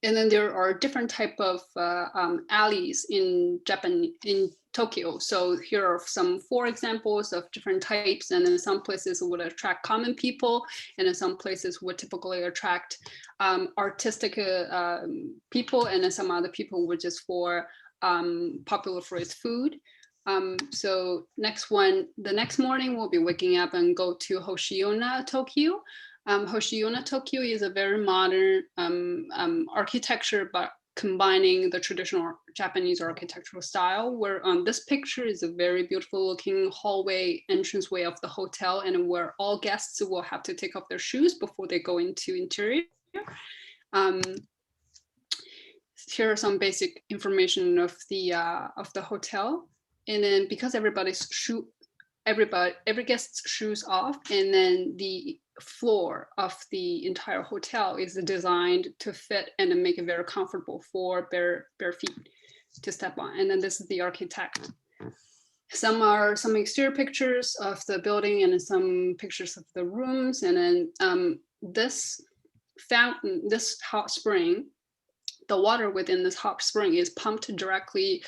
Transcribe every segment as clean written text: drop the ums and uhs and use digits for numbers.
And then there are different type of alleys in Japan, in Tokyo. So here are some 4 examples of different types, and then some places would attract common people, and then some places would typically attract artistic people, and then some other people were just for popular for its food. So the next morning we'll be waking up and go to Hoshiona, Tokyo. Hoshiona, Tokyo is a very modern architecture, but combining the traditional Japanese architectural style, where this picture is a very beautiful looking hallway entranceway of the hotel, and where all guests will have to take off their shoes before they go into interior. Here are some basic information of the hotel. And then because every guest's shoes off, and then the floor of the entire hotel is designed to fit and make it very comfortable for bare feet to step on. And then this is the architect. Some are some exterior pictures of the building and some pictures of the rooms. And then this fountain, this hot spring, the water within this hot spring is pumped directly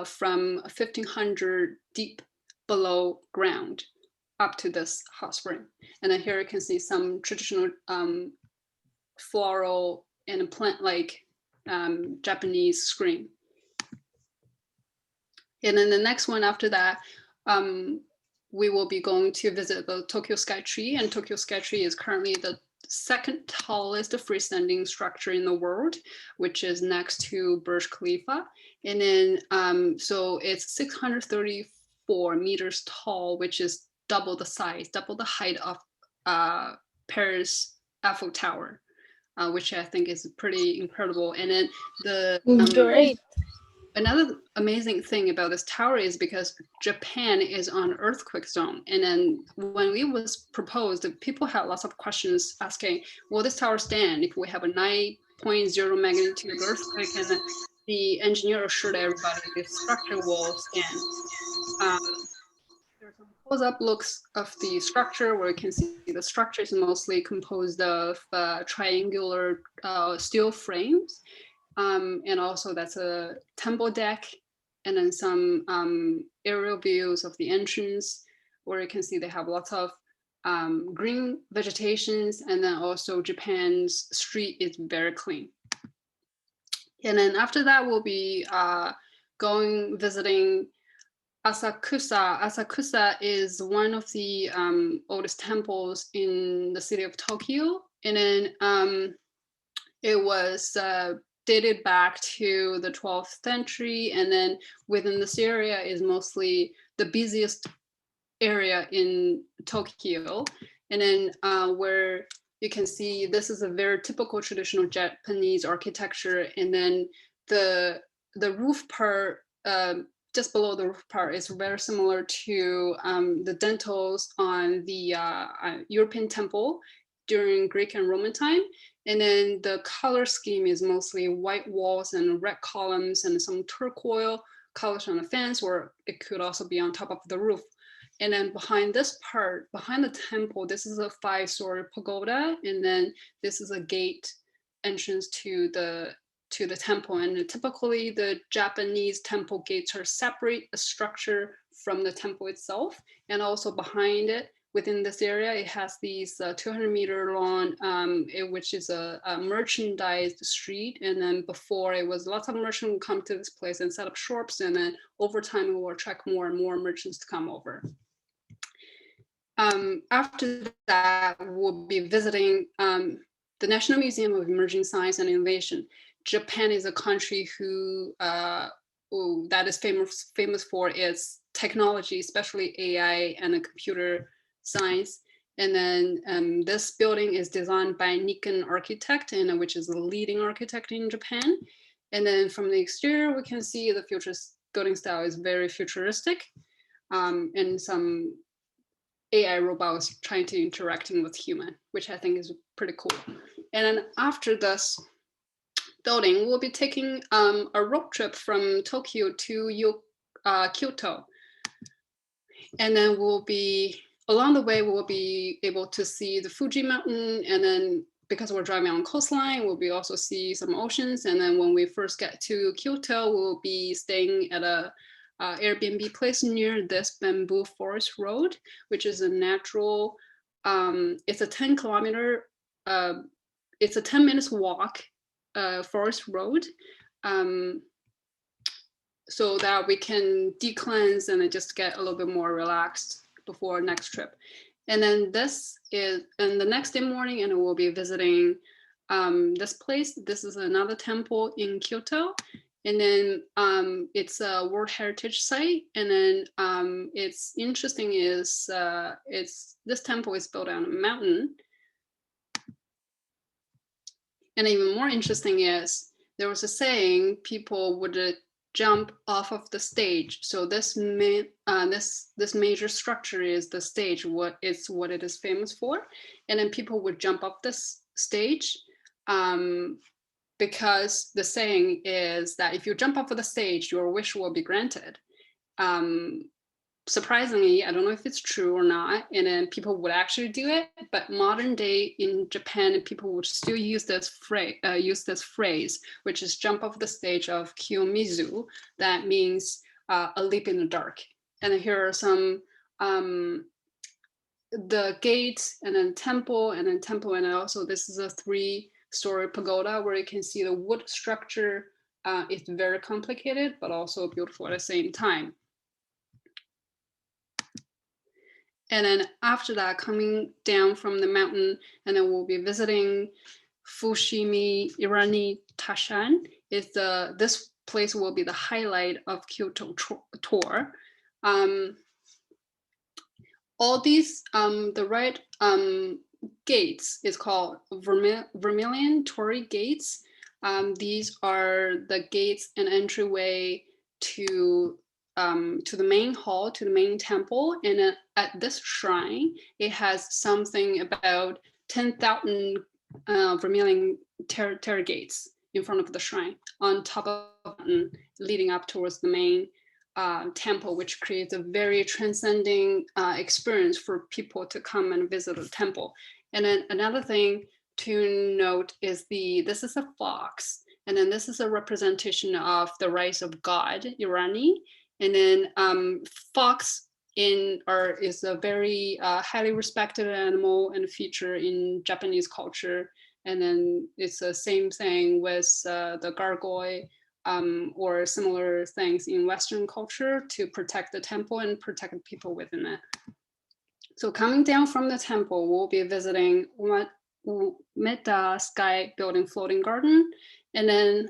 from 1500 deep below ground up to this hot spring. And then here you can see some traditional floral and plant-like Japanese screen. And then the next one after that, we will be going to visit the Tokyo Sky Tree, and Tokyo Sky Tree is currently the 2nd tallest freestanding structure in the world, which is next to Burj Khalifa. And then, so it's 634 meters tall, which is double the size, double the height of Paris Eiffel Tower, which I think is pretty incredible. And then Great. Another amazing thing about this tower is because Japan is on earthquake zone. And then when it was proposed, people had lots of questions asking, will this tower stand if we have a 9.0 magnitude earthquake? And the engineer assured everybody this structure will stand. There's some close-up looks of the structure where you can see the structure is mostly composed of triangular steel frames. And also that's a temple deck, and then some aerial views of the entrance where you can see they have lots of green vegetations, and then also Japan's street is very clean. And then after that, we'll be visiting Asakusa. Asakusa is one of the oldest temples in the city of Tokyo, and then it was dated back to the 12th century, and then within this area is mostly the busiest area in Tokyo. And then where you can see this is a very typical traditional Japanese architecture, and then the roof part, just below the roof part, is very similar to the dentils on the European temple during Greek and Roman time. And then the color scheme is mostly white walls and red columns and some turquoise colors on the fence, or it could also be on top of the roof. And then behind this part, behind the temple, this is a 5-story pagoda, and then this is a gate entrance to the temple. And typically the Japanese temple gates are separate a structure from the temple itself. And also behind it, within this area, it has these 200-meter long, which is a merchandise street. And then before, it was lots of merchants would come to this place and set up shops. And then over time, it will attract more and more merchants to come over. After that, we'll be visiting the National Museum of Emerging Science and Innovation. Japan is a country that is famous for its technology, especially AI and computer science. And then this building is designed by Nikon architect, and which is the leading architect in Japan. And then from the exterior, we can see the building style is very futuristic, and some AI robots trying to interacting with human, which I think is pretty cool. And then after this building, we'll be taking a road trip from Tokyo to Kyoto. And then we'll be along the way, we'll be able to see the Fuji mountain, and then because we're driving on coastline, we'll be also see some oceans. And then when we first get to Kyoto, we'll be staying at a Airbnb place near this bamboo forest road, which is a natural, it's a 10-kilometer, it's a 10 minutes walk forest road. So that we can de-cleanse and just get a little bit more relaxed before our next trip. And then this is, and the next day morning, and we'll be visiting this place. This is another temple in Kyoto. And then it's a World Heritage Site. And then it's interesting is this temple is built on a mountain. And even more interesting is there was a saying people would jump off of the stage. So this major structure is the stage, what it is famous for. And then people would jump off this stage because the saying is that if you jump off of the stage, your wish will be granted. Surprisingly, I don't know if it's true or not, and then people would actually do it. But modern day in Japan, people would still use this phrase, which is jump off the stage of kiyomizu. That means a leap in the dark. And here are some the gates, and then temple, and also this is a 3-story pagoda where you can see the wood structure. It's very complicated, but also beautiful at the same time. And then after that, coming down from the mountain, and then we'll be visiting Fushimi Irani Tashan. This place will be the highlight of Kyoto tour. All these, the red gates is called Vermilion Torii gates. These are the gates and entryway to the main hall, to the main temple. And at this shrine, it has something about 10,000 vermilion terra gates in front of the shrine on top of the mountain, leading up towards the main temple, which creates a very transcending experience for people to come and visit the temple. And then another thing to note is this is a fox, and then this is a representation of the rise of God, Irani. And then fox is a very highly respected animal and feature in Japanese culture. And then it's the same thing with the gargoyle or similar things in Western culture to protect the temple and protect the people within it. So coming down from the temple, we'll be visiting Umeda Sky Building Floating Garden. And then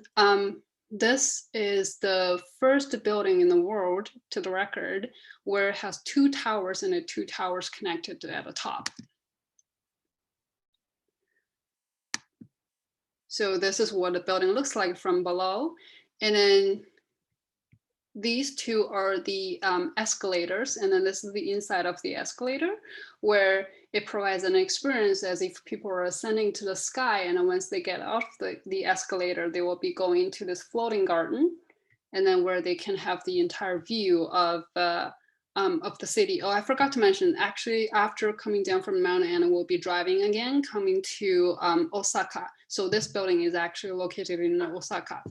this is the first building in the world, to the record, where it has 2 towers and 2 towers connected at the top. So this is what the building looks like from below. And then these 2 are the escalators. And then this is the inside of the escalator, where it provides an experience as if people are ascending to the sky. And then once they get off the escalator, they will be going to this floating garden, and then where they can have the entire view of the city. Oh, I forgot to mention, actually, after coming down from Mount Anna, we'll be driving again, coming to Osaka. So this building is actually located in Osaka.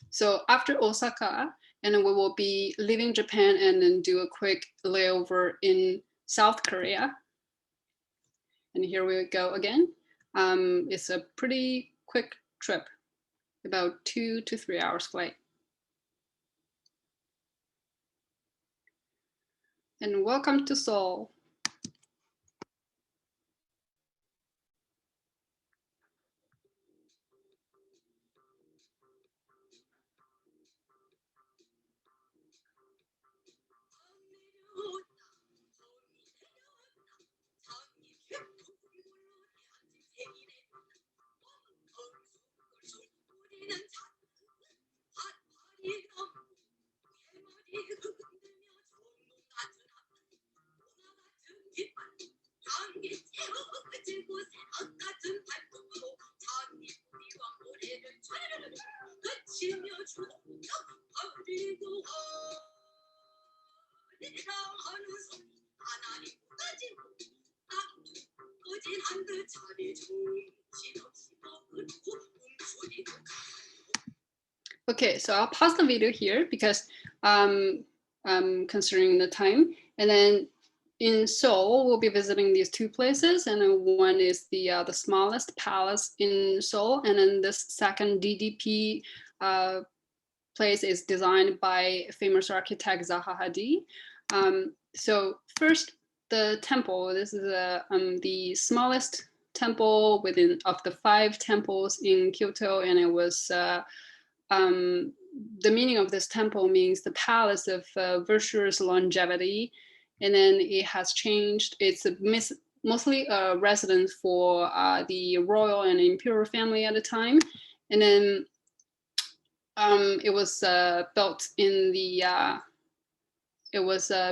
So after Osaka, and then we will be leaving Japan and then do a quick layover in South Korea. And here we go again. It's a pretty quick trip, about 2 to 3 hours flight. And welcome to Seoul. Okay, so I'll pause the video here because considering the time, and then in Seoul we'll be visiting these two places, and then one is the smallest palace in Seoul, and then this second DDP place is designed by famous architect Zaha Hadid. So first, the temple. This is the smallest temple of the 5 temples in Kyoto, and it was the meaning of this temple means the palace of virtuous longevity, and then it has changed. It's mostly a residence for the royal and imperial family at the time, and then it was built in the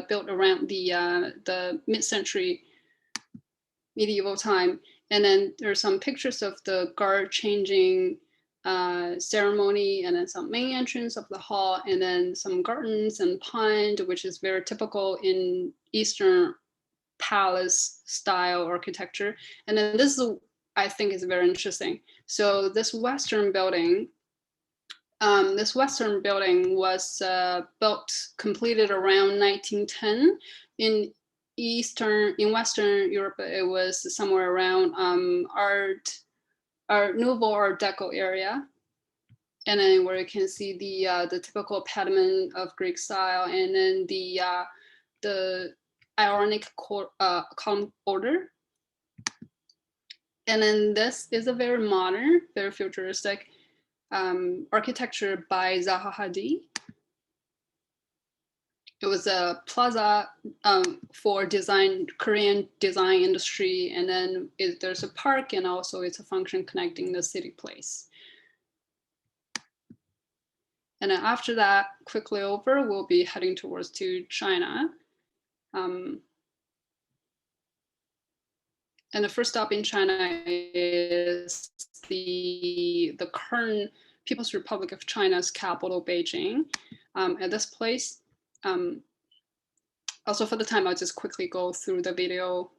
built around the mid-century medieval time, and then there's some pictures of the guard changing ceremony, and then some main entrance of the hall, and then some gardens and pond, which is very typical in Eastern palace style architecture. And then this is, I think, is very interesting. So this Western building was completed around 1910. In Western Europe, it was somewhere around Nouveau Art Deco area, and then where you can see the typical pediment of Greek style, and then the Ionic column order. And then this is a very modern, very futuristic architecture by Zaha Hadid. It was a plaza for Korean design industry, and then there's a park, and also it's a function connecting the city place. And then after that, quickly over, we'll be heading towards to China. And the first stop in China is the current People's Republic of China's capital, Beijing. At this place, also for the time, I'll just quickly go through the video.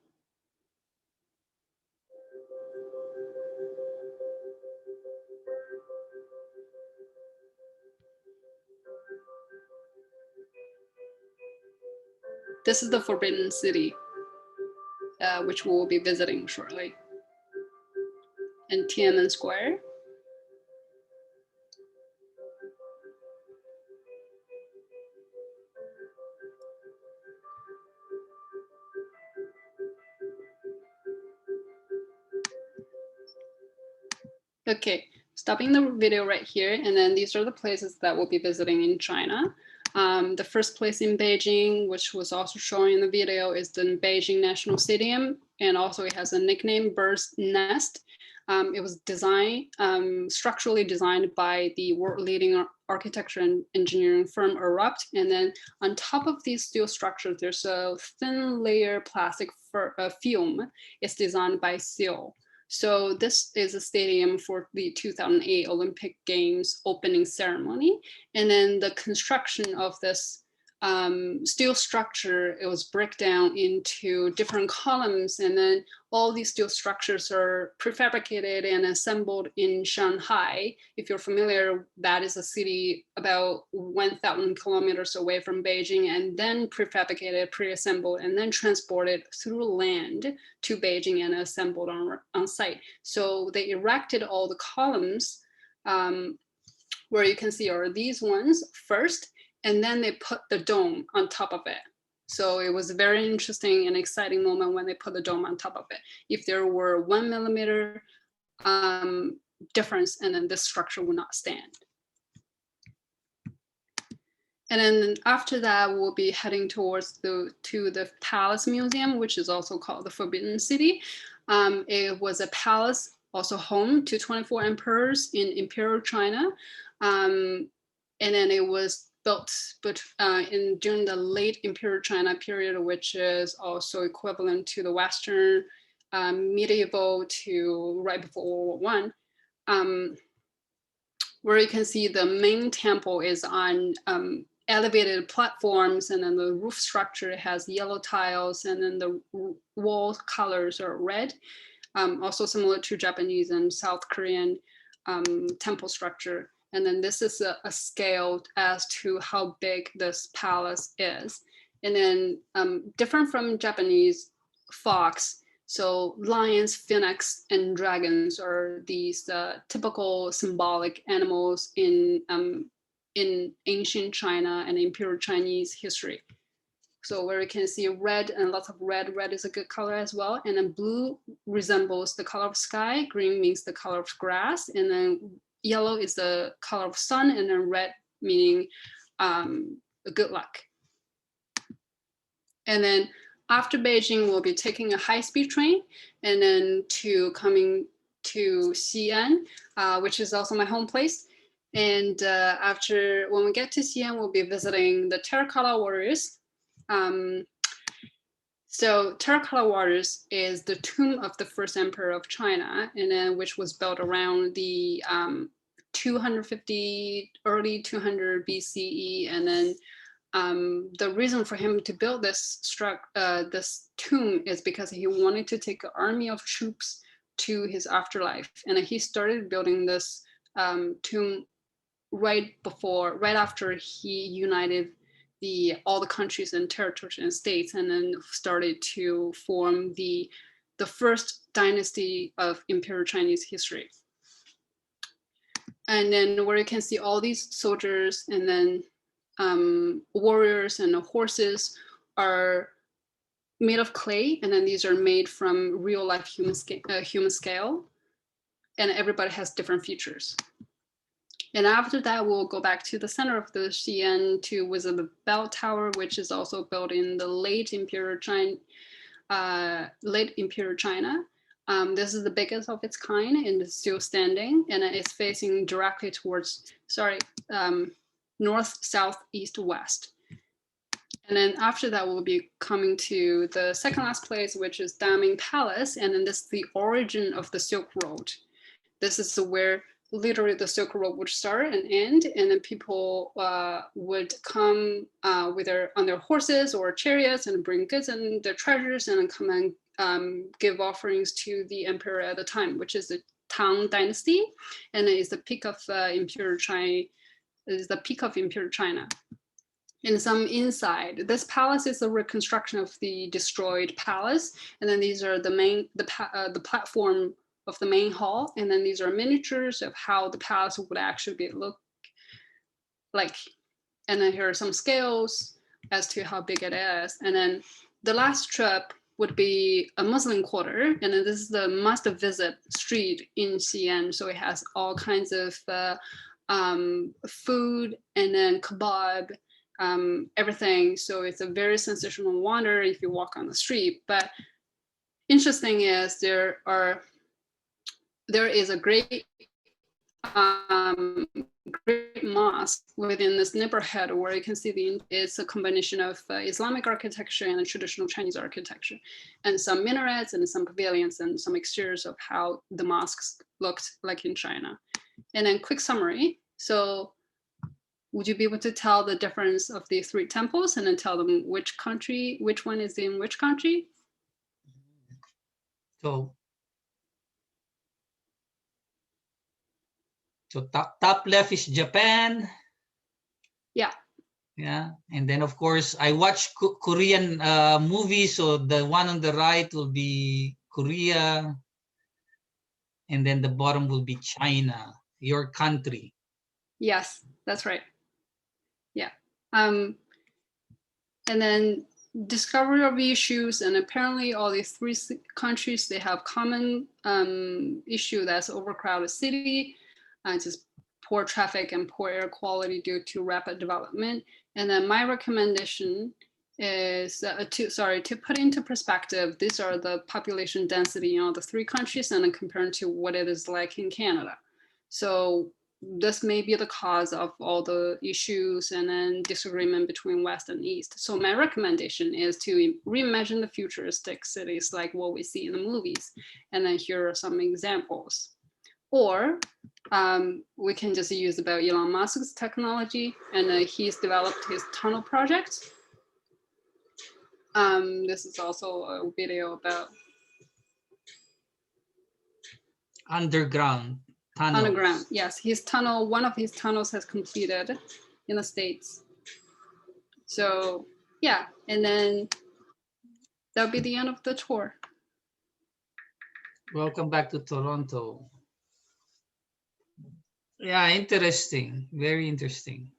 This is the Forbidden City, which we will be visiting shortly, in Tiananmen Square. Okay, stopping the video right here, and then these are the places that we'll be visiting in China. The first place in Beijing, which was also shown in the video, is the Beijing National Stadium, and also it has a nickname, Bird's Nest. It was structurally designed by the world-leading architecture and engineering firm Erupt, and then on top of these steel structures, there's a thin layer plastic film. It's designed by Seal. So this is a stadium for the 2008 Olympic Games opening ceremony. And then the construction of this steel structure, it was break down into different columns, and then all these steel structures are prefabricated and assembled in Shanghai. If you're familiar, that is a city about 1,000 kilometers away from Beijing, and then prefabricated, pre-assembled, and then transported through land to Beijing and assembled on site. So they erected all the columns where you can see are these ones first, and then they put the dome on top of it. So it was a very interesting and exciting moment when they put the dome on top of it. If there were 1 millimeter difference, and then this structure would not stand. And then after that, we'll be heading towards the Palace Museum, which is also called the Forbidden City. It was a palace, also home to 24 emperors in Imperial China. And then it was built during the late Imperial China period, which is also equivalent to the Western medieval to right before World War I, where you can see the main temple is on elevated platforms, and then the roof structure has yellow tiles, and then the wall colors are red. also similar to Japanese and South Korean temple structure. And then this is a scale as to how big this palace is. And then different from Japanese fox, so lions, phoenix, and dragons are these typical symbolic animals in ancient China and Imperial Chinese history. So where you can see red and lots of red. Red is a good color as well. And then blue resembles the color of sky. Green means the color of grass. And then yellow is the color of sun. And then red meaning good luck. And then after Beijing, we'll be taking a high-speed train and then coming to Xi'an, which is also my home place. And when we get to Xi'an, we'll be visiting the Terracotta Warriors. So Terracotta Warriors is the tomb of the first emperor of China, and then which was built around the 250 early 200 BCE, and then the reason for him to build this tomb is because he wanted to take an army of troops to his afterlife, and he started building this tomb right after he united all the countries and territories and states, and then started to form the first dynasty of Imperial Chinese history. And then where you can see all these soldiers and then warriors and horses are made of clay, and then these are made from real life human scale, and everybody has different features. And after that, we'll go back to the center of the Xi'an to visit the bell tower, which is also built in the late Imperial China. This is the biggest of its kind, and it's still standing, and it's facing directly towards, north, south, east, west. And then after that, we'll be coming to the second last place, which is Daming Palace. And then this is the origin of the Silk Road. This is where literally the Silk Road would start and end, and then people would come on their horses or chariots and bring goods and their treasures, and then come and give offerings to the emperor at the time, which is the Tang Dynasty, and it is the peak of Imperial China. And some inside, this palace is a reconstruction of the destroyed palace, and then these are the platform of the main hall, and then these are miniatures of how the palace would actually look like. And then here are some scales as to how big it is. And then the last trip would be a Muslim quarter, and then this is the must-visit street in Xi'an. So it has all kinds of food and then kebab, everything. So it's a very sensational wander if you walk on the street. But interesting is there is a great mosque within this neighborhood where you can see it's a combination of Islamic architecture and traditional Chinese architecture, and some minarets and some pavilions and some exteriors of how the mosques looked like in China. And then quick summary. So would you be able to tell the difference of these three temples and then tell them which one is in which country? So top left is Japan. Yeah. Yeah, and then of course I watch Korean movies, so the one on the right will be Korea, and then the bottom will be China, your country. Yes, that's right. Yeah. And then discovery of issues, and apparently all these three countries, they have common issue, that's overcrowded city, just poor traffic and poor air quality due to rapid development. And then my recommendation is to put into perspective, these are the population density in all the three countries, and then comparing to what it is like in Canada. So this may be the cause of all the issues and then disagreement between West and East. So my recommendation is to reimagine the futuristic cities like what we see in the movies. And then here are some examples. Or we can just use about Elon Musk's technology, and he's developed his tunnel project. This is also a video about underground tunnels. Underground, yes. His tunnel, one of his tunnels has completed in the States. So yeah, and then that'll be the end of the tour. Welcome back to Toronto. Yeah, interesting. Very interesting.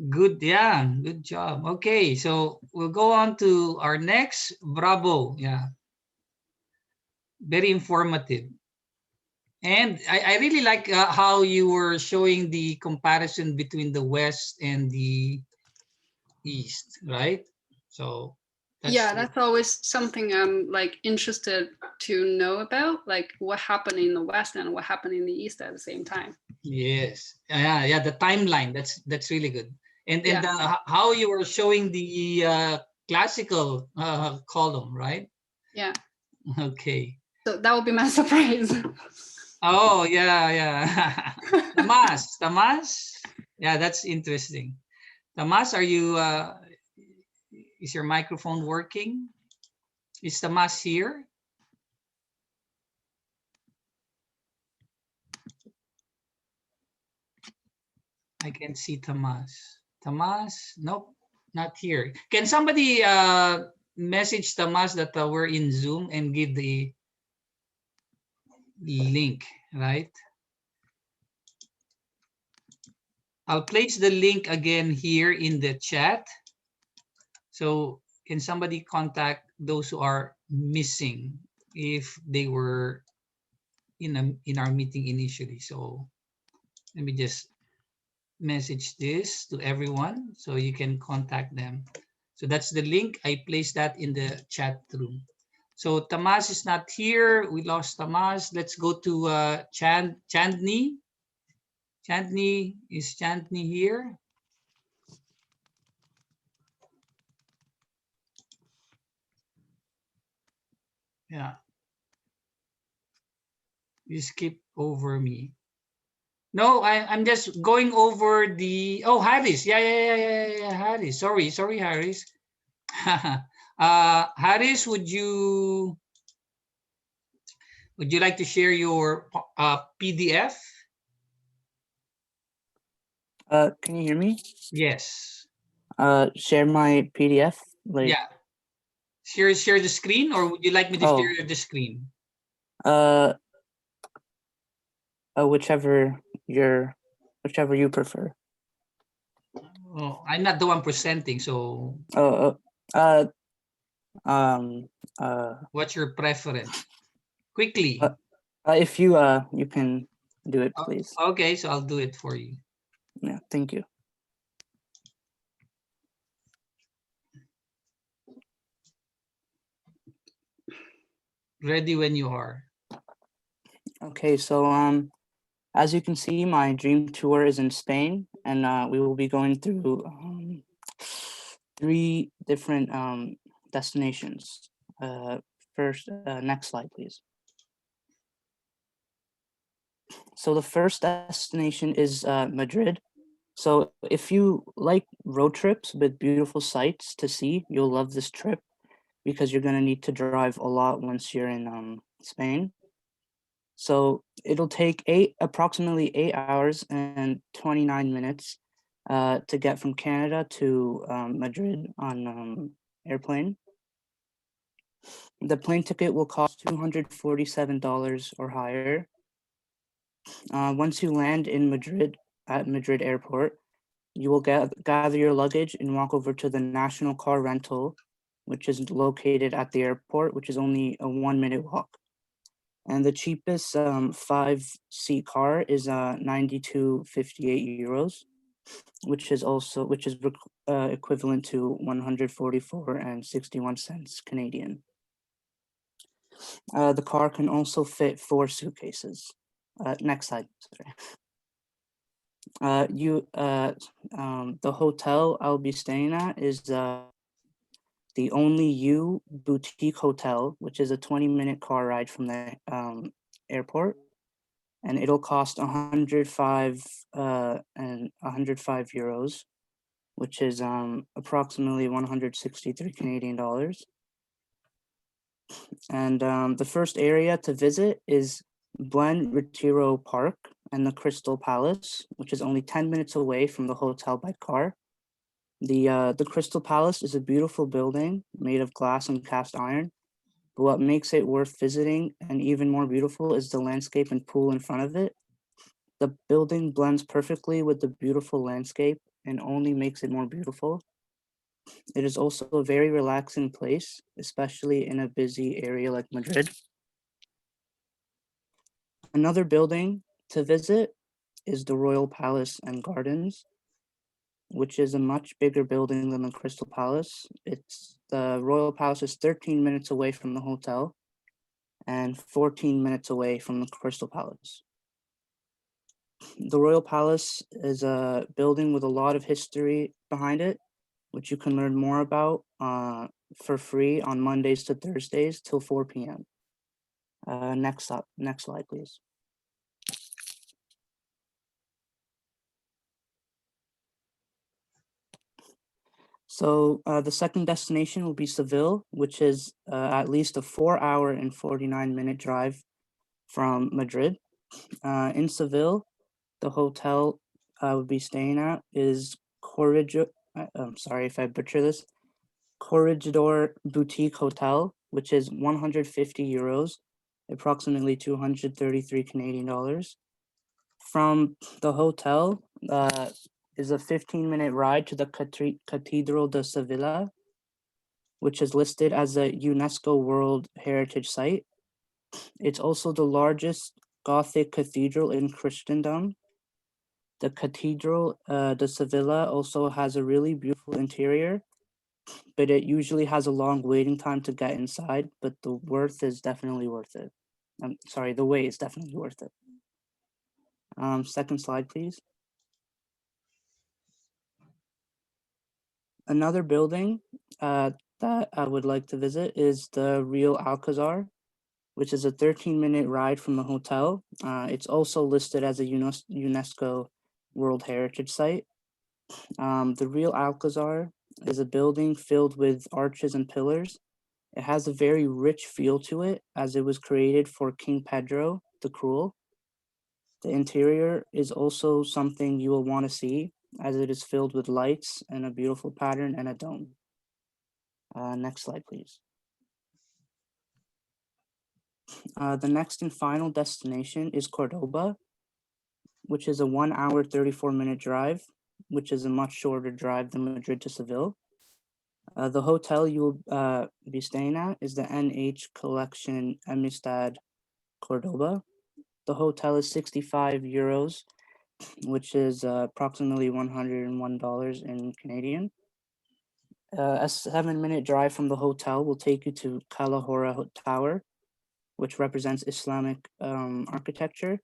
Good, yeah, good job. Okay, so we'll go on to our next. Bravo, yeah. Very informative. And I really like how you were showing the comparison between the West and the East, right? So that's always something I'm like interested to know about, like what happened in the West and what happened in the East at the same time. Yes, yeah, the timeline. That's really good. And how you were showing the classical column, right? Yeah. Okay. So that would be my surprise. Oh yeah. Tamas. Yeah, that's interesting. Tamas, are you? Is your microphone working? Is Tamas here? I can see Tamas. Tamas, nope, not here. Can somebody message Tamas that we're in Zoom and give the link, right? I'll place the link again here in the chat. So can somebody contact those who are missing if they were in our meeting initially? So let me just message this to everyone so you can contact them. So that's the link. I placed that in the chat room. So Tamas is not here. We lost Tamas. Let's go to Chandni. Chandni, is Chandni here? Yeah. You skip over me. No, I'm just going over the, oh, Harris. Yeah, Harris. Sorry, Harris. Harris, would you like to share your PDF? Can you hear me? Yes. Share my PDF. Like, yeah. Share the screen, or would you like me to share the screen? Whichever you prefer. Oh, I'm not the one presenting, so. What's your preference? Quickly. If you can do it, please. Okay, so I'll do it for you. Yeah, thank you. Ready when you are. Okay, so as you can see, my dream tour is in Spain, and we will be going through 3 different destinations. First, next slide, please. So the first destination is Madrid. So if you like road trips with beautiful sights to see, you'll love this trip because you're going to need to drive a lot once you're in Spain. So it'll take approximately 8 hours and 29 minutes to get from Canada to Madrid on airplane. The plane ticket will cost $247 or higher. Once you land in Madrid at Madrid airport, you will gather your luggage and walk over to the National Car Rental, which is located at the airport, which is only a 1-minute walk. And the cheapest 5-seat car is 92.58 euros, which is equivalent to 144.61 cents Canadian. The car can also fit 4 suitcases. Next slide. Sorry. The hotel I'll be staying at is the Only You Boutique Hotel, which is a 20-minute car ride from the airport, and it'll cost 105 euros, which is approximately 163 Canadian dollars. And the first area to visit is Buen Retiro Park and the Crystal Palace, which is only 10 minutes away from the hotel by car. The Crystal Palace is a beautiful building made of glass and cast iron. But what makes it worth visiting and even more beautiful is the landscape and pool in front of it. The building blends perfectly with the beautiful landscape and only makes it more beautiful. It is also a very relaxing place, especially in a busy area like Madrid. Another building to visit is the Royal Palace and Gardens, which is a much bigger building than the Crystal Palace. The Royal Palace is 13 minutes away from the hotel and 14 minutes away from the Crystal Palace. The Royal Palace is a building with a lot of history behind it, which you can learn more about for free on Mondays to Thursdays till 4 p.m. Next slide, please. So the second destination will be Seville, which is at least a 4-hour and 49-minute drive from Madrid. In Seville, the hotel I would be staying at is I'm sorry if I butcher this, Corregidor Boutique Hotel, which is 150 euros, approximately 233 Canadian dollars. From the hotel is a 15-minute ride to the Cathedral de Sevilla, which is listed as a UNESCO World Heritage Site. It's also the largest Gothic cathedral in Christendom. The Cathedral de Sevilla also has a really beautiful interior, but it usually has a long waiting time to get inside, but the wait is definitely worth it. Second slide, please. Another building that I would like to visit is the Real Alcazar, which is a 13-minute ride from the hotel. It's also listed as a UNESCO World Heritage Site. The Real Alcazar is a building filled with arches and pillars. It has a very rich feel to it, as it was created for King Pedro the Cruel. The interior is also something you will want to see, as it is filled with lights and a beautiful pattern and a dome. Next slide, please. The next and final destination is Cordoba, which is a 1-hour, 34-minute drive, which is a much shorter drive than Madrid to Seville. The hotel you will be staying at is the NH Collection Amistad Cordoba. The hotel is 65 euros, which is approximately $101 in Canadian. A 7-minute drive from the hotel will take you to Calahorra Tower, which represents Islamic architecture.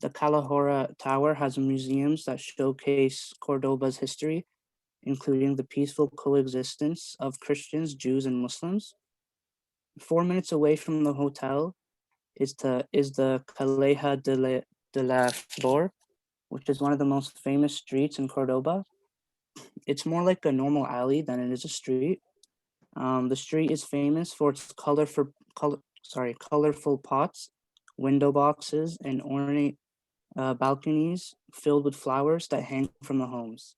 The Calahorra Tower has museums that showcase Cordoba's history, including the peaceful coexistence of Christians, Jews, and Muslims. 4 minutes away from the hotel is the Calleja de la Flor, which is one of the most famous streets in Cordoba. It's more like a normal alley than it is a street. The street is famous for its colorful pots, window boxes, and ornate balconies filled with flowers that hang from the homes.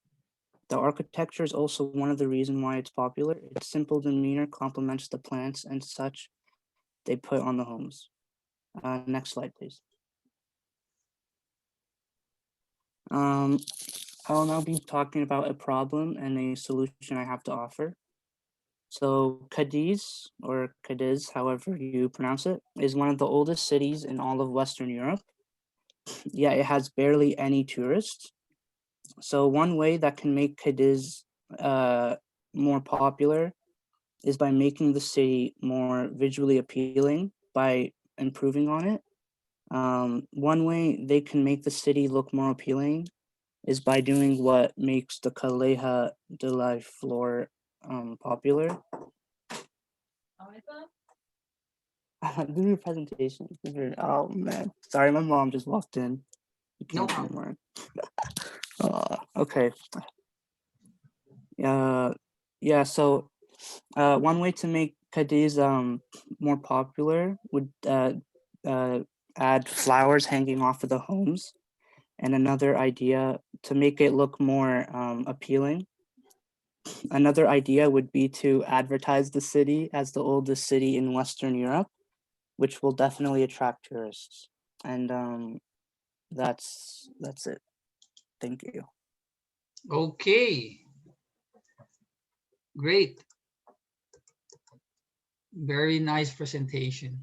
The architecture is also one of the reasons why it's popular. Its simple demeanor complements the plants and such they put on the homes. Next slide, please. I will now be talking about a problem and a solution I have to offer. So Cadiz, or Cadiz, however you pronounce it, is one of the oldest cities in all of Western Europe. Yet it has barely any tourists. So one way that can make Cadiz more popular is by making the city more visually appealing by improving on it. One way they can make the city look more appealing is by doing what makes the Calleja de la Flor popular. Do your presentation. Oh man, sorry, my mom just walked in. No problem. Okay. Yeah. So one way to make Cadiz, more popular, would add flowers hanging off of the homes. And another idea to make it look more appealing. Another idea would be to advertise the city as the oldest city in Western Europe, which will definitely attract tourists. And that's it. Thank you. Okay. Great. Very nice presentation.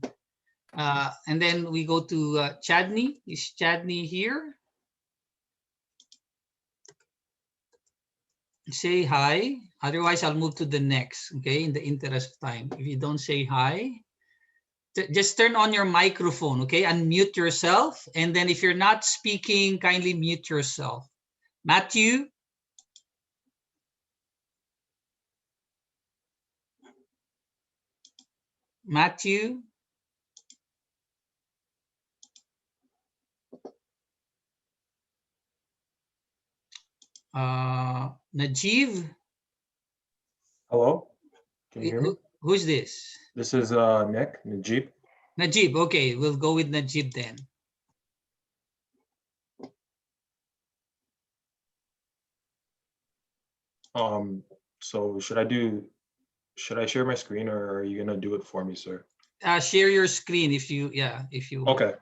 And then we go to Chadney. Is Chadney here? Say hi. Otherwise, I'll move to the next, okay, in the interest of time. If you don't say hi, just turn on your microphone, okay? Unmute yourself. And then if you're not speaking, kindly mute yourself. Matthew? Matthew? Najib? Hello, can you hear me? Who's this? This is Nick, Najib. Najib, okay, we'll go with Najib then. So should I share my screen, or are you gonna do it for me, sir? Share your screen if you, if you. Okay.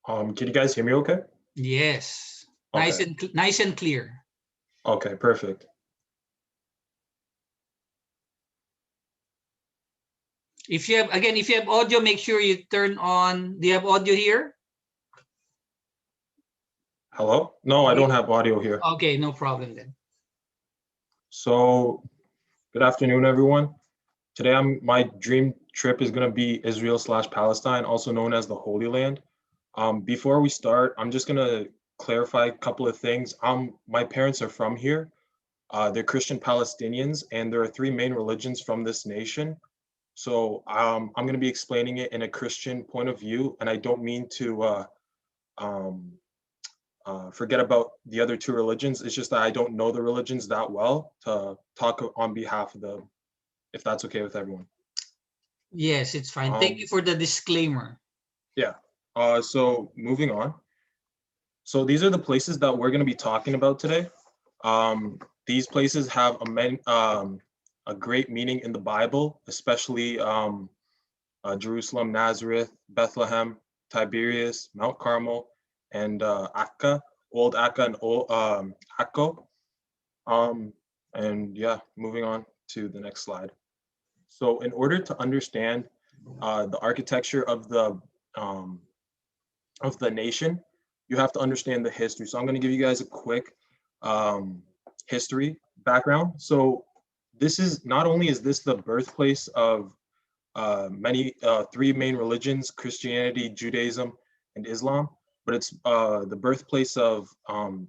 Can you guys hear me okay? Yes. Okay. Nice and clear. Okay, perfect. If you have audio, make sure you turn on. Do you have audio here? Hello? No, I don't have audio here. Okay, no problem then. So, good afternoon, everyone. Today, my dream trip is gonna be Israel/Palestine, also known as the Holy Land. Before we start, I'm just gonna clarify a couple of things. My parents are from here. They're Christian Palestinians, and there are three main religions from this nation. So I'm going to be explaining it in a Christian point of view, and I don't mean to forget about the other two religions. It's just that I don't know the religions that well to talk on behalf of them, if that's okay with everyone. Yes, it's fine. Thank you for the disclaimer. Yeah. So moving on. So these are the places that we're going to be talking about today. These places have a great meaning in the Bible, especially Jerusalem, Nazareth, Bethlehem, Tiberias, Mount Carmel, and Akka, Old Akka and Old Akko. And yeah, moving on to the next slide. So in order to understand the architecture of the nation, you have to understand the history. So I'm going to give you guys a quick history background. So this is not only is this the birthplace of three main religions, Christianity, Judaism, and Islam, but it's the birthplace of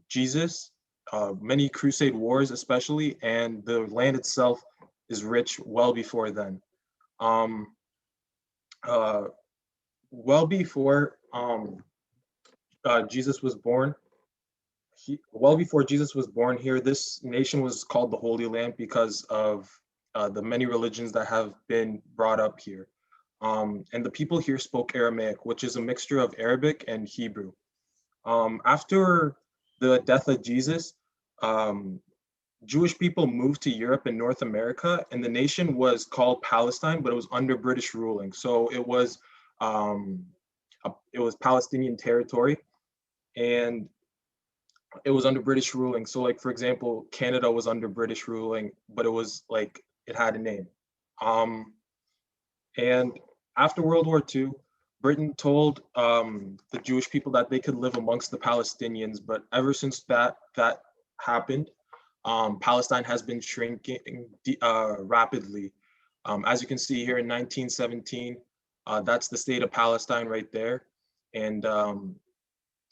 Jesus, many crusade wars especially, and the land itself is rich well before then. Well before Jesus was born, well before Jesus was born here, this nation was called the Holy Land because of the many religions that have been brought up here. And the people here spoke Aramaic, which is a mixture of Arabic and Hebrew. After the death of Jesus, Jewish people moved to Europe and North America, and the nation was called Palestine, but it was under British ruling. So it was Palestinian territory, and it was under British ruling. So like, for example, Canada was under British ruling, but it was like, it had a name. And after World War II, Britain told the Jewish people that they could live amongst the Palestinians, but ever since that happened, Palestine has been shrinking rapidly. As you can see here in 1917, that's the state of Palestine right there. And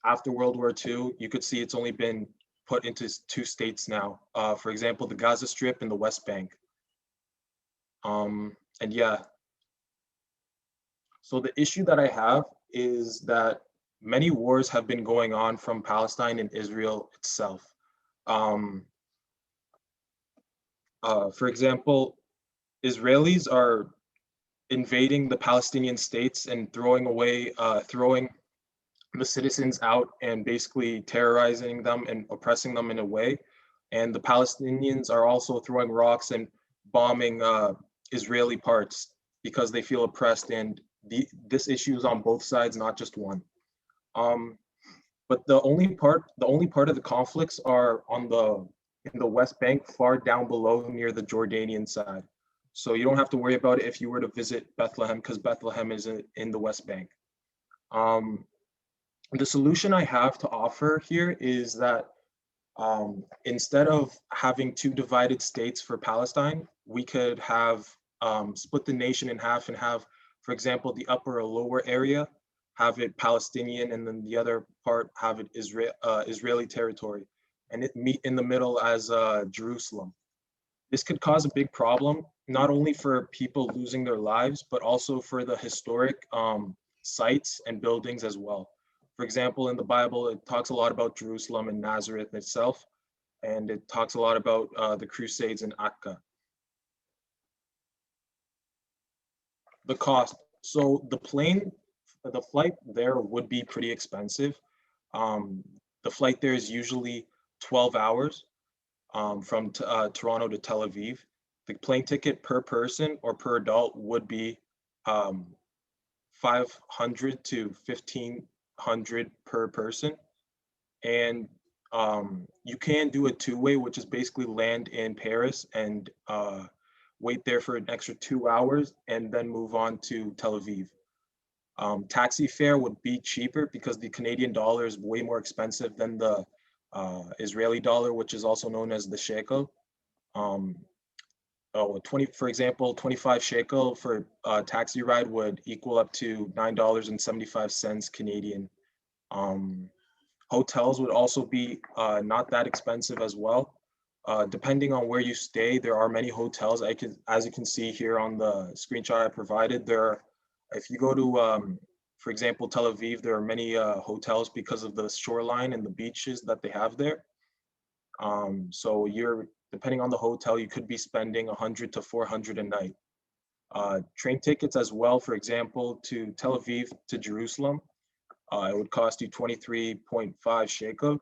after World War II, you could see it's only been put into two states now. For example, the Gaza Strip and the West Bank. And yeah, so the issue that I have is that many wars have been going on from Palestine and Israel itself. For example, Israelis are invading the Palestinian states and throwing the citizens out and basically terrorizing them and oppressing them in a way. And the Palestinians are also throwing rocks and bombing Israeli parts because they feel oppressed. And this issue is on both sides, not just one. But the only part of the conflicts are in the West Bank, far down below near the Jordanian side. So you don't have to worry about it if you were to visit Bethlehem, because Bethlehem is in the West Bank. The solution I have to offer here is that instead of having two divided states for Palestine, we could have split the nation in half and have, for example, the upper or lower area, have it Palestinian, and then the other part have it Israeli territory, and it meet in the middle as Jerusalem. This could cause a big problem, not only for people losing their lives, but also for the historic sites and buildings as well. For example, in the Bible, it talks a lot about Jerusalem and Nazareth itself, and it talks a lot about the Crusades in Akka. The cost. So the flight there would be pretty expensive. The flight there is usually 12 hours from Toronto to Tel Aviv. The plane ticket per person or per adult would be 500 to 1,500 per person. And you can do a two-way, which is basically land in Paris and wait there for an extra 2 hours and then move on to Tel Aviv. Taxi fare would be cheaper because the Canadian dollar is way more expensive than the Israeli dollar, which is also known as the shekel. For example, 25 shekel for a taxi ride would equal up to $9.75 Canadian. Hotels would also be not that expensive as well. Depending on where you stay, there are many hotels. As you can see here on the screenshot I provided, if you go to, for example, Tel Aviv, there are many hotels because of the shoreline and the beaches that they have there. So depending on the hotel, you could be spending 100 to 400 a night. Train tickets as well, for example, to Tel Aviv to Jerusalem, it would cost you 23.5 shekel,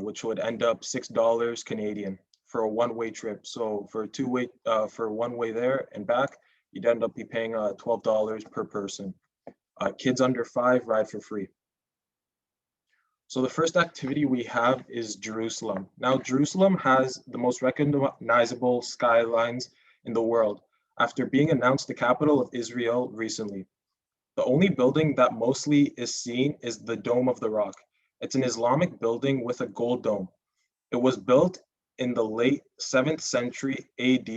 which would end up $6 Canadian for a one-way trip. So for for one way there and back, you'd end up paying $12 per person. Kids under 5 ride for free. So the first activity we have is Jerusalem. Now, Jerusalem has the most recognizable skylines in the world after being announced the capital of Israel recently. The only building that mostly is seen is the Dome of the Rock. It's an Islamic building with a gold dome. It was built in the late 7th century AD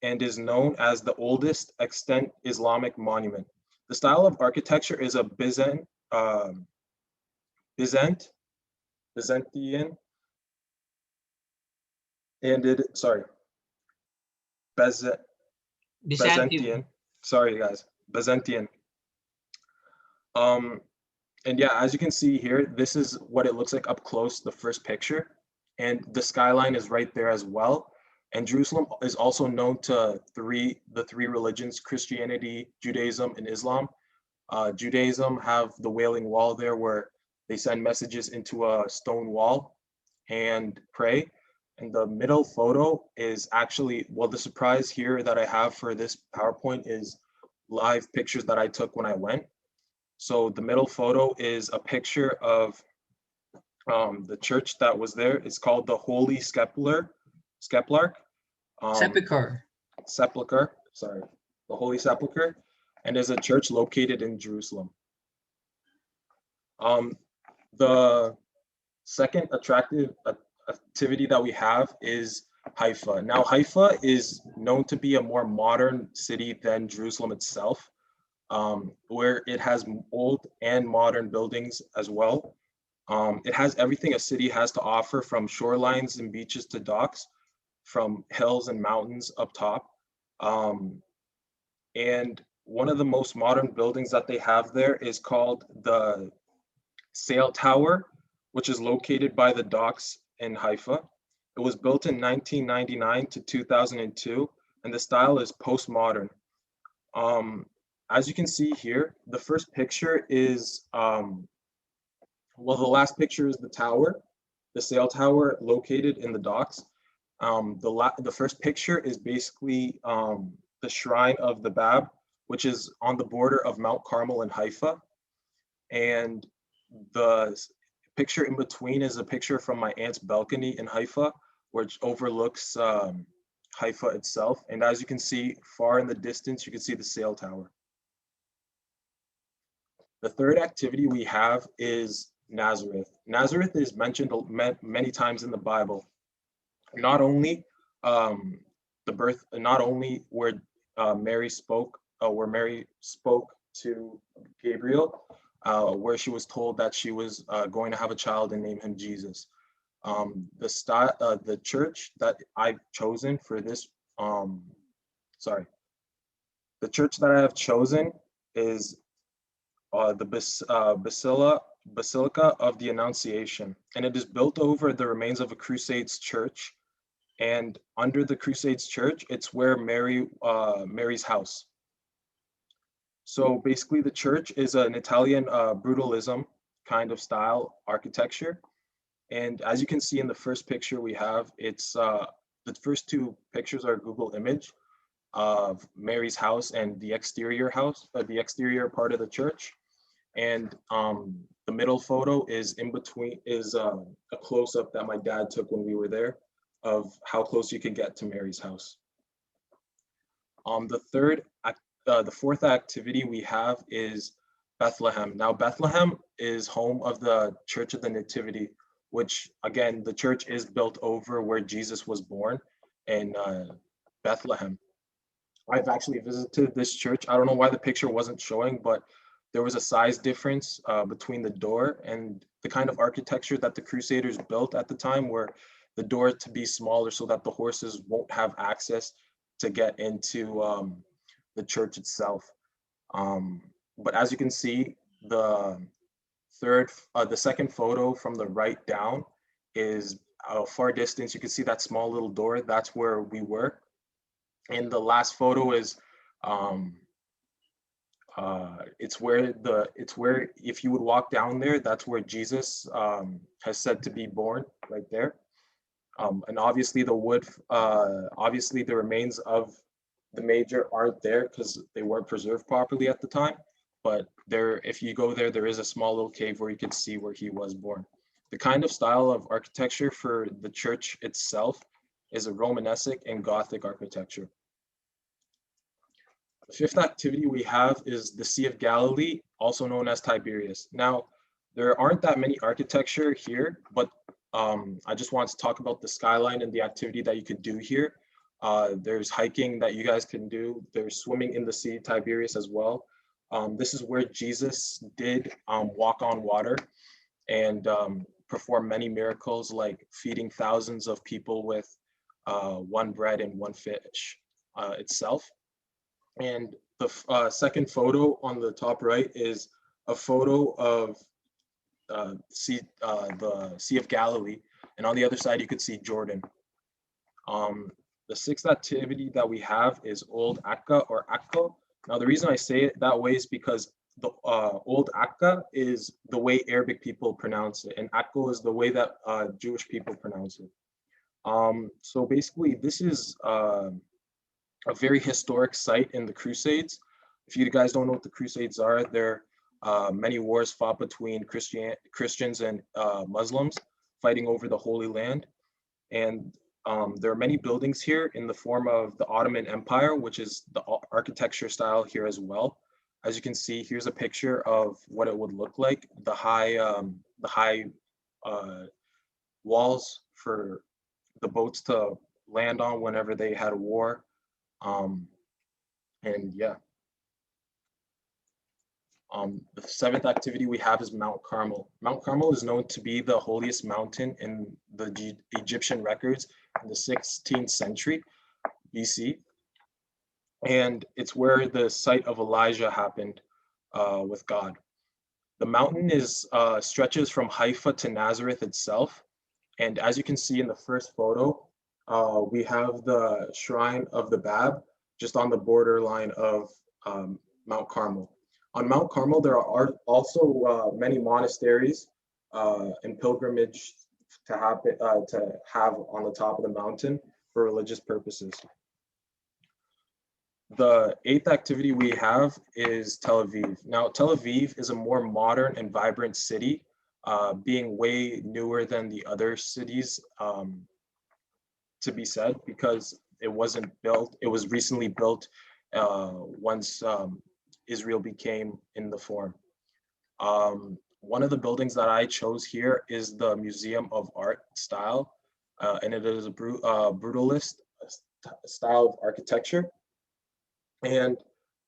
and is known as the oldest extant Islamic monument. The style of architecture is a Byzantine, and Byzantine. Sorry guys, Byzantine. And yeah, as you can see here, this is what it looks like up close, the first picture, and the skyline is right there as well. And Jerusalem is also known to the three religions: Christianity, Judaism, and Islam. Judaism have the Wailing Wall there, where they send messages into a stone wall and pray. And the middle photo is actually, well, the surprise here that I have for this PowerPoint is live pictures that I took when I went. So the middle photo is a picture of the church that was there. It's called the Holy Sepulchre. Sorry, the Holy Sepulchre, and is a church located in Jerusalem. The second attractive activity that we have is Haifa. Now, Haifa is known to be a more modern city than Jerusalem itself, where it has old and modern buildings as well. It has everything a city has to offer, from shorelines and beaches to docks, from hills and mountains up top. And one of the most modern buildings that they have there is called the sail tower, which is located by the docks in Haifa. It was built in 1999 to 2002, and the style is postmodern. As you can see here, the first picture is, well, the last picture is the tower, the sail tower located in the docks. The first picture is basically the shrine of the Bab, which is on the border of Mount Carmel and Haifa. And the picture in between is a picture from my aunt's balcony in Haifa, which overlooks Haifa itself. And as you can see far in the distance, you can see the sail tower. The third activity we have is Nazareth. Nazareth is mentioned many times in the Bible. Not only not only where Mary spoke to Gabriel, where she was told that she was going to have a child and name him Jesus. The church that I've chosen for this, the church that I have chosen is the Basilica of the Annunciation, and it is built over the remains of a Crusades church. And under the Crusades church, it's where Mary's house. So basically, the church is an Italian brutalism kind of style architecture. And as you can see in the first picture we have, it's the first two pictures are Google image of Mary's house and the exterior house, the exterior part of the church. And the middle photo is in between, is a close-up that my dad took when we were there of how close you can get to Mary's house. The fourth activity we have is Bethlehem. Now, Bethlehem is home of the Church of the Nativity, which again, the church is built over where Jesus was born in Bethlehem. I've actually visited this church. I don't know why the picture wasn't showing, but there was a size difference between the door and the kind of architecture that the Crusaders built at the time, where the door to be smaller so that the horses won't have access to get into the church itself. But as you can see, the second photo from the right down is a far distance. You can see that small little door. That's where we were. And the last photo is it's where if you would walk down there, that's where Jesus has said to be born, right there. And obviously obviously the remains of the major aren't there because they weren't preserved properly at the time. But there, if you go there, there is a small little cave where you can see where he was born. The kind of style of architecture for the church itself is a Romanesque and Gothic architecture. The fifth activity we have is the Sea of Galilee, also known as Tiberias. Now, there aren't that many architecture here, but I just want to talk about the skyline and the activity that you could do here. There's hiking that you guys can do. There's swimming in the Sea of Tiberias as well. This is where Jesus did walk on water and perform many miracles, like feeding thousands of people with one bread and one fish itself. And the second photo on the top right is a photo of the Sea of Galilee, and on the other side you could see Jordan. The sixth activity that we have is Old Akka or Akko. Now, the reason I say it that way is because the Old Akka is the way Arabic people pronounce it, and Akko is the way that Jewish people pronounce it. So basically, this is a very historic site in the Crusades. If you guys don't know what the Crusades are, they're many wars fought between Christians and Muslims fighting over the Holy Land. And there are many buildings here in the form of the Ottoman Empire, which is the architecture style here as well. As you can see, here's a picture of what it would look like. The high walls for the boats to land on whenever they had a war. And yeah. The seventh activity we have is Mount Carmel. Mount Carmel is known to be the holiest mountain in the Egyptian records in the 16th century BC. And it's where the site of Elijah happened with God. The mountain is stretches from Haifa to Nazareth itself. And as you can see in the first photo, we have the shrine of the Bab just on the borderline of Mount Carmel. On Mount Carmel, there are also many monasteries and pilgrimage to have on the top of the mountain for religious purposes. The eighth activity we have is Tel Aviv. Now, Tel Aviv is a more modern and vibrant city, being way newer than the other cities, to be said, because it wasn't built, it was recently built once Israel became in the form. One of the buildings that I chose here is the Museum of Art style, and it is a brutalist style of architecture. And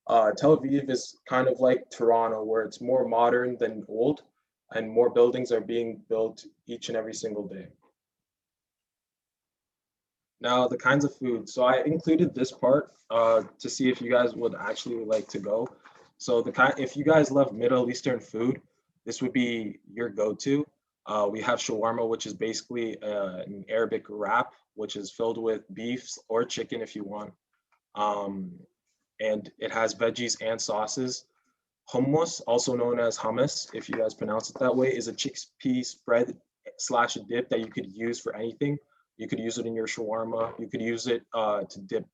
Tel Aviv is kind of like Toronto, where it's more modern than old, and more buildings are being built each and every single day. Now, the kinds of food. So I included this part to see if you guys would actually like to go. So if you guys love Middle Eastern food, this would be your go-to. We have shawarma, which is basically an Arabic wrap, which is filled with beef or chicken if you want. And it has veggies and sauces. Hummus, also known as hummus, if you guys pronounce it that way, is a chickpea spread slash a dip that you could use for anything. You could use it in your shawarma. You could use it to dip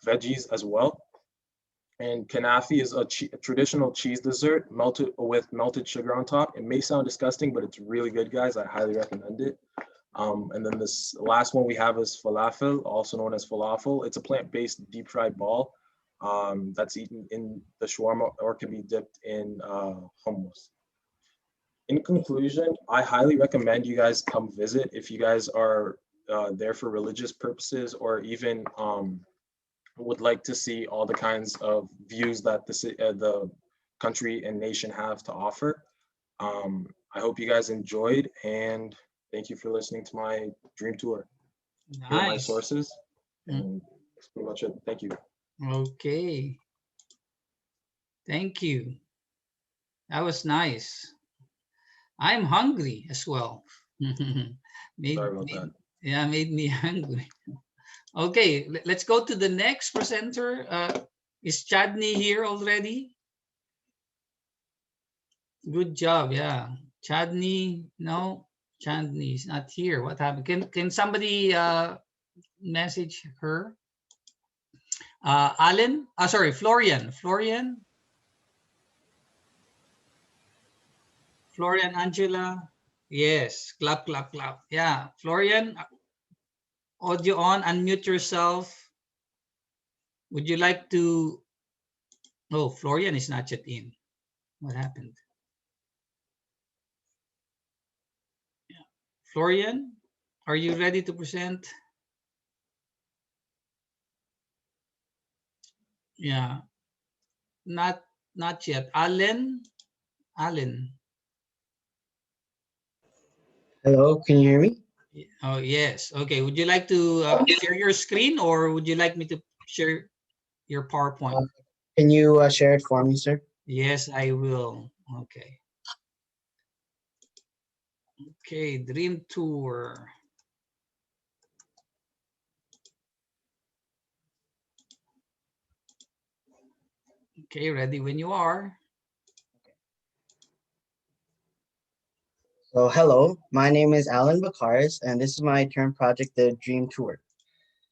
veggies as well. And kanafi is a traditional cheese dessert with melted sugar on top. It may sound disgusting, but it's really good, guys. I highly recommend it. And then this last one we have is falafel, also known as falafel. It's a plant-based deep fried ball that's eaten in the shawarma or can be dipped in hummus. In conclusion, I highly recommend you guys come visit if you guys are there for religious purposes, or even would like to see all the kinds of views that the country and nation have to offer. I hope you guys enjoyed, and thank you for listening to my dream tour. Here are my Nice. sources, and that's pretty much it. Thank you. Okay. Thank you. That was nice. I'm hungry as well. Sorry about that. Yeah, made me hungry. Okay, let's go to the next presenter. Is Chadney here already? Good job, yeah. Chadney, no, Chadney is not here. What happened? Can somebody message her? Alan, sorry, Florian, Angela. Yes, clap, clap, clap. Yeah, Florian, audio on, unmute yourself. Would you like to? Oh, Florian is not yet in. What happened? Yeah. Florian, are you ready to present? Yeah, not yet. Alan. Hello, can you hear me? Oh, yes. Okay. Would you like to share your screen, or would you like me to share your PowerPoint? Can you share it for me, sir? Yes, I will. Okay. Okay, Dream Tour. Okay, ready when you are. So hello, my name is Alan Bakaris, and this is my term project, the Dream Tour.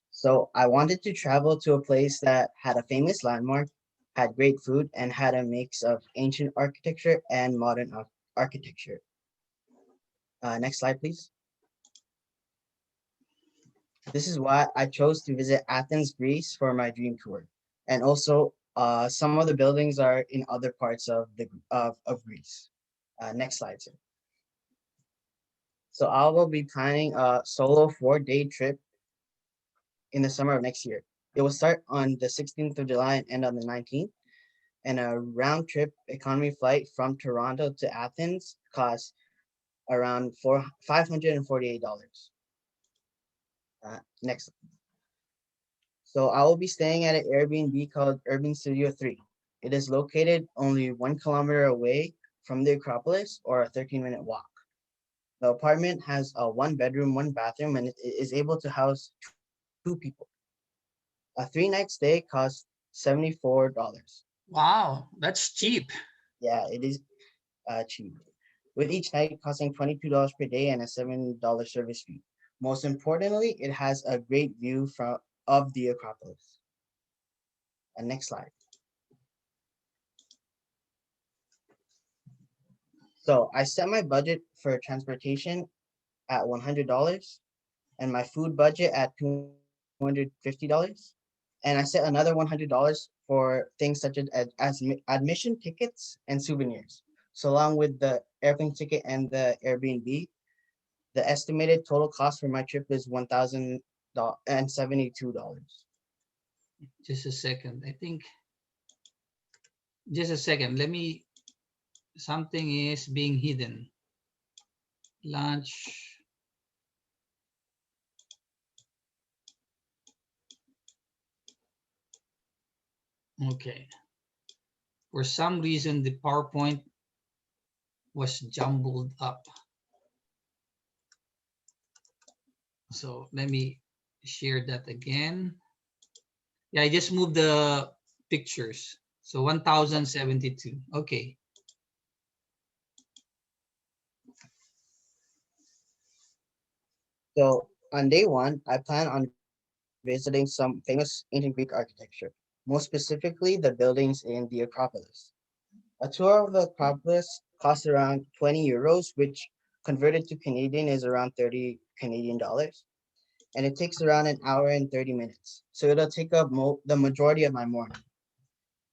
So I wanted to travel to a place that had a famous landmark, had great food, and had a mix of ancient architecture and modern architecture. Next slide, please. This is why I chose to visit Athens, Greece for my dream tour. And also some of the buildings are in other parts of Greece. Next slide, sir. So I will be planning a solo 4-day trip in the summer of next year. It will start on the 16th of July and end on the 19th. And a round trip economy flight from Toronto to Athens costs around $548. Next. So I will be staying at an Airbnb called Urban Studio 3. It is located only 1 kilometer away from the Acropolis, or a 13-minute walk. The apartment has a 1 bedroom, 1 bathroom, and it is able to house 2 people. A 3-night stay costs $74. Wow, that's cheap. Yeah, it is cheap, with each night costing $22 per day and a $7 service fee. Most importantly, it has a great view of the Acropolis. And next slide. So I set my budget for transportation at $100 and my food budget at $250. And I set another $100 for things such as admission tickets and souvenirs. So along with the airplane ticket and the Airbnb, the estimated total cost for my trip is $1,072. Just a second. I think, just a second. Let me, something is being hidden. Lunch. Okay. For some reason, the PowerPoint was jumbled up. So let me share that again. Yeah, I just moved the pictures. So 1072. Okay. So on day one, I plan on visiting some famous ancient Greek architecture, most specifically the buildings in the Acropolis. A tour of the Acropolis costs around 20 euros, which converted to Canadian is around 30 Canadian dollars. And it takes around an hour and 30 minutes. So it'll take up the majority of my morning.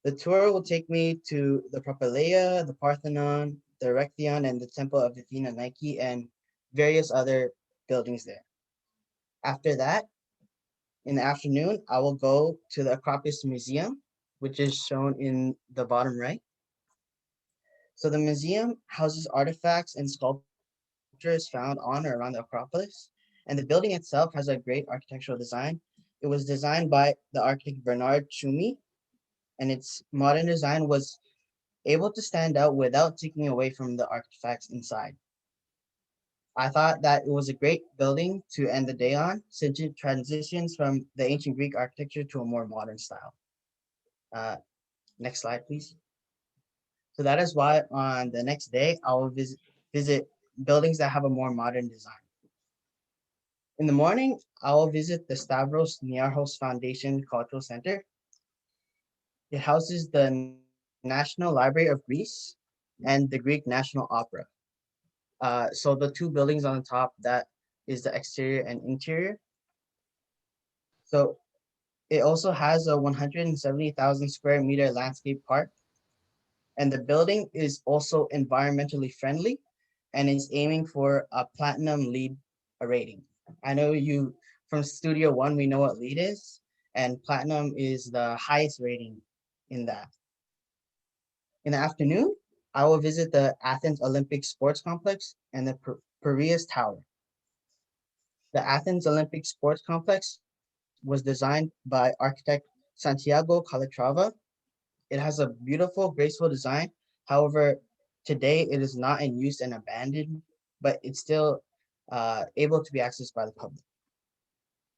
The tour will take me to the Propylaea, the Parthenon, the Erechtheion, and the Temple of Athena Nike, and various other buildings there. After that, in the afternoon, I will go to the Acropolis Museum, which is shown in the bottom right. So the museum houses artifacts and sculptures found on or around the Acropolis, and the building itself has a great architectural design. It was designed by the architect Bernard Tschumi, and its modern design was able to stand out without taking away from the artifacts inside. I thought that it was a great building to end the day on, since it transitions from the ancient Greek architecture to a more modern style. Uh, Next slide, please. So that is why on the next day, I will visit buildings that have a more modern design. In the morning, I will visit the Stavros Niarchos Foundation Cultural Center. It houses the National Library of Greece and the Greek National Opera. So the 2 buildings on the top, that is the exterior and interior. So it also has a 170,000 square meter landscape park, and the building is also environmentally friendly and is aiming for a platinum LEED rating. I know you from Studio One, we know what LEED is, and platinum is the highest rating in that. In the afternoon, I will visit the Athens Olympic Sports Complex and the Piraeus Tower. The Athens Olympic Sports Complex was designed by architect Santiago Calatrava. It has a beautiful, graceful design. However, today it is not in use and abandoned, but it's still able to be accessed by the public.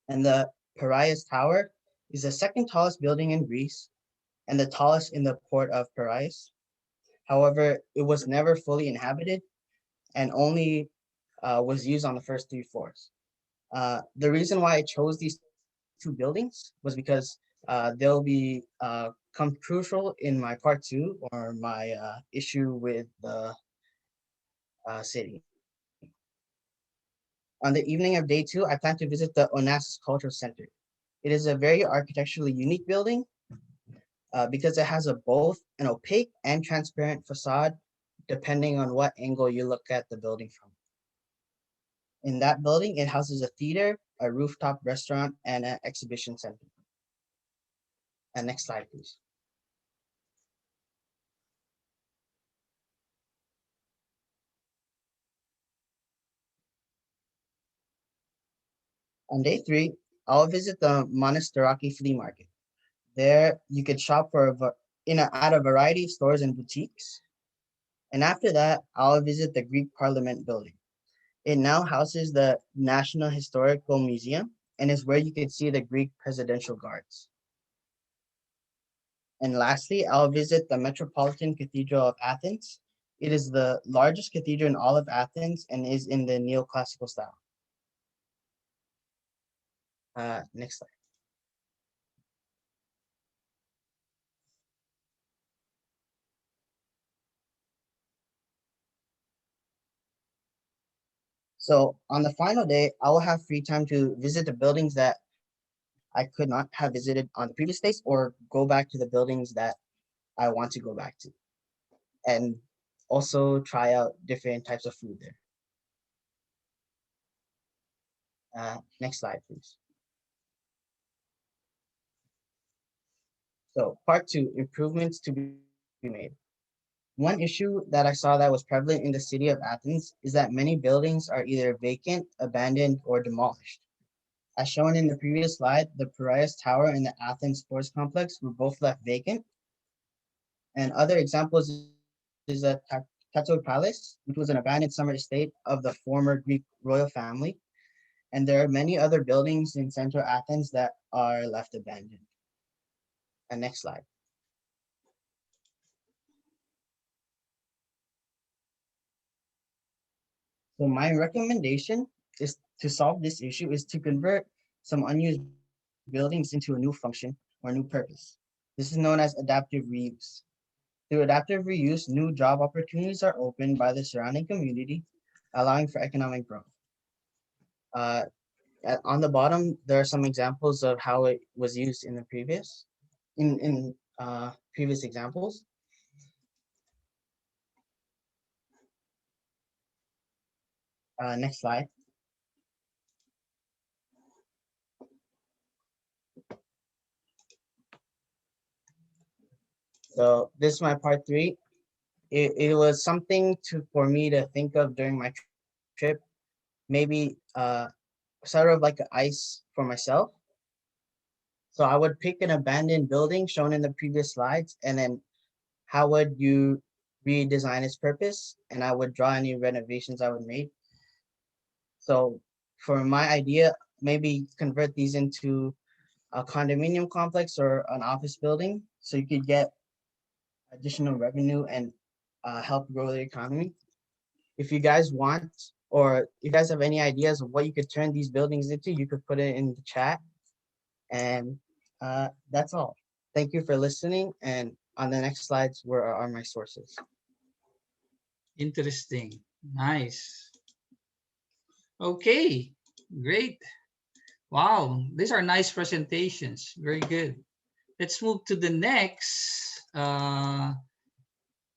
And the Piraeus Tower is the second tallest building in Greece and the tallest in the port of Piraeus. However, it was never fully inhabited and only was used on the first 3 floors. The reason why I chose these 2 buildings was because they'll be come crucial in my part 2 or my issue with the city. On the evening of day 2, I plan to visit the Onassis Cultural Center. It is a very architecturally unique building because it has both an opaque and transparent facade, depending on what angle you look at the building from. In that building, it houses a theater, a rooftop restaurant, and an exhibition center. And next slide, please. On day 3, I'll visit the Monasteraki Flea Market. There, you could shop for at a variety of stores and boutiques. And after that, I'll visit the Greek Parliament building. It now houses the National Historical Museum and is where you can see the Greek presidential guards. And lastly, I'll visit the Metropolitan Cathedral of Athens. It is the largest cathedral in all of Athens and is in the neoclassical style. Next slide. So on the final day, I will have free time to visit the buildings that I could not have visited on the previous days, or go back to the buildings that I want to go back to, and also try out different types of food there. Next slide, please. So part 2, improvements to be made. One issue that I saw that was prevalent in the city of Athens is that many buildings are either vacant, abandoned, or demolished. As shown in the previous slide, the Piraeus Tower and the Athens Sports Complex were both left vacant. And other examples is the Tato Palace, which was an abandoned summer estate of the former Greek royal family. And there are many other buildings in central Athens that are left abandoned. And next slide. So my recommendation is to solve this issue is to convert some unused buildings into a new function or new purpose. This is known as adaptive reuse. Through adaptive reuse, new job opportunities are opened by the surrounding community, allowing for economic growth. On the bottom, there are some examples of how it was used in the previous examples. Next slide. So this is my part 3. It was something for me to think of during my trip, maybe sort of like an ice for myself. So I would pick an abandoned building shown in the previous slides, and then how would you redesign its purpose? And I would draw any renovations I would make. So for my idea, maybe convert these into a condominium complex or an office building, so you could get additional revenue and help grow the economy. If you guys want, or if you guys have any ideas of what you could turn these buildings into, you could put it in the chat. And that's all. Thank you for listening. And on the next slides, where are my sources? Interesting. Nice. Okay, great. Wow, these are nice presentations. Very good. Let's move to the next.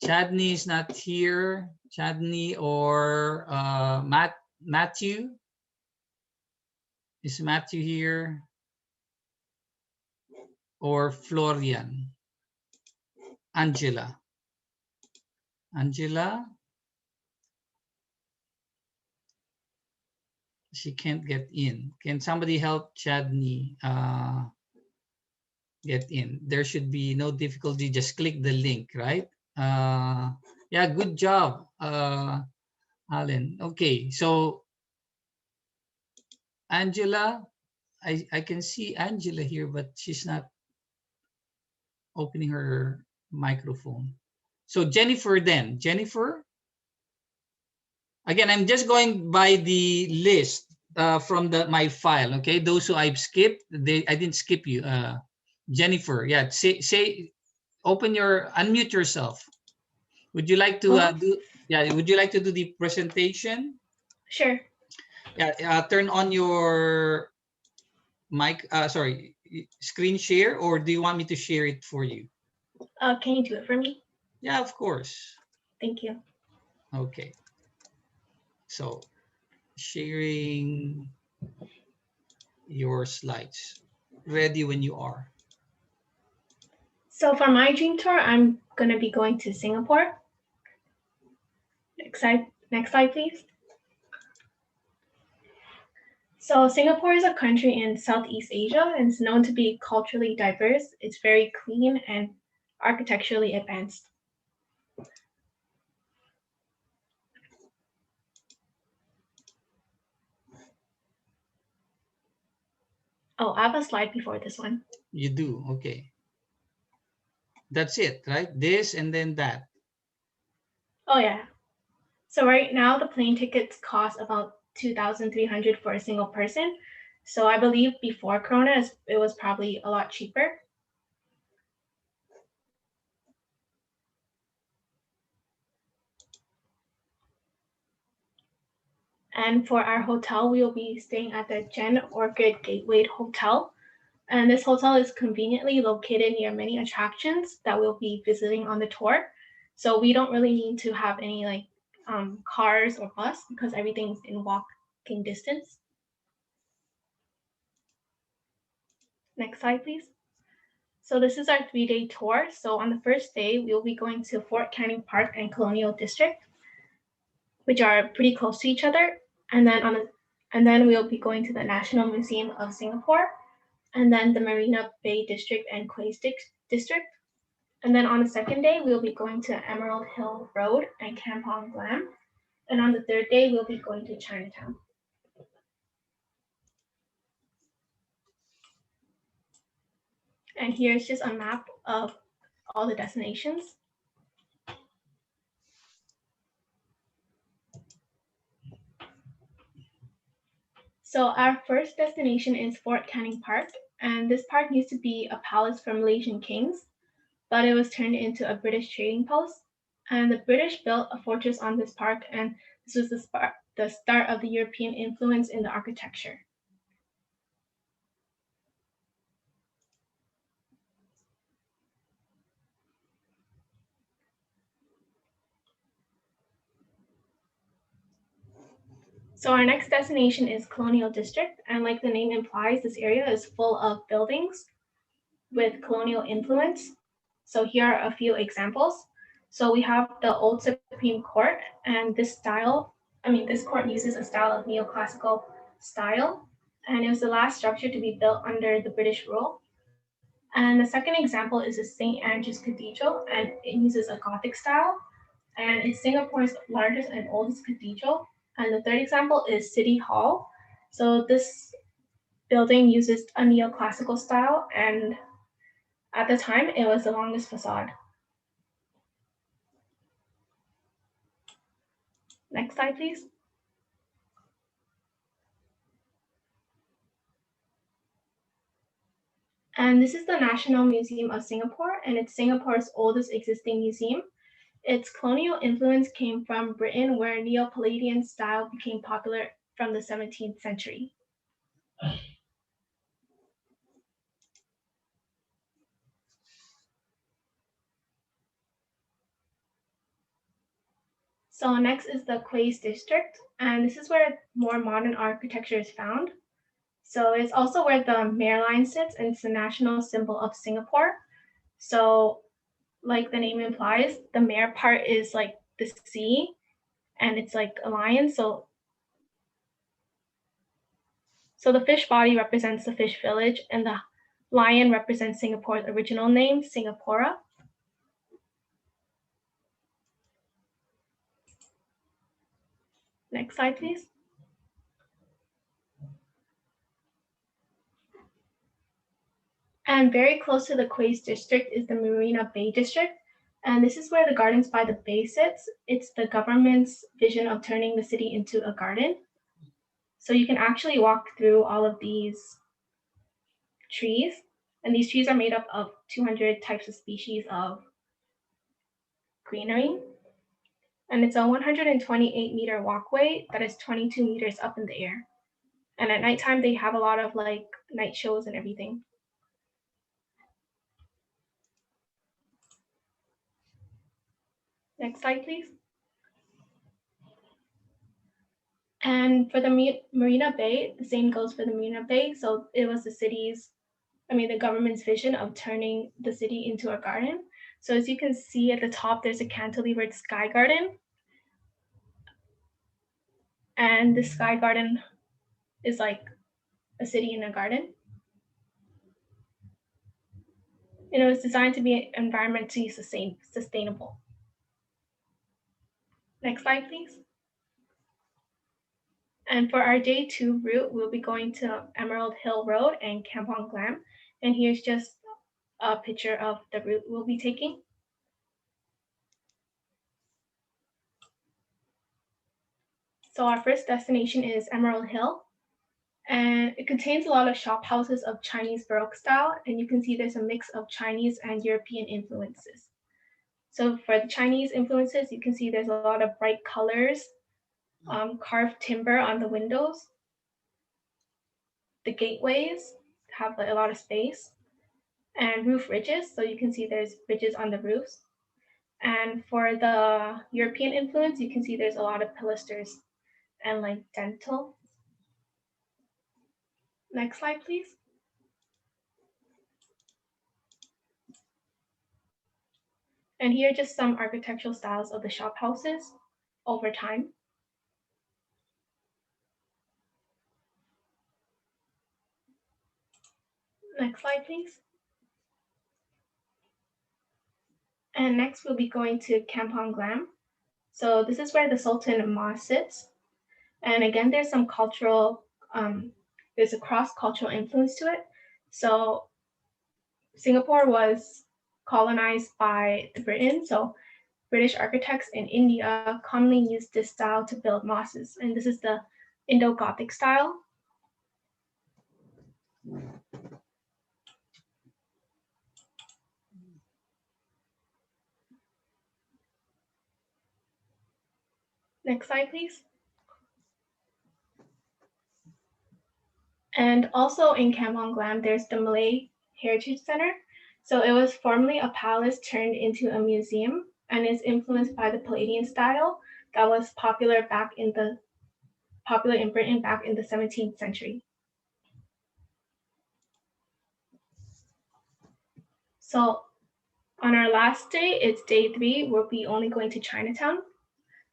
Chadney is not here. Chadney or Matthew? Is Matthew here? Or Florian? Angela? Angela? She can't get in. Can somebody help Chadney get in? There should be no difficulty. Just click the link, right? Yeah, good job, Alan. Okay, so Angela, I can see Angela here, but she's not opening her microphone. So Jennifer then. Jennifer? Again, I'm just going by the list from my file, okay? Those who I've skipped, I didn't skip you. Jennifer, yeah, unmute yourself. Would you like to would you like to do the presentation? Sure. Yeah, turn on your mic, sorry, screen share, or do you want me to share it for you? Can you do it for me? Yeah, of course. Thank you. Okay. So sharing your slides. Ready when you are. So for my dream tour, I'm going to be going to Singapore. Next slide, please. So Singapore is a country in Southeast Asia and is known to be culturally diverse. It's very clean and architecturally advanced. Oh, I have a slide before this one. You do, okay. That's it, right? This and then that. Oh yeah. So right now the plane tickets cost about 2,300 for a single person. So I believe before Corona, it was probably a lot cheaper. And for our hotel, we will be staying at the Gen Orchid Gateway Hotel. And this hotel is conveniently located near many attractions that we'll be visiting on the tour. So we don't really need to have any like cars or bus because everything's in walking distance. Next slide, please. So this is our 3-day tour. So on the first day, we'll be going to Fort Canning Park and Colonial District, which are pretty close to each other. And then we'll be going to the National Museum of Singapore, and then the Marina Bay District and Quays District. And then on the second day, we'll be going to Emerald Hill Road and Kampong Glam. And on the third day, we'll be going to Chinatown. And here's just a map of all the destinations. So our first destination is Fort Canning Park. And this park used to be a palace for Malaysian kings, but it was turned into a British trading post. And the British built a fortress on this park, and this was the start of the European influence in the architecture. So our next destination is Colonial District, and like the name implies, this area is full of buildings with colonial influence. So here are a few examples. So we have the Old Supreme Court, and this court uses a style of neoclassical style, and it was the last structure to be built under the British rule. And the second example is the St. Andrew's Cathedral, and it uses a Gothic style, and it's Singapore's largest and oldest cathedral. And the third example is City Hall. So this building uses a neoclassical style, and at the time, it was the longest facade. Next slide, please. And this is the National Museum of Singapore, and it's Singapore's oldest existing museum. Its colonial influence came from Britain, where Neo-Palladian style became popular from the 17th century. So next is the Quays District, and this is where more modern architecture is found. So it's also where the Mare Line sits, and it's the national symbol of Singapore. So like the name implies, the Mare part is like the sea, and it's like a lion. So the fish body represents the fish village, and the lion represents Singapore's original name, Singapura. Next slide, please. And very close to the Quays District is the Marina Bay District. And this is where the Gardens by the Bay sits. It's the government's vision of turning the city into a garden. So you can actually walk through all of these trees. And these trees are made up of 200 types of species of greenery. And it's a 128-meter walkway that is 22 meters up in the air. And at nighttime, they have a lot of like night shows and everything. Next slide, please. And for the Marina Bay, the same goes for the Marina Bay. So it was the government's vision of turning the city into a garden. So as you can see at the top, there's a cantilevered sky garden. And the sky garden is like a city in a garden. and it was designed to be environmentally sustainable. Next slide, please. And for our day 2 route, we'll be going to Emerald Hill Road and Kampong Glam. And here's just a picture of the route we'll be taking. So our first destination is Emerald Hill, and it contains a lot of shop houses of Chinese Baroque style, and you can see there's a mix of Chinese and European influences. So for the Chinese influences, you can see there's a lot of bright colors, carved timber on the windows. The gateways have like a lot of space, and roof ridges, so you can see there's ridges on the roofs. And for the European influence, you can see there's a lot of pilasters and like dentil. Next slide, please. And here are just some architectural styles of the shop houses over time. Next slide, please. And next we'll be going to Kampong Glam. So this is where the Sultan Mosque sits. And again, there's some cultural, there's a cross-cultural influence to it. So Singapore was colonized by the Britain. So British architects in India commonly used this style to build mosques. And this is the Indo-Gothic style. Next slide, please. And also in Kampong Glam, there's the Malay Heritage Center. So it was formerly a palace turned into a museum and is influenced by the Palladian style that was popular in Britain back in the 17th century. So on our last day, it's day 3, we'll be only going to Chinatown.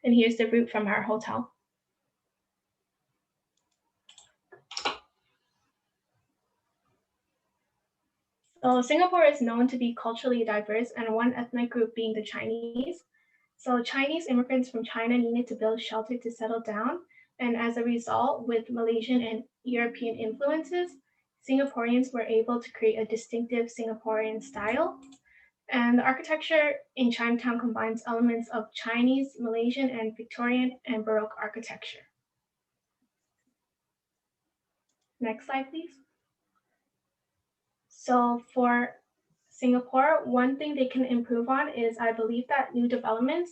And here's the route from our hotel. So Singapore is known to be culturally diverse, and one ethnic group being the Chinese. So Chinese immigrants from China needed to build shelter to settle down. And as a result, with Malaysian and European influences, Singaporeans were able to create a distinctive Singaporean style. And the architecture in Chinatown combines elements of Chinese, Malaysian, and Victorian and Baroque architecture. Next slide, please. So for Singapore, one thing they can improve on is I believe that new developments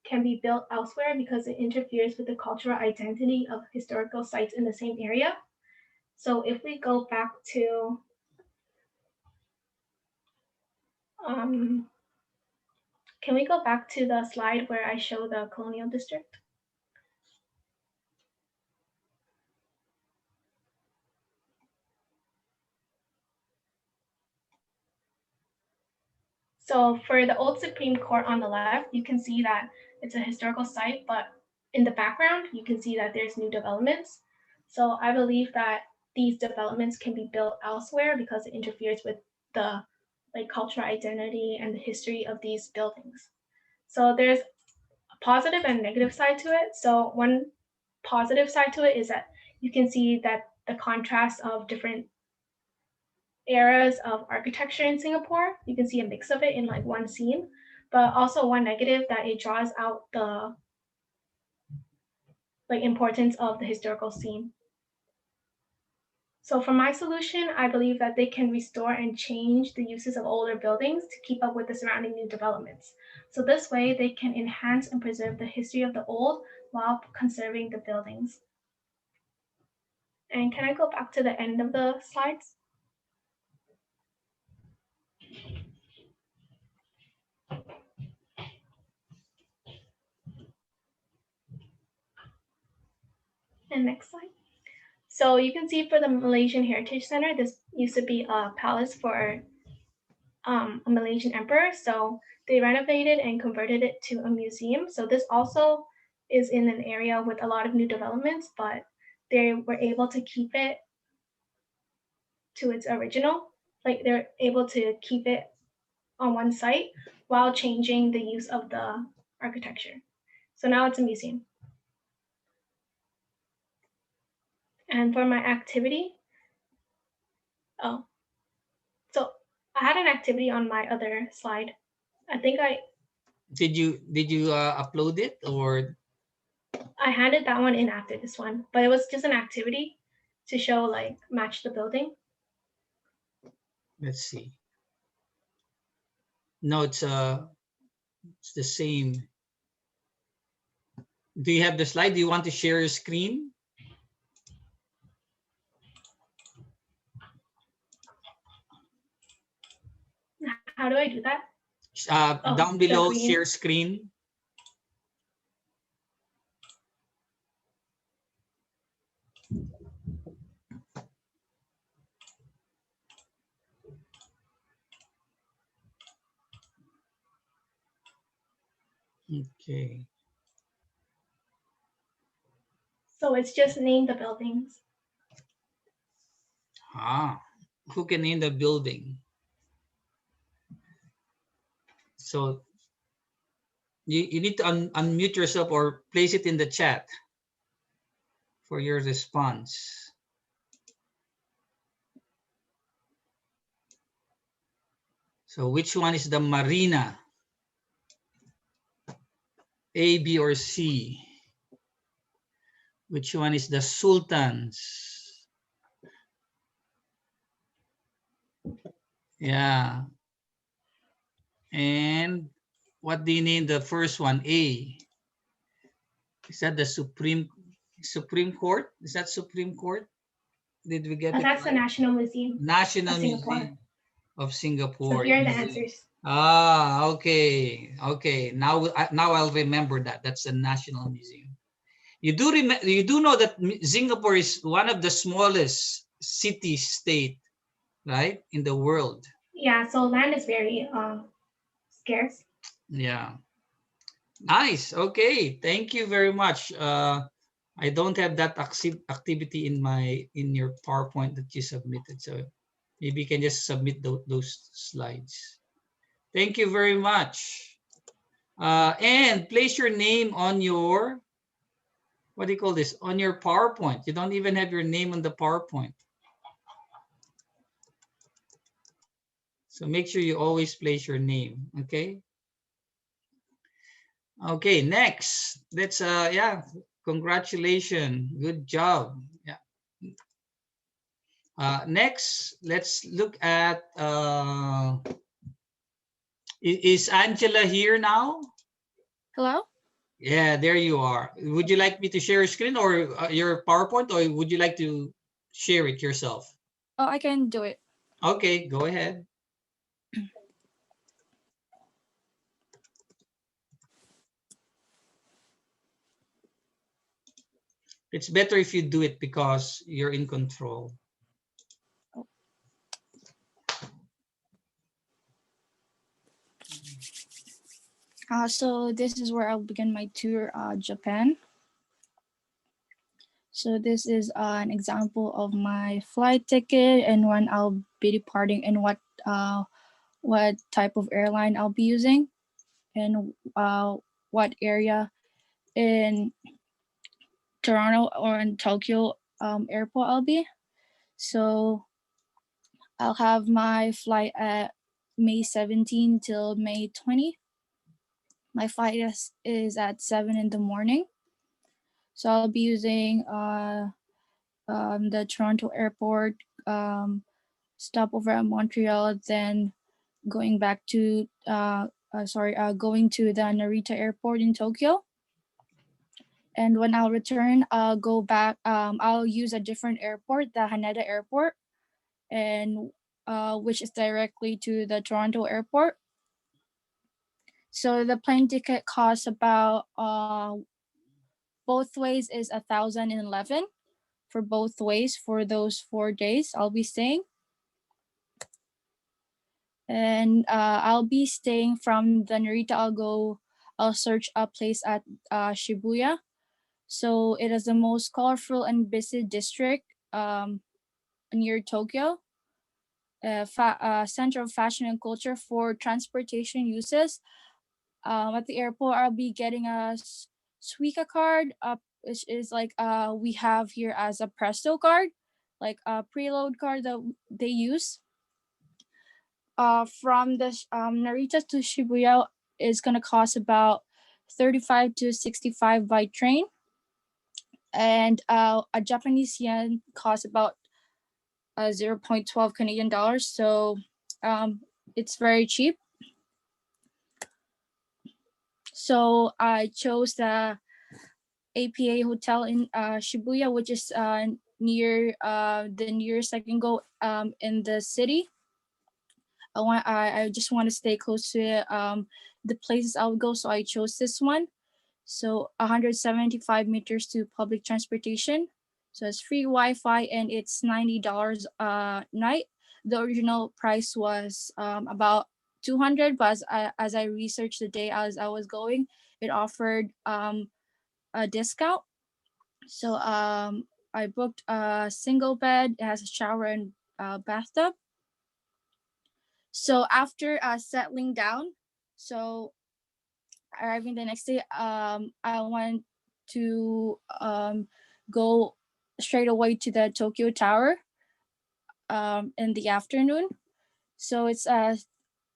can be built elsewhere because it interferes with the cultural identity of historical sites in the same area. So if we go back to can we go back to the slide where I show the colonial district? So for the old Supreme Court on the left, you can see that it's a historical site, but in the background, you can see that there's new developments. So I believe that these developments can be built elsewhere because it interferes with the cultural identity and the history of these buildings. So there's a positive and negative side to it. So one positive side to it is that you can see that the contrast of different eras of architecture in Singapore. You can see a mix of it in like one scene, but also one negative that it draws out the importance of the historical scene. So for my solution, I believe that they can restore and change the uses of older buildings to keep up with the surrounding new developments. So this way they can enhance and preserve the history of the old while conserving the buildings. And can I go back to the end of the slides? And next slide. So you can see for the Malaysian Heritage Center, this used to be a palace for a Malaysian emperor. So they renovated and converted it to a museum. So this also is in an area with a lot of new developments, but they were able to keep it to its original. Like they're able to keep it on one site while changing the use of the architecture. So now it's a museum. And for my activity, oh, so I had an activity on my other slide. I think Did you upload it, or I handed that one in after this one, but it was just an activity to show like match the building. let's see. No, it's the same. Do you have the slide? Do you want to share your screen? How do I do that? Oh, Down the below, green. share screen. Okay. So it's just name the buildings. Who can name the building? So you need to unmute yourself or place it in the chat for your response. So which one is the marina? A, B, or C? Which one is the sultans? Yeah. And what do you name the first one? A. Is that the Supreme Court? Is that Supreme Court? Did we get it That's the right? National Museum National of Singapore. Museum of Singapore. So here are the Easy. answers. Okay. Okay. Now I'll remember that. That's the National Museum. You do know that Singapore is one of the smallest city state, right, in the world. Yeah, so land is very scarce. Yeah. Nice. Okay. Thank you very much. I don't have that activity in your PowerPoint that you submitted, so maybe you can just submit those slides. Thank you very much. And place your name on your, what do you call this? On your PowerPoint. You don't even have your name on the PowerPoint. So make sure you always place your name, okay? Okay, next. Let's, yeah, congratulations. Good job. Yeah. Next, let's look at, is Angela here now? Hello? Yeah, there you are. Would you like me to share your screen or your PowerPoint, or would you like to share it yourself? Oh, I can do it. Okay, go ahead. It's better if you do it because you're in control. So this is where I'll begin my tour, Japan. So this is an example of my flight ticket and when I'll be departing and what type of airline I'll be using and what area in Toronto or in Tokyo airport I'll be. So I'll have my flight at May 17 till May 20. My flight is at 7 in the morning. So I'll be using the Toronto airport, stopover at Montreal, then going back to, going to the Narita airport in Tokyo. And when I'll return, I'll go back, I'll use a different airport, the Haneda airport, and which is directly to the Toronto airport. So the plane ticket costs about, both ways is 1,011 for both ways for those 4 days I'll be staying. And I'll be staying from the Narita, I'll search a place at Shibuya. So it is the most colorful and busy district near Tokyo. center of fashion and culture for transportation uses. At the airport, I'll be getting a Suica card, which is like we have here as a Presto card, like a preload card that they use. From the Narita to Shibuya is gonna cost about 35 to 65 by train, and a Japanese yen costs about 0.12 Canadian dollars. So it's very cheap. So I chose the APA hotel in Shibuya, which is near the nearest I can go in the city. I just want to stay close to the places I would go, so I chose this one. So 175 meters to public transportation. So it's free Wi-Fi and it's $90 a night. The original price was about 200, but as I researched the day as I was going, it offered a discount. So I booked a single bed. It has a shower and bathtub. So after settling down, so arriving the next day, I went to go straight away to the Tokyo Tower in the afternoon. So it's the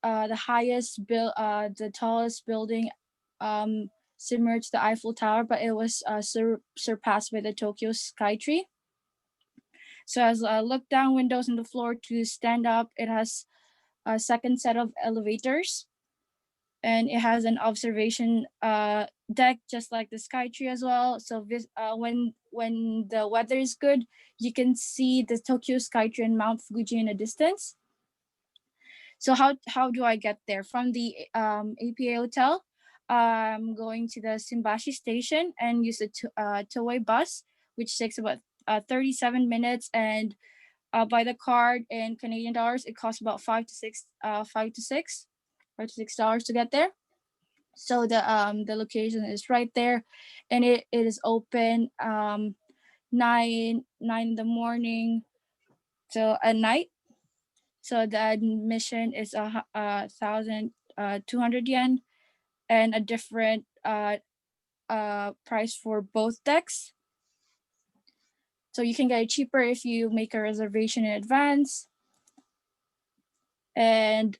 highest the tallest building, similar to the Eiffel Tower, but it was surpassed by the Tokyo Skytree. So as I look down windows on the floor to stand up, it has a second set of elevators, and it has an observation deck just like the Skytree as well. So this, when the weather is good, you can see the Tokyo Skytree and Mount Fuji in the distance. So how do I get there? From the APA hotel, I'm going to the Shimbashi station and use the TUE bus, which takes about 37 minutes, and by the card in Canadian dollars, it costs about $5 to $6 to get there. So the location is right there, and it is open 9 in the morning till at night. So the admission is 1,200 yen, and a different price for both decks. So you can get it cheaper if you make a reservation in advance. And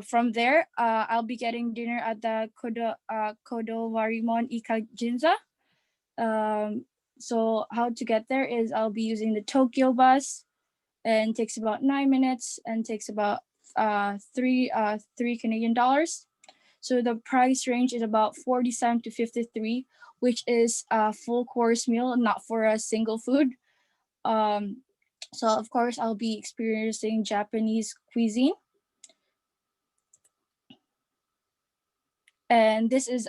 from there, I'll be getting dinner at the Kodowarimon Ikajinza. So how to get there is I'll be using the Tokyo bus, and takes about 9 minutes and takes about three Canadian dollars. So the price range is about 47 to 53, which is a full course meal, not for a single food. So of course I'll be experiencing Japanese cuisine. And this is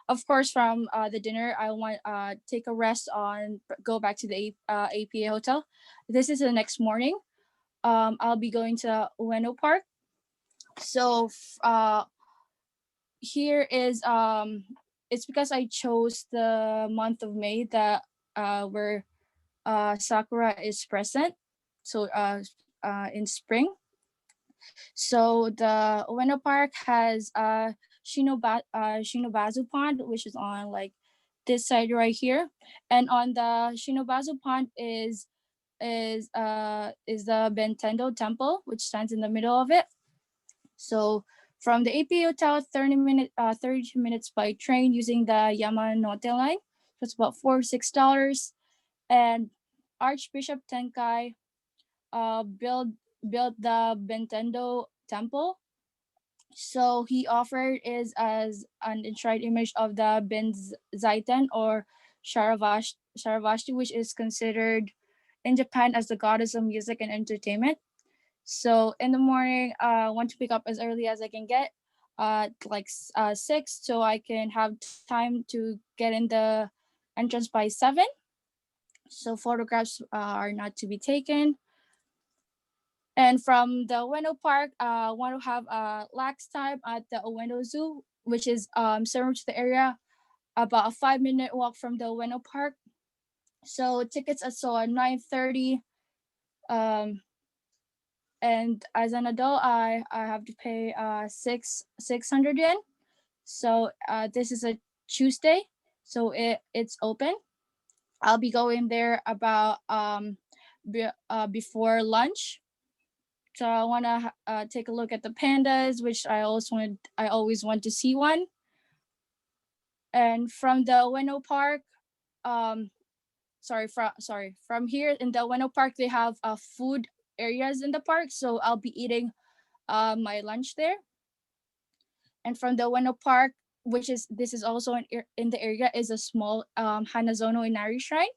of course from the dinner, I want take a rest on, go back to the APA hotel. This is the next morning. I'll be going to Ueno Park. So here is it's because I chose the month of May that where sakura is present, so in spring. So the Ueno Park has Shinobazu Pond, which is on like this side right here, and on the Shinobazu Pond is the Bentendo Temple, which stands in the middle of it. So from the APA Hotel, 32 minutes by train using the Yamanote line. So it's about $6. And Archbishop Tenkai built the Bentendo Temple. So he offered is as an enshrined image of the Benzaiten or Sharavashti, which is considered in Japan as the goddess of music and entertainment. So in the morning, I want to pick up as early as I can get, like 6, so I can have time to get in the entrance by 7. So photographs are not to be taken. And from the Ueno Park, I want to have a lax time at the Ueno Zoo, which is similar to the area, about a 5-minute walk from the Ueno Park. So tickets are so at 9:30. and as an adult, I have to pay 600 yen. So this is a Tuesday, so it's open. I'll be going there about before lunch. So I want to take a look at the pandas, which I always want to see one. And from the Ueno Park, from here in the Ueno Park, they have food areas in the park, so I'll be eating my lunch there. And from the Ueno Park, this is also in the area, is a small Hanazono Inari shrine.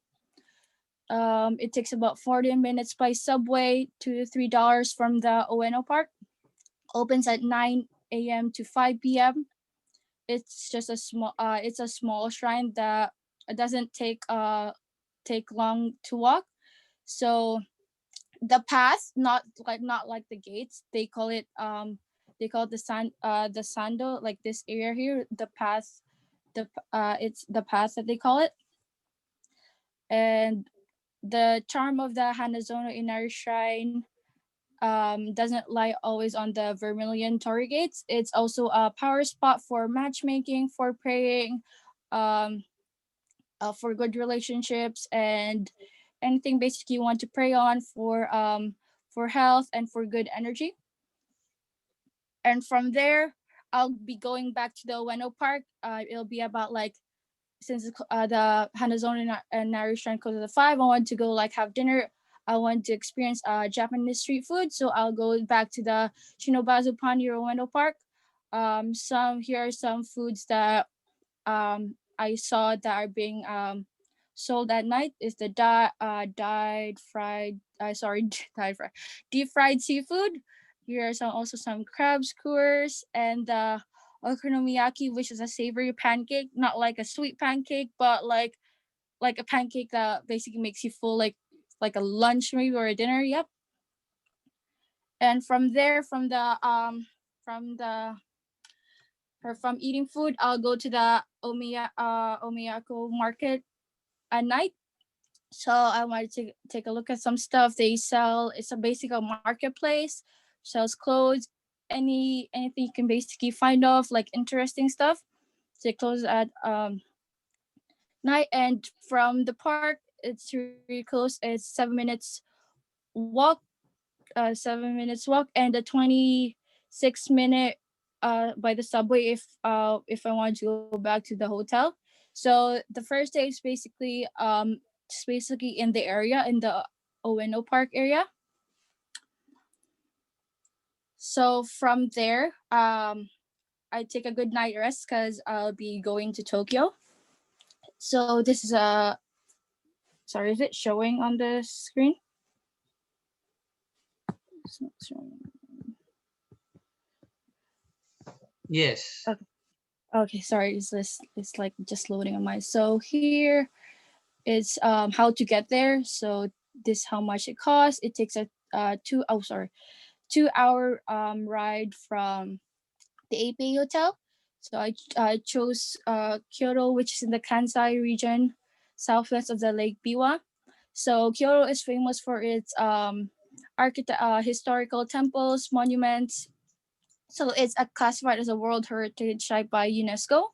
It takes about 40 minutes by subway, $2 to $3 from the Ueno Park. Opens at 9 a.m. to 5 p.m. It's just a small shrine that doesn't take long to walk. So the path, not like the gates, they call it the sando, like this area here, the path, it's the path that they call it. And the charm of the Hanazono Inari Shrine doesn't lie always on the Vermilion Torii Gates. It's also a power spot for matchmaking, for praying, for good relationships, and anything basically you want to pray on for health and for good energy. And from there, I'll be going back to the Ueno Park. It'll be about like, since the Hanazono Inari Shrine closes at 5, I want to go like have dinner. I want to experience Japanese street food, so I'll go back to the Shinobazu Pond near Ueno Park. Here are some foods that I saw that are being sold at night. Is the deep fried seafood. Here are also some crab skewers and the okonomiyaki, which is a savory pancake, not like a sweet pancake, but like a pancake that basically makes you full, like a lunch maybe or a dinner. Yep. And from there, from eating food, I'll go to the Omiyako market at night. So I wanted to take a look at some stuff they sell. It's basically a marketplace, sells clothes, anything you can basically find off, like interesting stuff. So it closes at night, and from the park, it's really close. It's 7 minutes walk, and a 26-minute by the subway if I want to go back to the hotel. So the first day is basically in the area, in the Ueno Park area. So from there, I take a good night rest because I'll be going to Tokyo. So this is sorry, is it showing on the screen? It's not showing. Yes. Okay, sorry, it's like just loading on my. So here is how to get there. So this how much it costs. It takes a 2-hour ride from the Ape Hotel. So I chose Kyoto, which is in the Kansai region, southwest of the Lake Biwa. So Kyoto is famous for its historical temples, monuments. So it's classified as a World Heritage Site by UNESCO.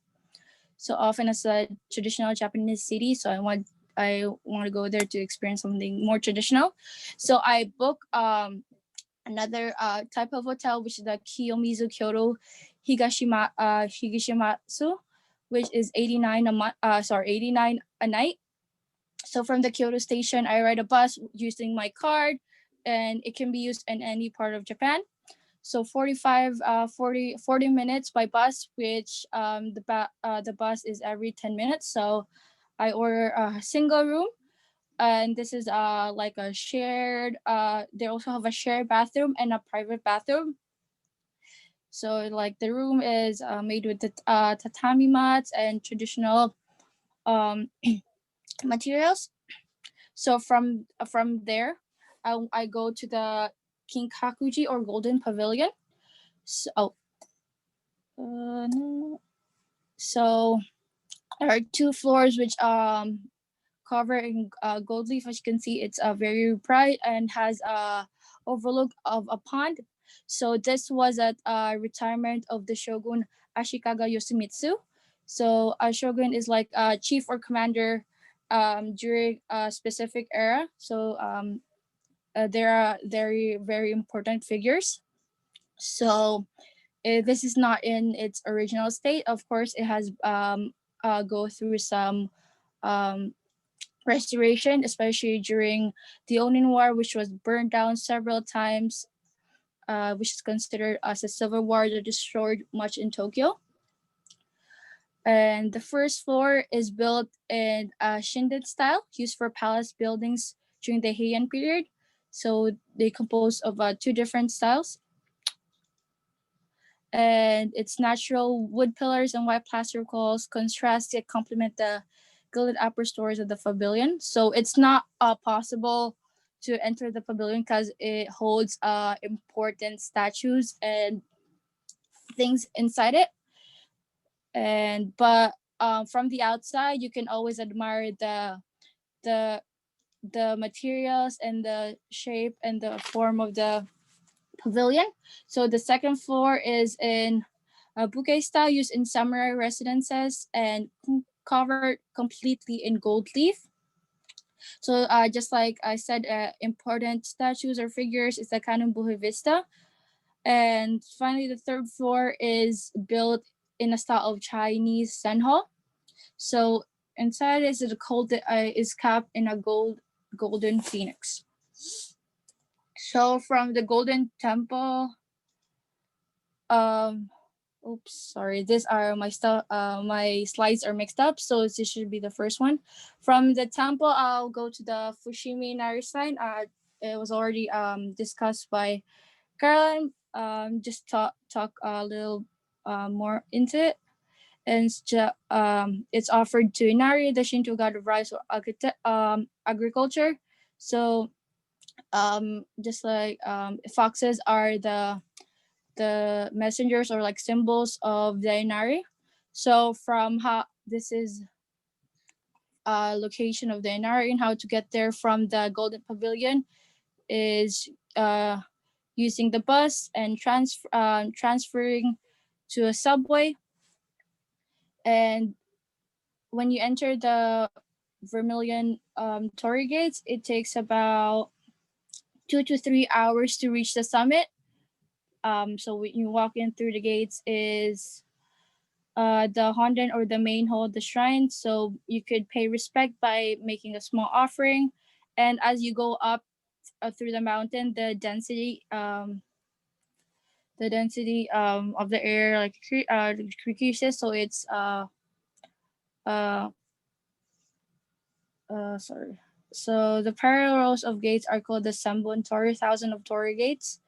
So often as a traditional Japanese city. So I want to go there to experience something more traditional. So I book another type of hotel, which is the Kiyomizu Kyoto Higashimatsu, which is 89 a night. So from the Kyoto station, I ride a bus using my card, and it can be used in any part of Japan. So 40 minutes by bus, which the bus is every 10 minutes. So I order a single room, and this is like a shared, they also have a shared bathroom and a private bathroom. So like the room is made with the tatami mats and traditional materials. So from there, I go to the Kinkakuji or Golden Pavilion. So no. So there are 2 floors which covered in gold leaf. As you can see, it's very bright and has overlook of a pond. So this was at retirement of the shogun Ashikaga Yoshimitsu. So a shogun is like a chief or commander during a specific era. So there are very, very important figures. So this is not in its original state. Of course, it has go through some um, restoration, especially during the Onin War, which was burned down several times, which is considered as a civil war that destroyed much in Tokyo. And the first floor is built in a Shinden style, used for palace buildings during the Heian period. So they compose of two different styles. And its natural wood pillars and white plaster walls contrast yet complement the gilded upper stories of the pavilion. So it's not possible to enter the pavilion because it holds important statues and things inside it. And but from the outside, you can always admire the the materials and the shape and the form of the pavilion. So the second floor is in a bouquet style used in samurai residences and covered completely in gold leaf. So just like I said, important statues or figures is the Kannon Buhay Vista. And finally, the third floor is built in a style of Chinese Zen hall. So inside is capped in a golden phoenix. So from the Golden Temple, oops, sorry, these are my stuff. My slides are mixed up, so this should be the first one. From the temple, I'll go to the Fushimi Inari shrine. It was already discussed by Caroline. Just talk a little more into it. And it's offered to Inari, the Shinto god of rice or agriculture. So just like foxes are the messengers or like symbols of the Inari. So from how this is a location of the Inari and how to get there from the Golden Pavilion is using the bus and transferring to a subway. And when you enter the Vermilion Torii Gates, it takes about 2 to 3 hours to reach the summit. So when you walk in through the gates is the Honden or the main hall of the shrine. So you could pay respect by making a small offering. And as you go up through the mountain, the density of the air like decreases. So it's sorry. So the parallel rows of gates are called the Sembun Torii, Thousand of Torii Gates.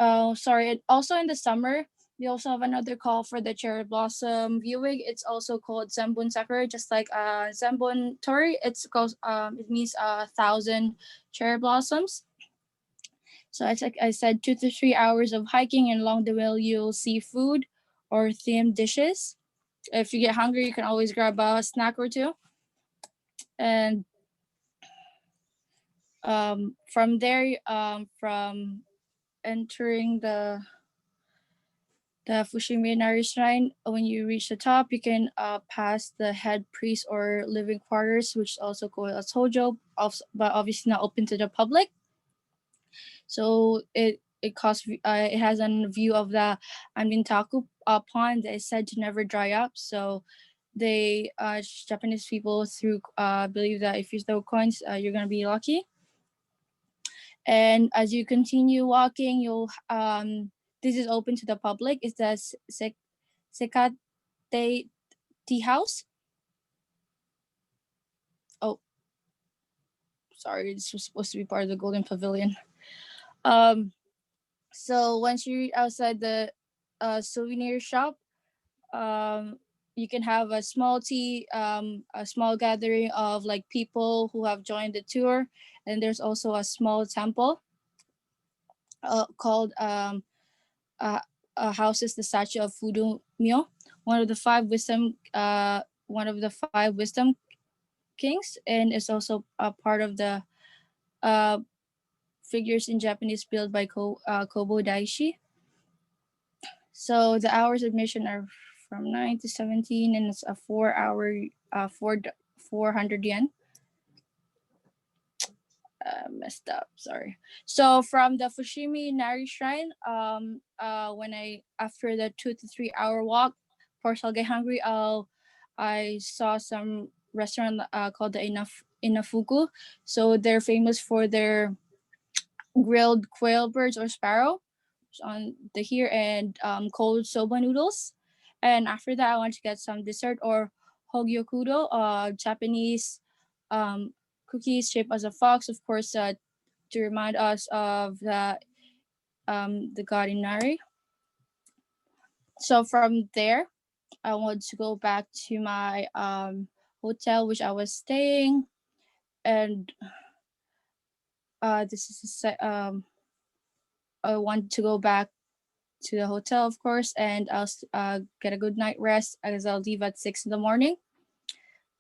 Sorry. Also in the summer, we also have another call for the cherry blossom viewing. It's also called Zembun Sakura, just like Zembun Torii. It means 1,000 cherry blossoms. So it's like I said, 2 to 3 hours of hiking, and along the way you'll see food or themed dishes. If you get hungry, you can always grab a snack or two. And from there, from entering the Fushimi Inari Shrine, when you reach the top, you can pass the head priest or living quarters, which is also called as Hojo, but obviously not open to the public. So it has a view of the Anbintaku pond that is said to never dry up. So they Japanese people believe that if you throw coins, you're gonna be lucky. And as you continue walking, you'll this is open to the public. It's the Sekate Tea House. Oh, sorry, this was supposed to be part of the Golden Pavilion. So once you're outside the souvenir shop, you can have a small a small gathering of like people who have joined the tour, and there's also a small temple called houses the statue of Fudo Myo, one of the five wisdom kings, and is also a part of the figures in Japanese built by Kobo Daishi. So the hours admission are from 9 to 17, and it's a 4-hour, 400 yen. Messed up, sorry. So from the Fushimi Inari Shrine, after the 2 to 3 hour walk, of course I'll get hungry. I saw some restaurant called the Inafuku. So they're famous for their grilled quail birds or sparrow on the here, and cold soba noodles. And after that, I want to get some dessert or hogyokudo, Japanese cookies shaped as a fox, of course, to remind us of the god Inari. So from there, I want to go back to my hotel which I was staying, and this is I want to go back to the hotel, of course, and I'll get a good night rest as I'll leave at 6 in the morning.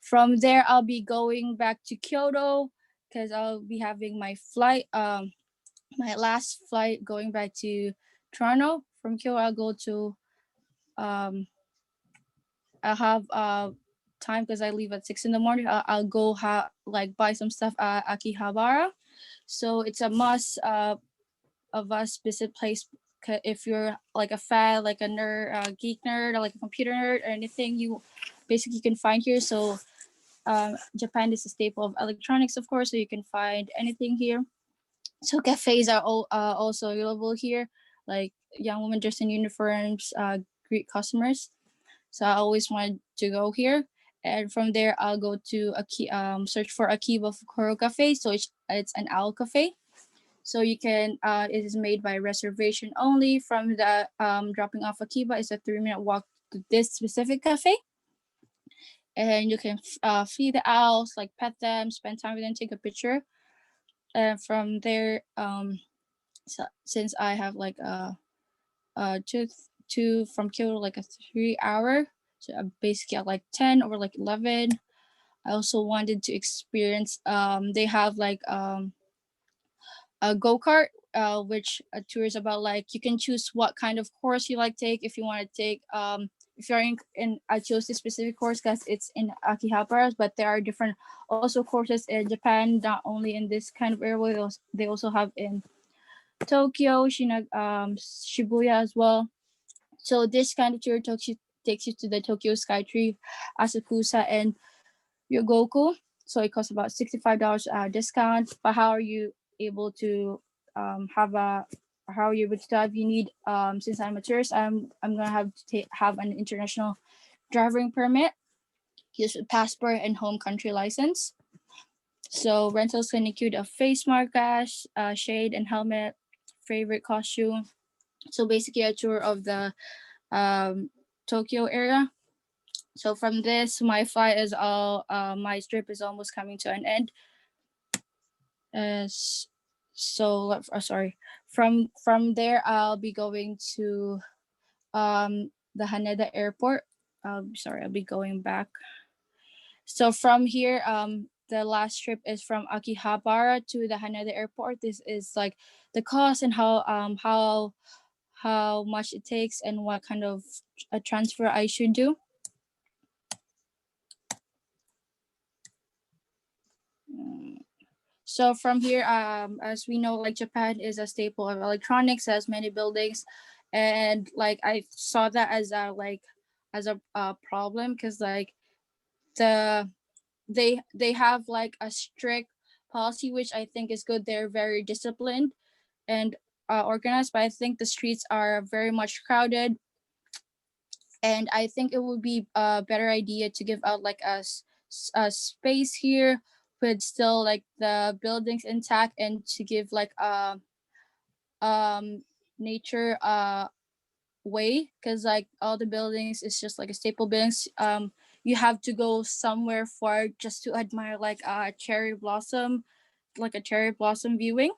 From there, I'll be going back to Kyoto because I'll be having my flight, my last flight going back to Toronto. From Kyoto, I'll go to, I'll have time because I leave at 6 in the morning. I'll go buy some stuff at Akihabara. So it's a must of us visit place if you're like a fan, like a nerd, geek nerd, or like a computer nerd, or anything you basically can find here. So Japan is a staple of electronics, of course, so you can find anything here. So cafes are also available here, like young women dressed in uniforms greet customers. So I always wanted to go here. And from there, I'll go to search for Akiba Fukuro Cafe. So it's an owl cafe. So you can, it is made by reservation only. From the dropping off Akiba is a 3-minute walk to this specific cafe. And you can feed the owls, like pet them, spend time with them, take a picture. And from there, so since I have like two from Kyoto, like a 3-hour, so I'm basically at like 10 or like 11. I also wanted to experience, they have like a go-kart, which a tour is about, like you can choose what kind of course you like take. If you want to take if you're in I chose this specific course because it's in Akihabara, but there are different also courses in Japan, not only in this kind of area. They also have in Tokyo, Shibuya as well. So this kind of tour takes you to the Tokyo Skytree, Asakusa, and Yogoku. So it costs about $65 discount. But how are you able to how are you able to drive? You need since I'm a tourist, I'm gonna have to have an international driving permit, use a passport, and home country license. So rentals can include a face mask, shade, and helmet, favorite costume. So basically a tour of the Tokyo area. So from this, my flight is my trip is almost coming to an end. Sorry. From there, I'll be going to the Haneda Airport. Sorry, I'll be going back. So from here, the last trip is from Akihabara to the Haneda Airport. This is like the cost and how much it takes and what kind of a transfer I should do. So from here, as we know, like Japan is a staple of electronics, has many buildings, and like I saw that as a problem because like they have like a strict policy, which I think is good. They're very disciplined and organized, but I think the streets are very much crowded, and I think it would be a better idea to give out like a space here with still like the buildings intact, and to give like a nature way, because like all the buildings is just like a staple buildings. You have to go somewhere far just to admire like a cherry blossom viewing.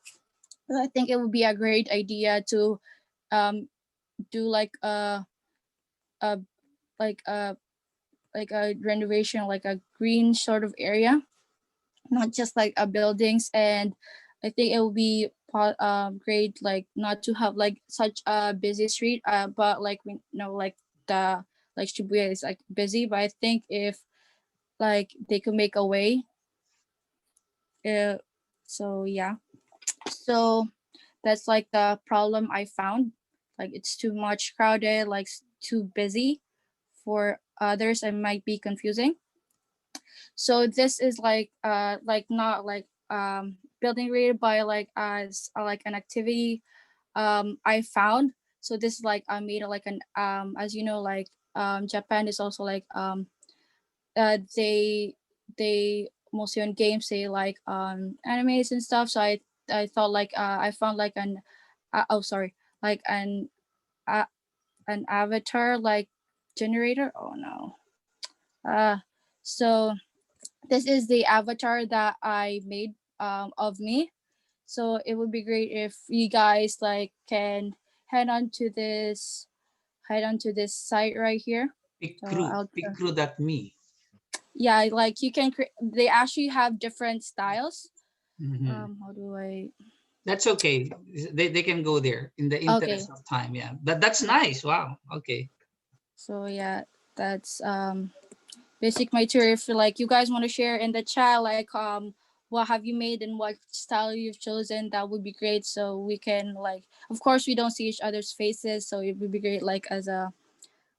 But I think it would be a great idea to do like a like a renovation, like a green sort of area, not just like a buildings. And I think it will be great like not to have like such a busy street, but like we know like the like Shibuya is like busy, but I think if like they could make a way, uh, so yeah, so that's like the problem I found, like it's too much crowded, like too busy. For others it might be confusing. So this is like not like building rated by like as like an activity I found. So this is like I made it like an as you know like Japan is also like they mostly on games they like animes and stuff. So I thought like I found like an oh sorry, like uh, an avatar like generator. Oh no. Uh so this is the avatar that I made of me. So it would be great if you guys like can head on to this site right here. So I'll Picru.me. yeah, like you can create. They actually have different styles. Mhm. How do I? That's okay. They can go there in the Okay, interest of time. Yeah, that's nice. Wow. Okay. so yeah, that's basic my tour. If like you guys want to share in the chat, like what have you made and what style you've chosen, that would be great. So we can like, of course, we don't see each other's faces, so it would be great like as a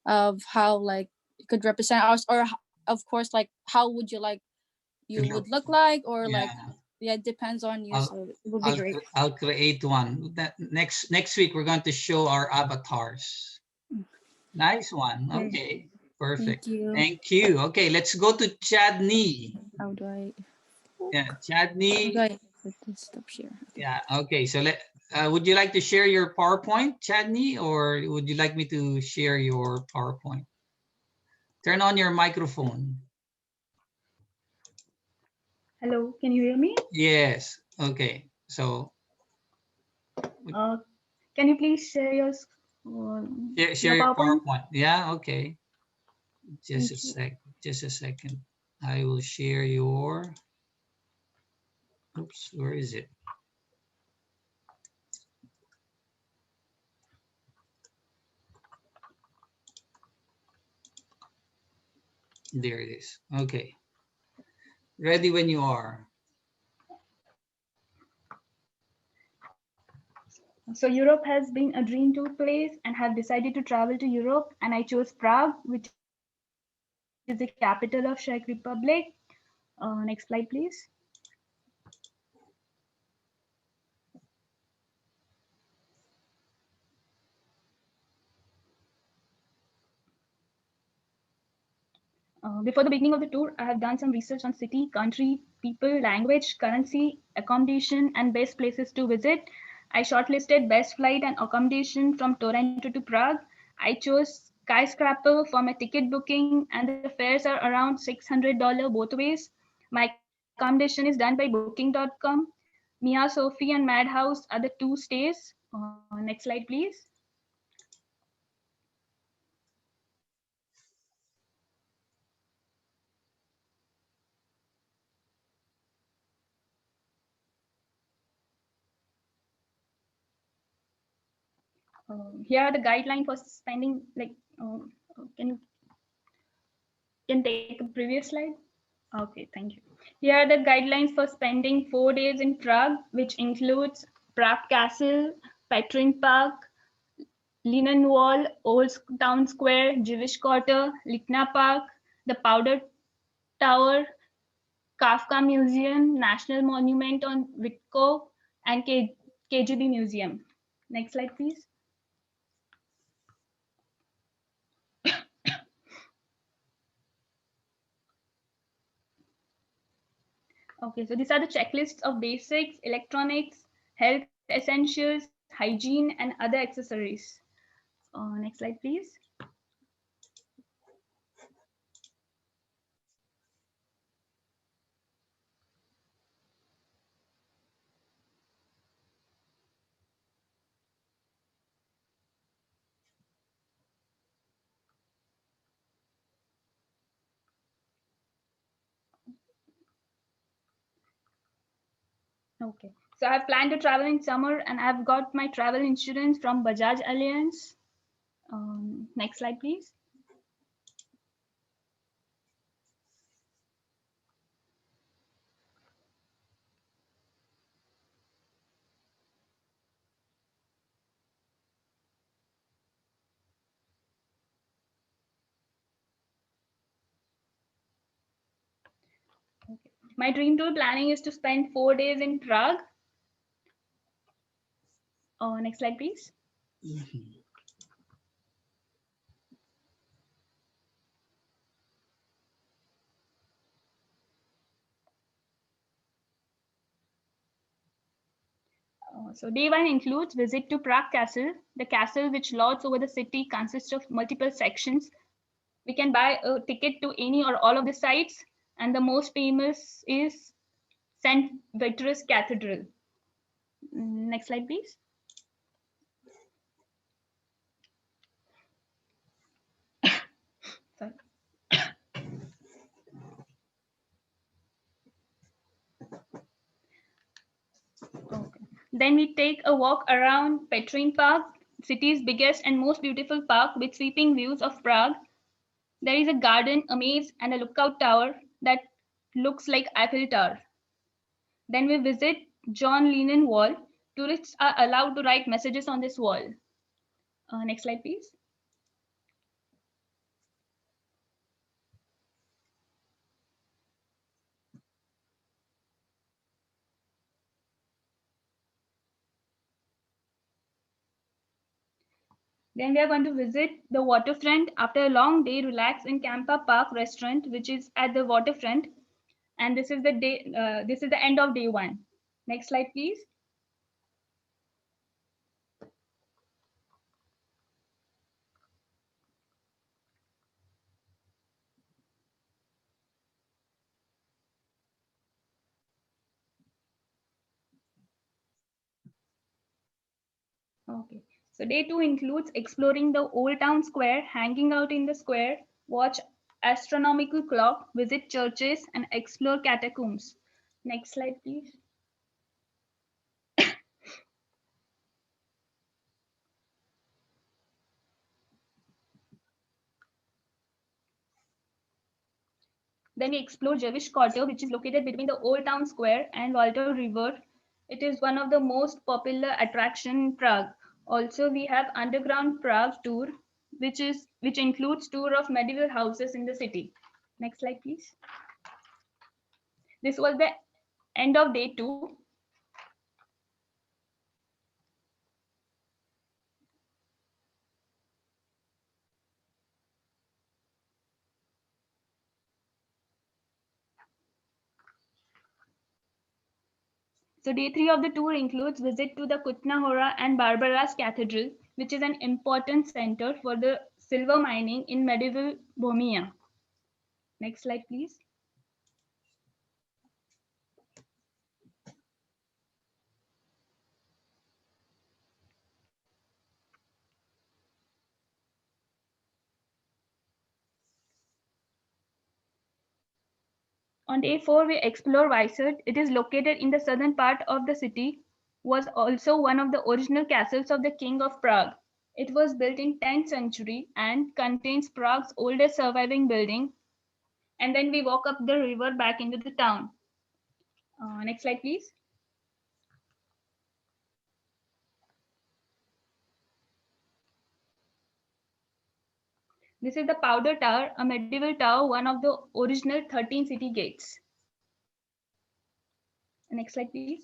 of how like it could represent us, or of course like how would you like To you look. would look like, or like Yeah. yeah, it depends on you. I'll So it would be great. I'll create one. That next week we're going to show our avatars. Nice one. Okay, Okay. thank Perfect. you. Thank you. Okay, let's go to Chadney. How do I? Yeah, How do Chadney. I put this stop share? Okay. Yeah. Okay. So would you like to share your PowerPoint, Chadney, or would you like me to share your PowerPoint? Turn on your microphone. Hello, can you hear me? Yes. Okay. So Uh, can you please share share your your PowerPoint? PowerPoint. Yeah. Okay. Just Thank a you. sec. Just a second. I will share your. Oops. Where is it? There it is. Okay. Ready when you are. So Europe has been a dream tour place and have decided to travel to Europe, and I chose Prague, which is the capital of Czech Republic. Next slide, please. Before the beginning of the tour, I have done some research on city, country, people, language, currency, accommodation, and best places to visit. I shortlisted best flight and accommodation from Toronto to Prague. I chose Skyscraper for my ticket booking, and the fares are around $600 both ways. My accommodation is done by Booking.com. Mia, Sophie, and Madhouse are the two stays. Next slide, please. Here are the guidelines for spending. Can you can take a previous slide? Okay, thank you. Here are the guidelines for spending 4 days in Prague, which includes Prague Castle, Petrin Park, Linen Wall, Old Town Square, Jewish Quarter, Lichna Park, the Powder Tower, Kafka Museum, National Monument on Vitko, and KGB Museum. Next slide, please. Okay, so these are the checklists of basics, electronics, health essentials, hygiene, and other accessories. Next slide, please. Okay. So I've planned to travel in summer and I've got my travel insurance from Bajaj Alliance. Next slide, please. Okay. My dream tour planning is to spend 4 days in Prague. Next slide, please. So day 1 includes visit to Prague Castle. The castle, which lords over the city, consists of multiple sections. We can buy a ticket to any or all of the sites, and the most famous is St. Vitus Cathedral. Next slide, please. Sorry. Okay. Then we take a walk around Petrine Park, city's biggest and most beautiful park with sweeping views of Prague. There is a garden, a maze, and a lookout tower that looks like Eiffel Tower. Then we visit John Lennon Wall. Tourists are allowed to write messages on this wall. Next slide, please. Then we are going to visit the waterfront. After a long day, relax in Campa Park restaurant, which is at the waterfront. And this is the day. This is the end of day 1. Next slide, please. Okay. So day 2 includes exploring the Old Town Square, hanging out in the square, watch astronomical clock, visit churches, and explore catacombs. Next slide, please. Then we explore Jewish Quarter, which is located between the Old Town Square and Walter River. It is one of the most popular attractions in Prague. Also, we have Underground Prague Tour, which includes tour of medieval houses in the city. Next slide, please. This was the end of day 2. So day 3 of the tour includes visit to the Kutna Hora and Barbara's Cathedral, which is an important center for the silver mining in medieval Bohemia. Next slide, please. On day 4, we explore Weissert. It is located in the southern part of the city, was also one of the original castles of the King of Prague. It was built in 10th century and contains Prague's oldest surviving building. And then we walk up the river back into the town. Next slide, please. This is the Powder Tower, a medieval tower, one of the original 13 city gates. Next slide, please.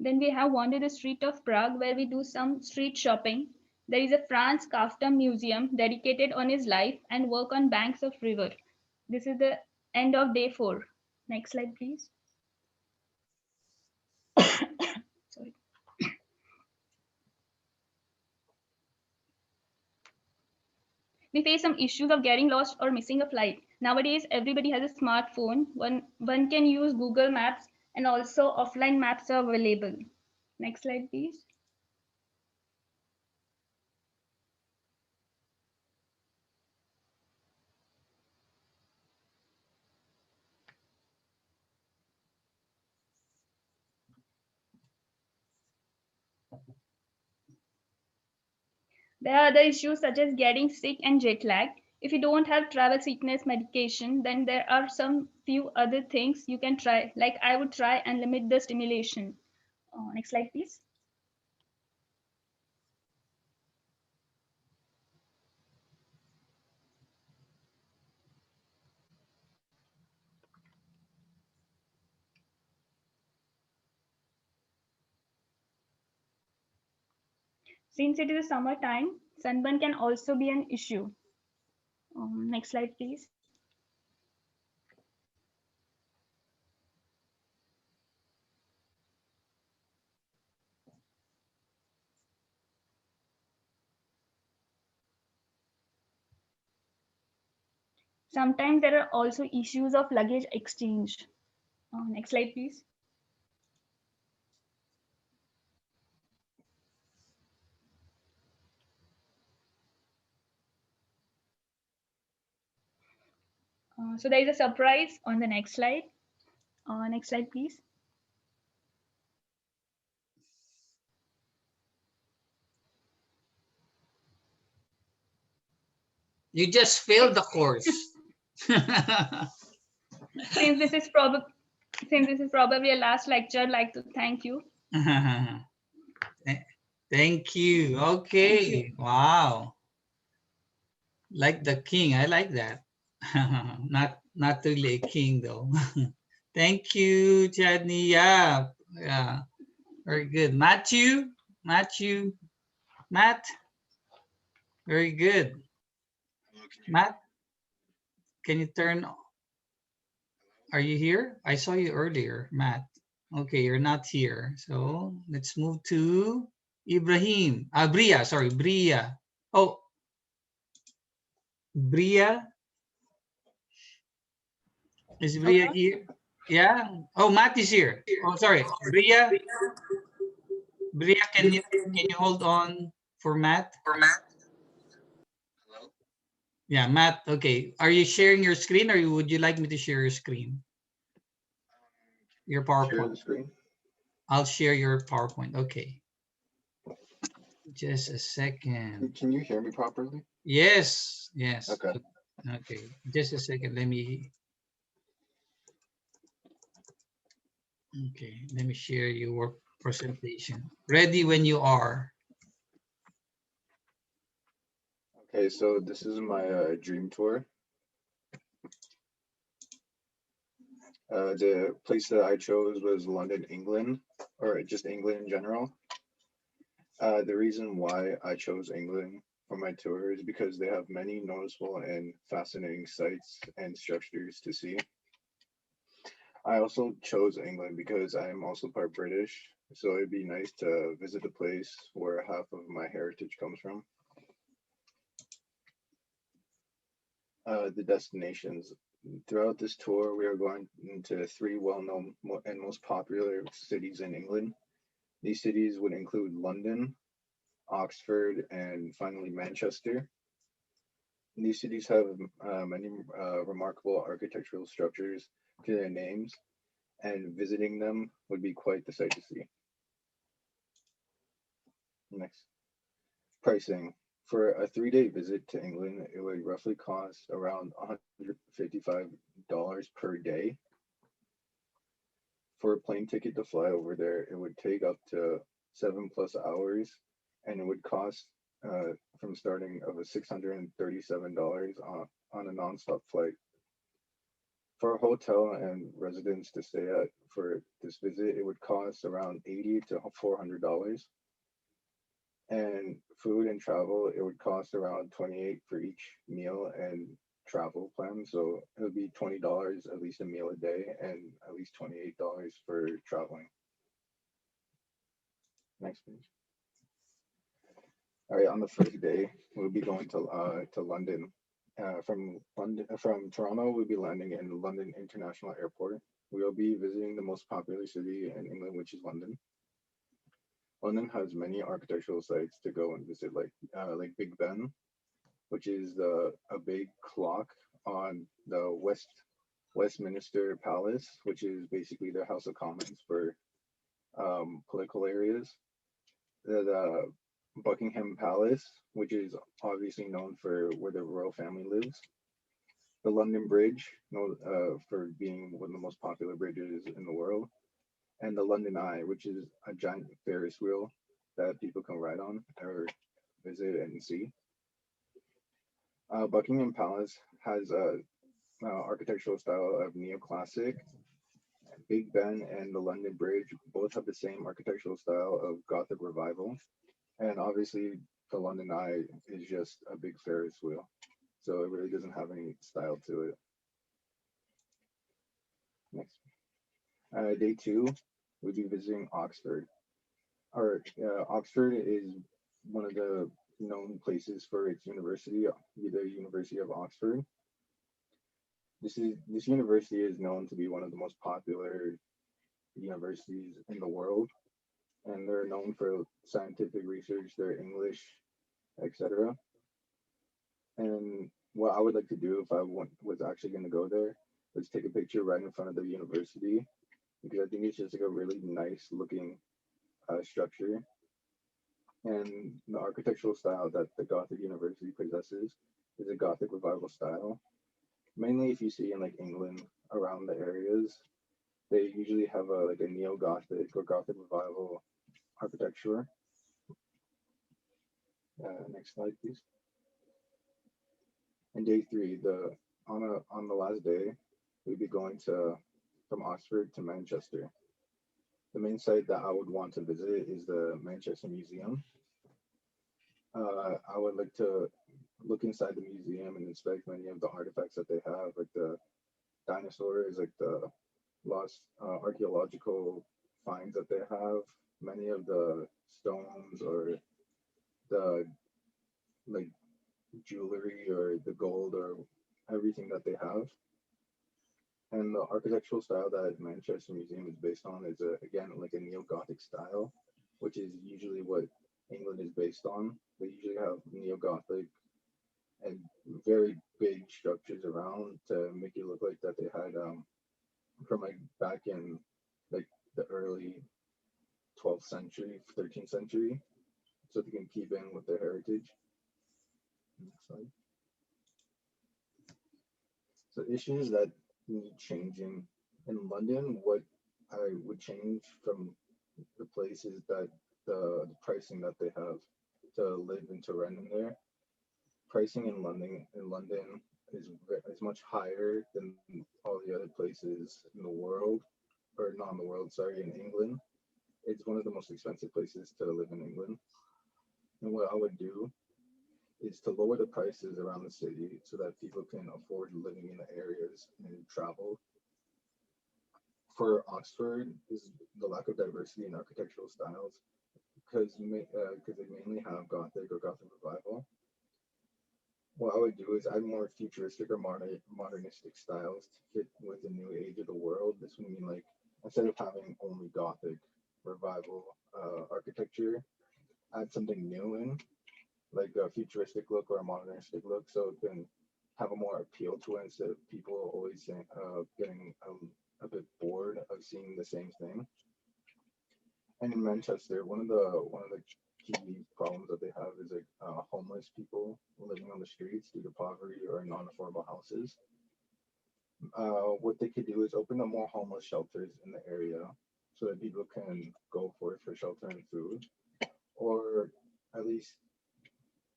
Then we have wandered the street of Prague, where we do some street shopping. There is a Franz Kafka museum dedicated on his life and work on banks of river. This is the end of day 4. Next slide, please. Sorry. We face some issues of getting lost or missing a flight. Nowadays, everybody has a smartphone. One can use Google Maps, and also offline maps are available. Next slide, please. There are other issues such as getting sick and jet lag. If you don't have travel sickness medication, then there are some few other things you can try. Like I would try and limit the stimulation. Next slide, please. Since it is a summertime, sunburn can also be an issue. Next slide, please. Sometimes there are also issues of luggage exchange. Next slide, please. So there is a surprise on the next slide. Next slide, please. You just failed the course. Since this is probably a last lecture, I'd like to thank you. Thank you. Okay. Wow. Like the king. I like that. Not really a king though. Thank you, Chadney. Yeah. Yeah. Very good. Matthew. Matt. Very good. Matt, can you turn? Are you here? I saw you earlier, Matt. Okay, you're not here. So let's move to Ibrahim. Bria, sorry, Bria. Oh, Bria. Is Bria here? Yeah. Oh, Matt is here. Oh, sorry. Bria. Bria, can you hold on for Matt? Yeah, Matt. Okay. Are you sharing your screen, or would you like me to share your screen? Your PowerPoint. Share the screen. I'll share your PowerPoint. Okay. Just a second. Can you hear me properly? Yes. Yes. Okay. Okay. Just a second. Let me. Okay. Let me share your presentation. Ready when you are. Okay, so this is my dream tour. The place that I chose was London, England, or just England in general. The reason why I chose England for my tour is because they have many noticeable and fascinating sites and structures to see. I also chose England because I am also part British, so it'd be nice to visit the place where half of my heritage comes from. The destinations. Throughout this tour, we are going into 3 well-known and most popular cities in England. These cities would include London, Oxford, and finally Manchester. These cities have many remarkable architectural structures to their names, and visiting them would be quite the sight to see. Next. Pricing. For a 3-day visit to England, it would roughly cost around $155 per day. For a plane ticket to fly over there, it would take up to 7+ hours, and it would cost from starting of a $637 on a nonstop flight. For a hotel and residence to stay at for this visit, it would cost around $80 to $400. And food and travel, it would cost around $28 for each meal and travel plan. So it would be $20 at least a meal a day, and at least $28 for traveling. Next page. All right, on the first day, we'll be going to London. From Toronto, we'll be landing in London International Airport. We will be visiting the most popular city in England, which is London. London has many architectural sites to go and visit, like Big Ben, which is a big clock on the Westminster Palace, which is basically the House of Commons for political areas. the Buckingham Palace, which is obviously known for where the royal family lives. The London Bridge, for being one of the most popular bridges in the world, and the London Eye, which is a giant Ferris wheel that people can ride on or visit and see. Buckingham Palace has a architectural style of neoclassic. Big Ben and the London Bridge both have the same architectural style of Gothic revival. And obviously, the London Eye is just a big Ferris wheel. So it really doesn't have any style to it. Next. Day 2, we'll be visiting Oxford. Oxford is one of the known places for its university, the University of Oxford. This university is known to be one of the most popular universities in the world, and they're known for scientific research, their English, etc. And what I would like to do if I was actually going to go there was take a picture right in front of the university, because I think it's just like a really nice looking structure. And the architectural style that the Gothic University possesses is a Gothic revival style. Mainly if you see in like England around the areas, they usually have a neo-Gothic or Gothic revival architecture. Next slide, please. And day 3, on the last day, we'd be going from Oxford to Manchester. The main site that I would want to visit is the Manchester Museum. I would like to look inside the museum and inspect many of the artifacts that they have, like the dinosaurs, like the lost archaeological finds that they have, many of the stones or the like jewelry or the gold or everything that they have. And the architectural style that Manchester Museum is based on is again like a neo-Gothic style, which is usually what England is based on. They usually have neo-Gothic and very big structures around to make it look like that they had from like back in like the early 12th century, 13th century, so they can keep in with their heritage. Next slide. So issues that need changing in London, what I would change from the place is that the pricing that they have to live and to rent in there. Pricing in London is much higher than all the other places in the world, or not in the world, sorry, in England. It's one of the most expensive places to live in England. And what I would do is to lower the prices around the city so that people can afford living in the areas and travel. For Oxford is the lack of diversity in architectural styles, because they mainly have Gothic or Gothic revival. What I would do is add more futuristic or modernistic styles to fit with the new age of the world. This would mean like instead of having only Gothic revival architecture, add something new in, like a futuristic look or a modernistic look, so it can have a more appeal to it instead of people always getting a bit bored of seeing the same thing. And in Manchester, one of the key problems that they have is like homeless people living on the streets due to poverty or non-affordable houses. What they could do is open up more homeless shelters in the area so that people can go for shelter and food, or at least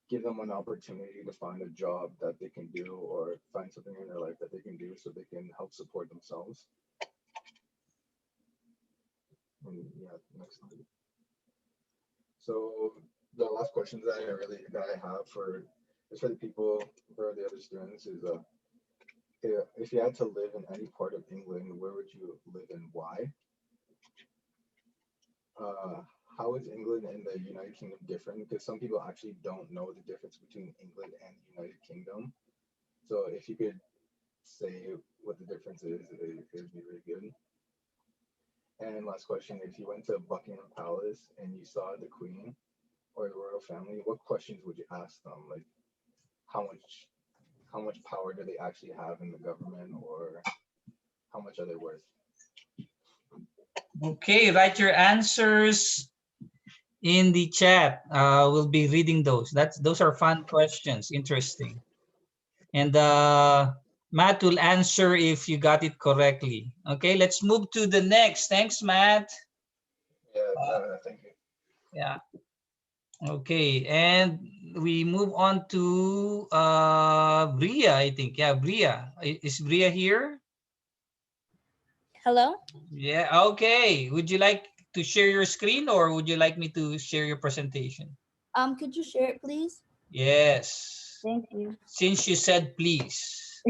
give them an opportunity to find a job that they can do or find something in their life that they can do so they can help support themselves. And yeah, next slide. So the last questions that I have for the people, for the other students is if you had to live in any part of England, where would you live and why? How is England and the United Kingdom different? Because some people actually don't know the difference between England and the United Kingdom. So if you could say what the difference is, it would be really good. And last question, if you went to Buckingham Palace and you saw the Queen or the royal family, what questions would you ask them? Like how much power do they actually have in the government, or how much are they worth? Okay, write your answers in the chat. We'll be reading those. Those are fun questions, interesting. And Matt will answer if you got it correctly. Okay, let's move to the next. Thanks, Matt. Yeah, thank you. Yeah. Okay, and we move on to Bria, I think. Yeah, Bria. Is Bria here? Hello? Yeah, okay. Would you like to share your screen or would you like me to share your presentation? Could you share it, please? Yes. Thank you. Since you said please.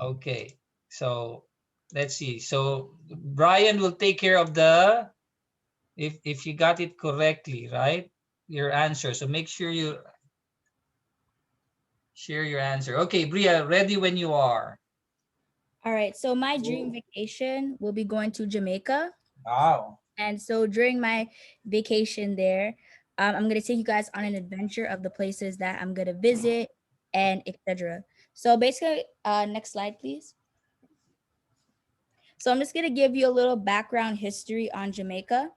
Okay. So let's see. So Brian will take care of the if you got it correctly, right? Your answer. So make sure you share your answer. Okay, Bria, ready when you are. All right. So my dream vacation will be going to Jamaica. Wow. And so during my vacation there, I'm going to take you guys on an adventure of the places that I'm going to visit and etc. So basically, next slide, please. So I'm just going to give you a little background history on Jamaica.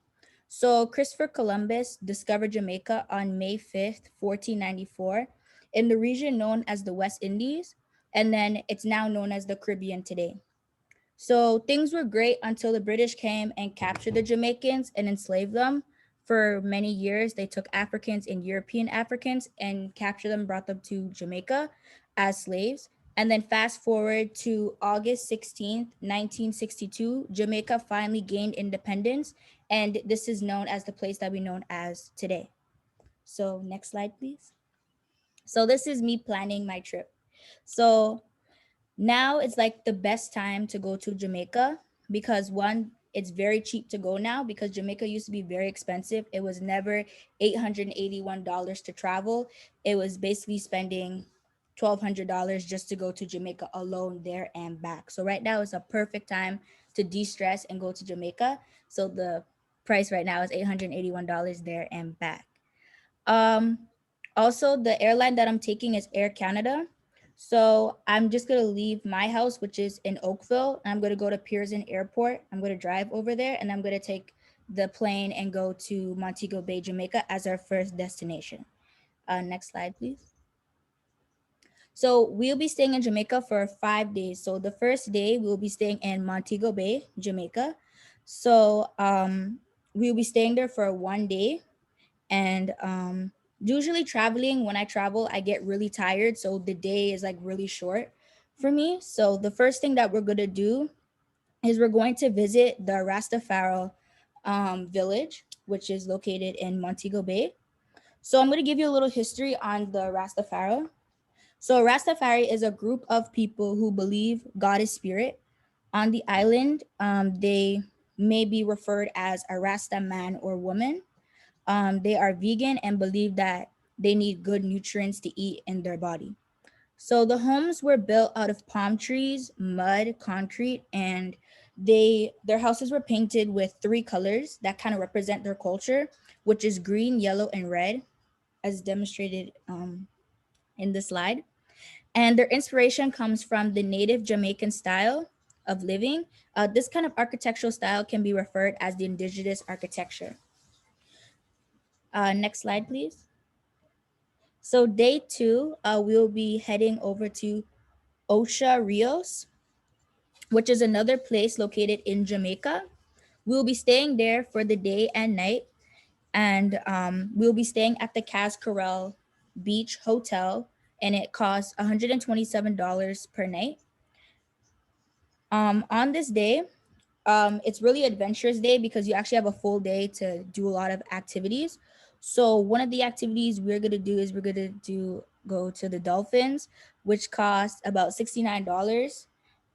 So Christopher Columbus discovered Jamaica on May 5th, 1494, in the region known as the West Indies, and then it's now known as the Caribbean today. So things were great until the British came and captured the Jamaicans and enslaved them. For many years, they took Africans and European Africans and captured them, brought them to Jamaica as slaves. And then fast forward to August 16th, 1962, Jamaica finally gained independence. And this is known as the place that we know as today. So next slide, please. So this is me planning my trip. So now it's like the best time to go to Jamaica because one, it's very cheap to go now because Jamaica used to be very expensive. It was never $881 to travel. It was basically spending $1,200 just to go to Jamaica alone there and back. So right now is a perfect time to de-stress and go to Jamaica. So the price right now is $881 there and back. Also, the airline that I'm taking is Air Canada. So I'm just gonna leave my house, which is in Oakville. And I'm gonna go to Pearson Airport. I'm gonna drive over there, and I'm gonna take the plane and go to Montego Bay, Jamaica, as our first destination. Next slide, please. So we'll be staying in Jamaica for 5 days. So the first day we'll be staying in Montego Bay, Jamaica. So we'll be staying there for 1 day. And usually traveling, when I travel, I get really tired. So the day is like really short for me. So the first thing that we're going to do is we're going to visit the Rastafari village, which is located in Montego Bay. So I'm going to give you a little history on the Rastafari. So Rastafari is a group of people who believe God is spirit. On the island, they may be referred as a Rasta man or woman. They are vegan and believe that they need good nutrients to eat in their body. So the homes were built out of palm trees, mud, concrete, and their houses were painted with 3 colors that kind of represent their culture, which is green, yellow, and red, as demonstrated in the slide. And their inspiration comes from the native Jamaican style of living. This kind of architectural style can be referred as the indigenous architecture. Next slide, please. So day 2, we'll be heading over to Osha Rios, which is another place located in Jamaica. We'll be staying there for the day and night, and we'll be staying at the Cascarel Beach Hotel, and it costs $127 per night. On this day, it's really adventurous day because you actually have a full day to do a lot of activities. So one of the activities we're gonna do is go to the dolphins, which cost about $69.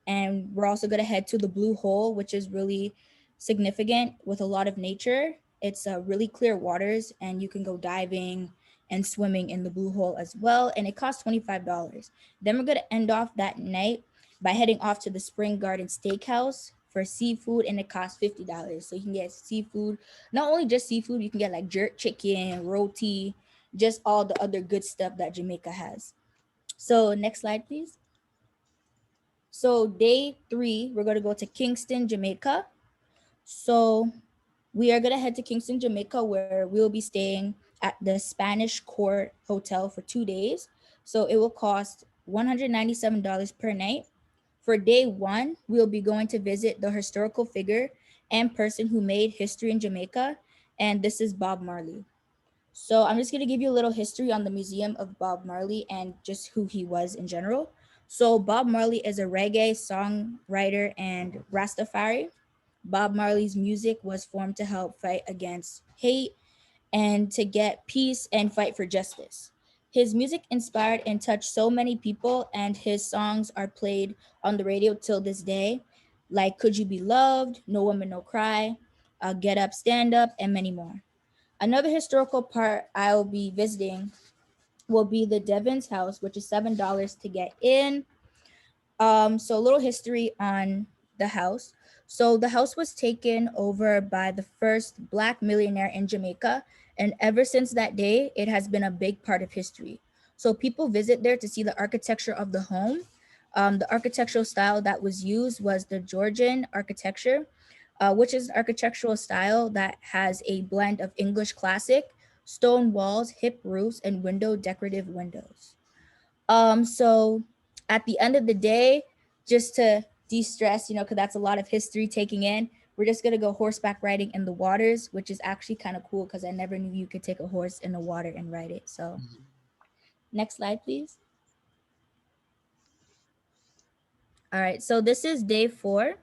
And we're also gonna head to the Blue Hole, which is really significant with a lot of nature. It's really clear waters, and you can go diving and swimming in the Blue Hole as well. And it costs $25. Then we're gonna end off that night by heading off to the Spring Garden Steakhouse for seafood, and it costs $50. So you can get seafood, not only just seafood, you can get like jerk chicken, roti, just all the other good stuff that Jamaica has. So next slide, please. So day 3, we're going to go to Kingston, Jamaica. So we are going to head to Kingston, Jamaica, where we'll be staying at the Spanish Court Hotel for 2 days. So it will cost $197 per night. For day one, we'll be going to visit the historical figure and person who made history in Jamaica, and this is Bob Marley. So I'm just going to give you a little history on the Museum of Bob Marley and just who he was in general. So Bob Marley is a reggae songwriter and Rastafari. Bob Marley's music was formed to help fight against hate and to get peace and fight for justice. His music inspired and touched so many people, and his songs are played on the radio till this day, like Could You Be Loved, No Woman, No Cry, Get Up, Stand Up, and many more. Another historical part I'll be visiting will be the Devon's house, which is $7 to get in. So a little history on the house. So the house was taken over by the first Black millionaire in Jamaica, and ever since that day, it has been a big part of history. So people visit there to see the architecture of the home. The architectural style that was used was the Georgian architecture, which is an architectural style that has a blend of English classic, stone walls, hip roofs, and window decorative windows. So at the end of the day, just to de-stress, because that's a lot of history taking in, we're just gonna go horseback riding in the waters, which is actually kind of cool because I never knew you could take a horse in the water and ride it. So next slide, please. All right, so this is day 4.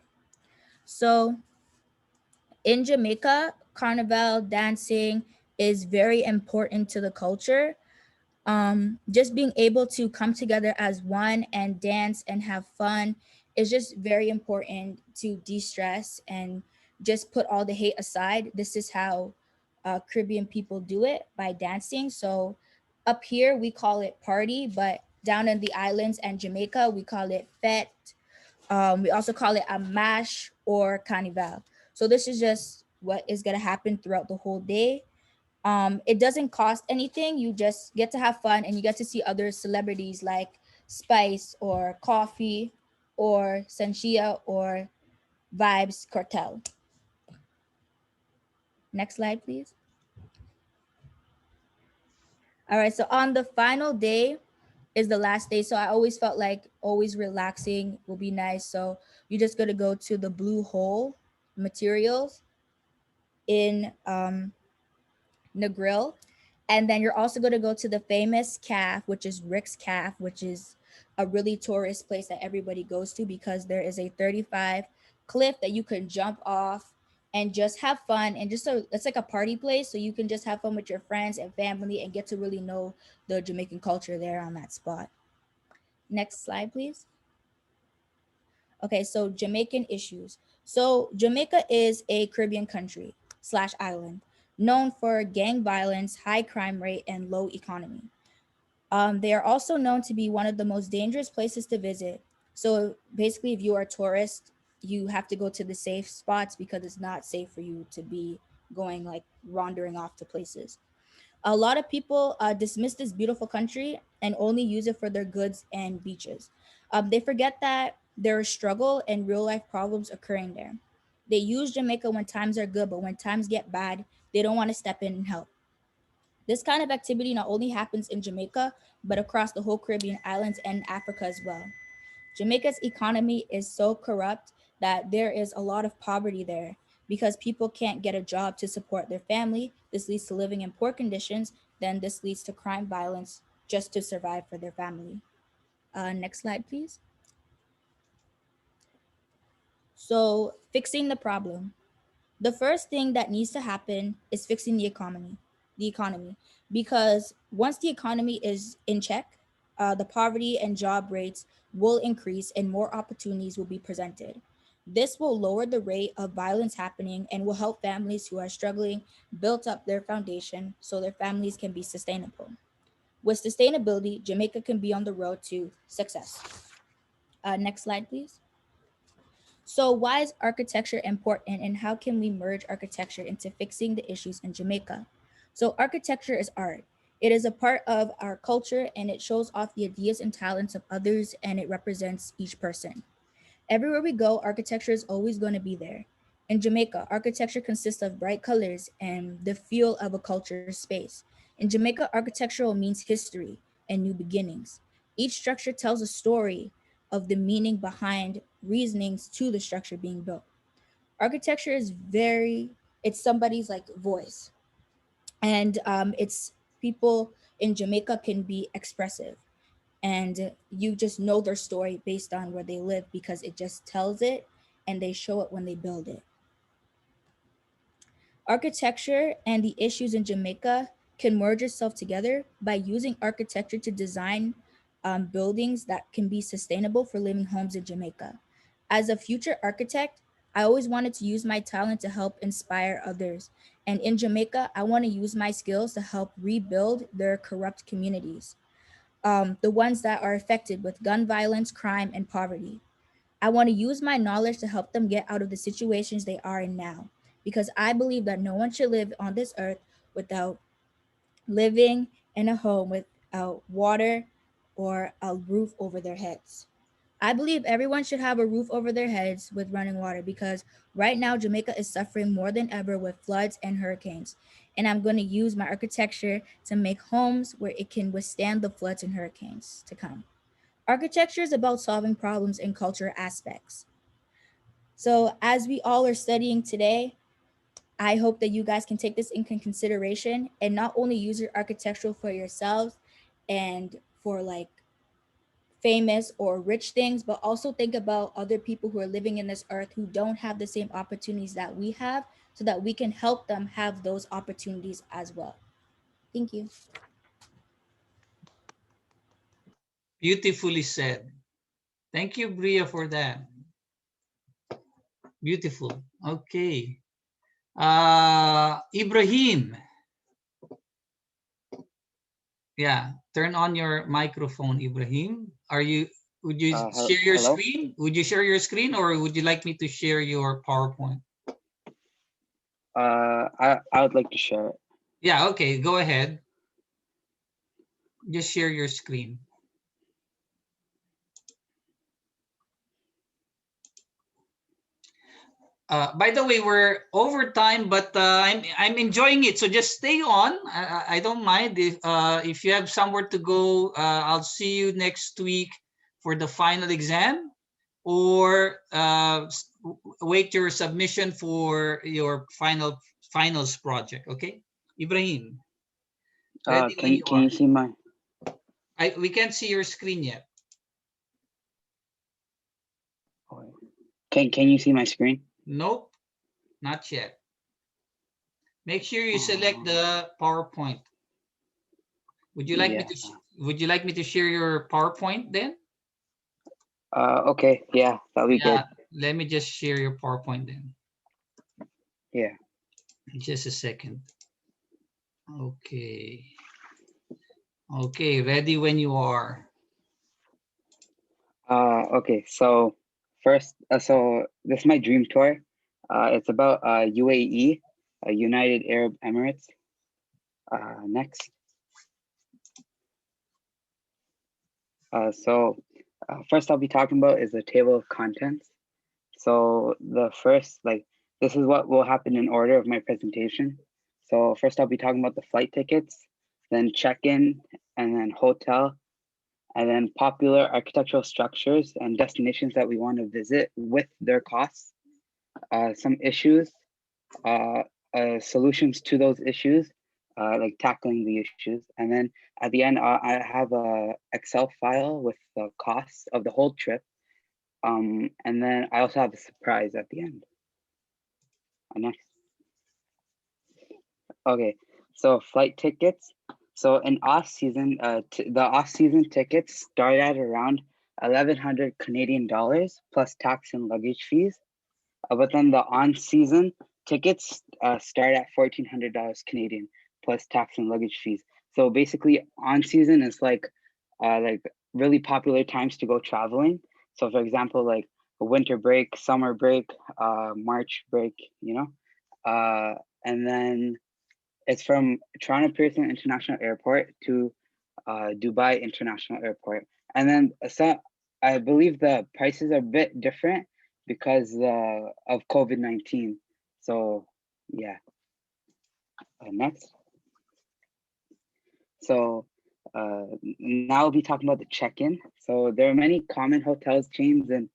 So in Jamaica, carnival dancing is very important to the culture. Just being able to come together as one and dance and have fun is just very important to de-stress and just put all the hate aside. This is how Caribbean people do it, by dancing. So up here we call it party, but down in the islands and Jamaica we call it fete. We also call it a mash or carnival. So this is just what is going to happen throughout the whole day. It doesn't cost anything. You just get to have fun and you get to see other celebrities like Spice or Coffee or Sanchia or Vibes Cartel. Next slide, please. All right, so on the final day is the last day. So I always felt like always relaxing will be nice. So you just got to go to the Blue Hole materials in Negril. And then you're also going to go to the famous calf, which is Rick's Calf, which is a really tourist place that everybody goes to because there is a 35 cliff that you can jump off and just have fun. And just so it's like a party place. So you can just have fun with your friends and family and get to really know the Jamaican culture there on that spot. Next slide, please. Okay, so Jamaican issues. So Jamaica is a Caribbean country / island known for gang violence, high crime rate, and low economy. They are also known to be one of the most dangerous places to visit. So basically, if you are a tourist, you have to go to the safe spots because it's not safe for you to be going like wandering off to places. A lot of people dismiss this beautiful country and only use it for their goods and beaches. They forget that there is struggle and real life problems occurring there. They use Jamaica when times are good, but when times get bad, they don't want to step in and help. This kind of activity not only happens in Jamaica, but across the whole Caribbean islands and Africa as well. Jamaica's economy is so corrupt that there is a lot of poverty there because people can't get a job to support their family. This leads to living in poor conditions. Then this leads to crime, violence, just to survive for their family. Next slide, please. So fixing the problem. The first thing that needs to happen is fixing the economy, because once the economy is in check, the poverty and job rates will increase and more opportunities will be presented. This will lower the rate of violence happening and will help families who are struggling build up their foundation so their families can be sustainable. With sustainability, Jamaica can be on the road to success. Next slide, please. So why is architecture important and how can we merge architecture into fixing the issues in Jamaica? So architecture is art. It is a part of our culture and it shows off the ideas and talents of others and it represents each person. Everywhere we go, architecture is always going to be there. In Jamaica, architecture consists of bright colors and the feel of a culture space. In Jamaica, architectural means history and new beginnings. Each structure tells a story of the meaning behind reasonings to the structure being built. Architecture is it's somebody's like voice. And it's people in Jamaica can be expressive. And you just know their story based on where they live because it just tells it and they show it when they build it. Architecture and the issues in Jamaica can merge itself together by using architecture to design buildings that can be sustainable for living homes in Jamaica. As a future architect, I always wanted to use my talent to help inspire others. And in Jamaica, I want to use my skills to help rebuild their corrupt communities, the ones that are affected with gun violence, crime, and poverty. I want to use my knowledge to help them get out of the situations they are in now, because I believe that no one should live on this earth without living in a home without water or a roof over their heads. I believe everyone should have a roof over their heads with running water because right now Jamaica is suffering more than ever with floods and hurricanes. And I'm going to use my architecture to make homes where it can withstand the floods and hurricanes to come. Architecture is about solving problems and culture aspects. So as we all are studying today, I hope that you guys can take this into consideration and not only use your architectural for yourselves and for like famous or rich things, but also think about other people who are living in this earth who don't have the same opportunities that we have so that we can help them have those opportunities as well. Thank you. Beautifully said. Thank you, Bria, for that. Beautiful. Okay. Ibrahim. Yeah, turn on your microphone, Ibrahim. Would you share your Hello? screen? Would you share your screen or would you like me to share your PowerPoint? I would like to share it. Yeah, okay, go ahead. Just share your screen. By the way, we're over time, but I'm enjoying it. So just stay on. I don't mind if you have somewhere to go. I'll see you next week for the final exam, or wait your submission for your finals project. Okay, Ibrahim. Can you see my? We can't see your screen yet. Can you see my screen? Nope, not yet. Make sure you select the PowerPoint. Would you like me to share your PowerPoint then? Okay, yeah, that'll be good. Let me just share your PowerPoint then. Yeah. Just a second. Okay. Okay, ready when you are. Okay, so first, so this is my dream tour. It's about UAE, United Arab Emirates. Next. First I'll be talking about is the table of contents. So the first, this is what will happen in order of my presentation. So first I'll be talking about the flight tickets, then check-in, and then hotel, and then popular architectural structures and destinations that we want to visit with their costs, some issues, solutions to those issues, like tackling the issues. And then at the end, I have a Excel file with the costs of the whole trip. And then I also have a surprise at the end. Next. Okay, so flight tickets. So in off season, the off season tickets start at around 1,100 Canadian dollars plus tax and luggage fees. But then the on season tickets start at $1,400 Canadian plus tax and luggage fees. So basically on season is like really popular times to go traveling. So for example, like a winter break, summer break, March break, you know, and then it's from Toronto Pearson International Airport to Dubai International Airport. And then so I believe the prices are a bit different because of COVID-19. So yeah. Next. So now we'll be talking about the check-in. So there are many common hotels chains in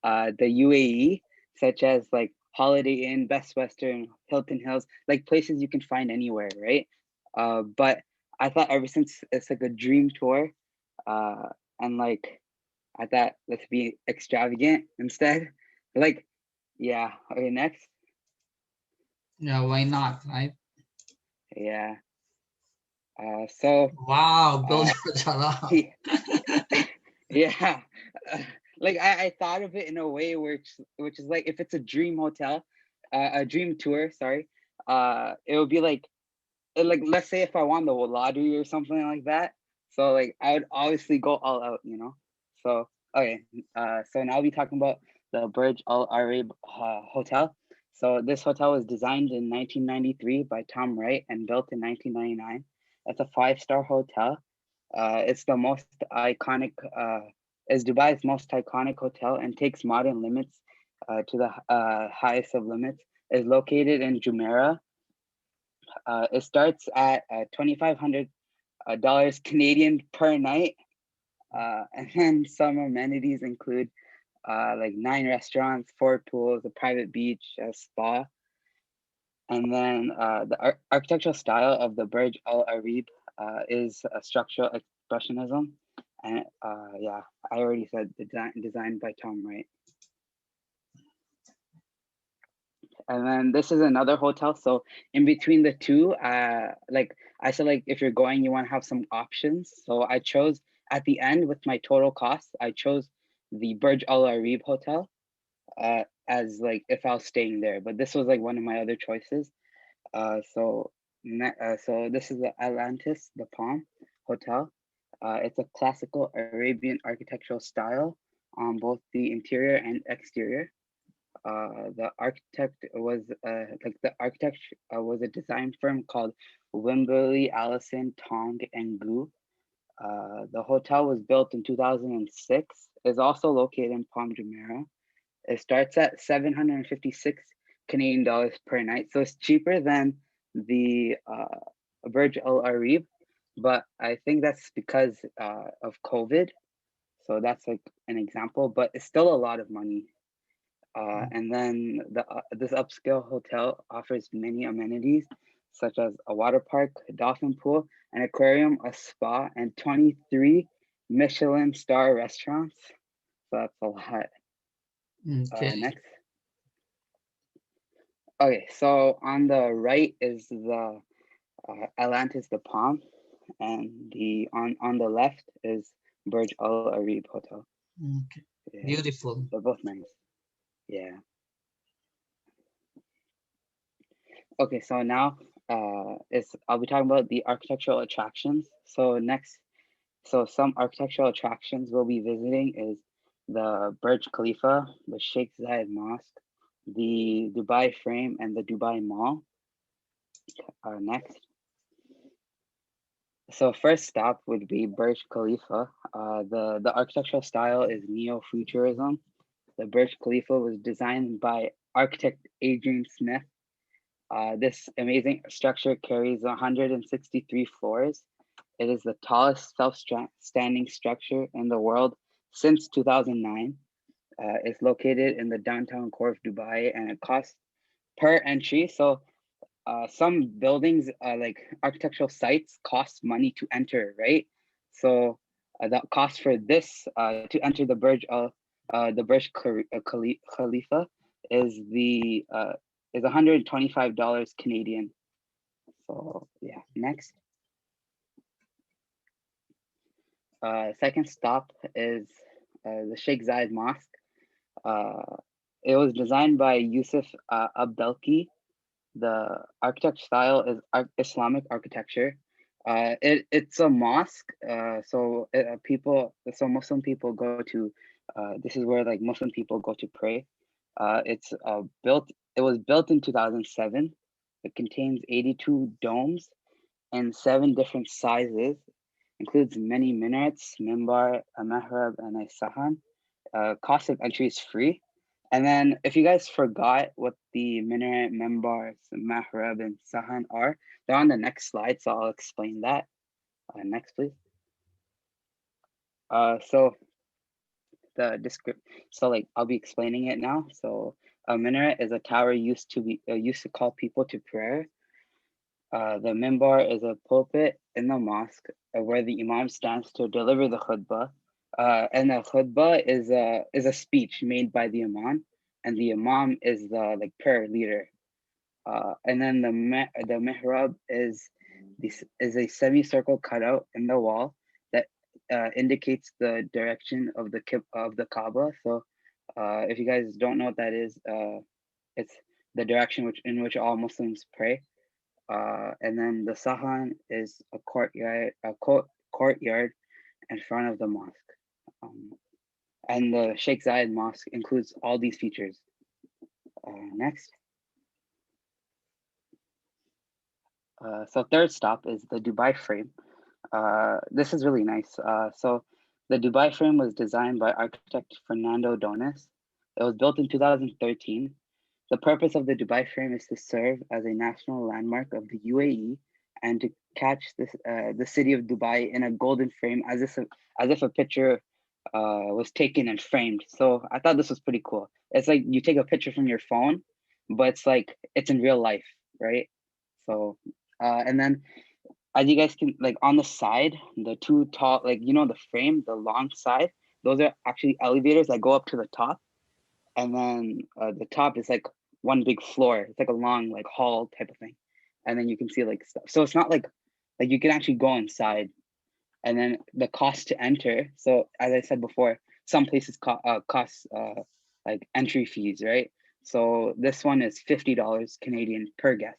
the UAE, such as like Holiday Inn, Best Western, Hilton Hills, like places you can find anywhere, right? But I thought ever since it's like a dream tour, and like I thought let's be extravagant instead. Like, yeah. Okay, next. Yeah, why not, right? Yeah. So Wow, build uh, a jalap. yeah. Like I thought of it in a way which is like if it's a dream hotel, a dream tour, sorry, it would be like like let's say if I won the lottery or something like that. So like I would obviously go all out, you know. So okay, so now we'll be talking about the Burj Al Arab Hotel. So this hotel was designed in 1993 by Tom Wright and built in 1999. It's a 5-star hotel. It's the most iconic, is Dubai's most iconic hotel and takes modern limits to the highest of limits. Is located in Jumeirah. It starts at $2,500 Canadian per night. And then some amenities include like 9 restaurants, 4 pools, a private beach, a spa. And then the architectural style of the Burj Al Arab is a structural expressionism. And yeah, I already said designed by Tom Wright. And then this is another hotel. So in between the two, like I said, like if you're going, you want to have some options. So I chose at the end with my total cost, I chose the Burj Al Arab Hotel as like if I was staying there. But this was like one of my other choices. So this is the Atlantis, the Palm Hotel. It's a classical Arabian architectural style on both the interior and exterior. The architect was was a design firm called Wimberley, Allison, Tong, and Gu. The hotel was built in 2006. Is also located in Palm Jumeirah. It starts at 756 Canadian dollars per night, so it's cheaper than the Burj Al Arab, but I think that's because of COVID. So that's like an example, but it's still a lot of money. And then this upscale hotel offers many amenities such as a water park, a dolphin pool, an aquarium, a spa, and 23 Michelin star restaurants. So that's a lot. Okay. Next. Okay, so on the right is the Atlantis, the Palm, and the on the left is Burj Al Arab Hotel. Okay. Yeah, Beautiful. they're both nice. Yeah. Okay, so now I'll be talking about the architectural attractions. So next, so some architectural attractions we'll be visiting is the Burj Khalifa, the Sheikh Zayed Mosque, the Dubai Frame, and the Dubai Mall. Next. So first stop would be Burj Khalifa. The architectural style is neo-futurism. The Burj Khalifa was designed by architect Adrian Smith. This amazing structure carries 163 floors. It is the tallest self-standing structure in the world since 2009. It's located in the downtown core of Dubai, and it costs per entry. So some buildings, like architectural sites, cost money to enter, right? So the cost for this to enter the Burj Khalifa is is $125 Canadian. So yeah, next. Second stop is the Sheikh Zayed Mosque. It was designed by Yusuf Abdelki. The architect style is Islamic architecture. It's a mosque, so Muslim people go to. This is where like Muslim people go to pray. It was built in 2007. It contains 82 domes and 7 different sizes. Includes many minarets, mimbar, a mihrab, and a sahan. Cost of entry is free. And then if you guys forgot what the minaret, membars, mahrab, and sahan are, they're on the next slide, so I'll explain that. Next, please. So the description, so like I'll be explaining it now. So a minaret is a tower used to call people to prayer. The minbar is a pulpit in the mosque where the imam stands to deliver the khutbah. And the khutbah is a speech made by the imam, and the imam is the like prayer leader. And then the mihrab is a semicircle cutout in the wall that indicates the direction of the Kaaba. So if you guys don't know what that is, it's the direction in which all Muslims pray. And then the sahan is a courtyard in front of the mosque. And the Sheikh Zayed Mosque includes all these features. Next. So third stop is the Dubai frame. This is really nice. So the Dubai frame was designed by architect Fernando Donis. It was built in 2013. The purpose of the Dubai frame is to serve as a national landmark of the UAE and to catch the city of Dubai in a golden frame as if a picture was taken and framed. So I thought this was pretty cool. It's like you take a picture from your phone, but it's like it's in real life, right? So and then as you guys can, like on the side, the two tall, like, you know, the frame, the long side, those are actually elevators that go up to the top. And then the top is like one big floor. It's like a long like hall type of thing. And then you can see like stuff. So it's not like you can actually go inside. And then the cost to enter. So as I said before, some places cost like entry fees, right? So this one is $50 Canadian per guest.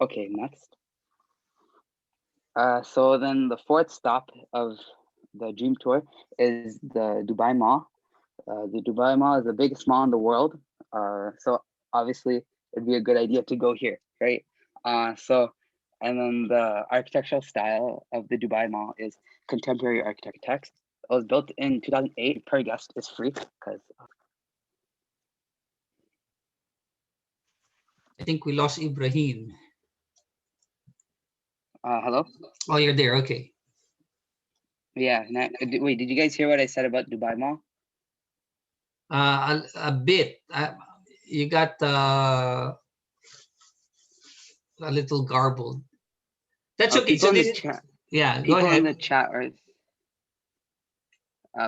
Okay, next. So then the fourth stop of the Dream Tour is the Dubai Mall. The Dubai Mall is the biggest mall in the world. So obviously it'd be a good idea to go here, right? And then the architectural style of the Dubai Mall is contemporary architecture. It was built in 2008. Per guest is free because. I think we lost Ibrahim. Hello? Oh, you're there. Okay. Yeah. Wait, did you guys hear what I said about Dubai Mall? A bit. You got a little garbled. That's okay. So this, yeah, go ahead. People in the chat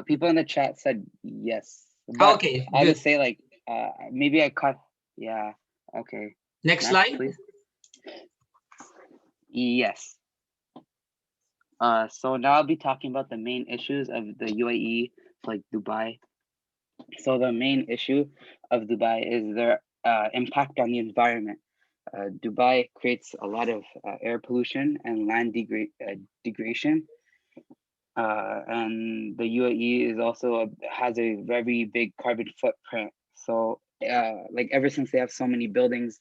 people in the chat said yes. But okay. I'll Good. just say like maybe I cut. Yeah. Okay. Next slide, please. Yes. So now I'll be talking about the main issues of the UAE, like Dubai. So the main issue of Dubai is their impact on the environment. Dubai creates a lot of air pollution and land degradation. And the UAE is also has a very big carbon footprint. So like ever since they have so many buildings,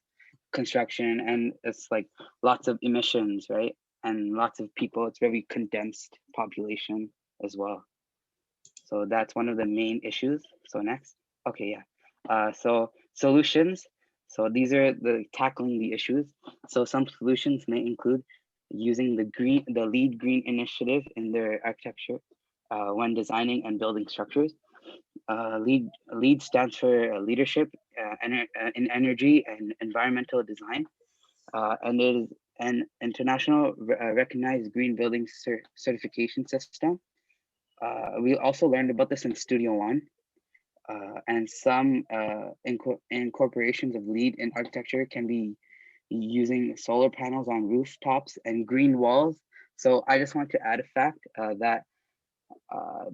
construction, and it's like lots of emissions, right? And lots of people, it's very condensed population as well. So that's one of the main issues. So next, okay, yeah. So solutions. So these are the tackling the issues. So some solutions may include using the LEED Green initiative in their architecture when designing and building structures. LEED stands for leadership in energy and environmental design, and it is an international recognized green building certification system. We also learned about this in Studio One, and some incorporations of LEED in architecture can be using solar panels on rooftops and green walls. So I just want to add a fact that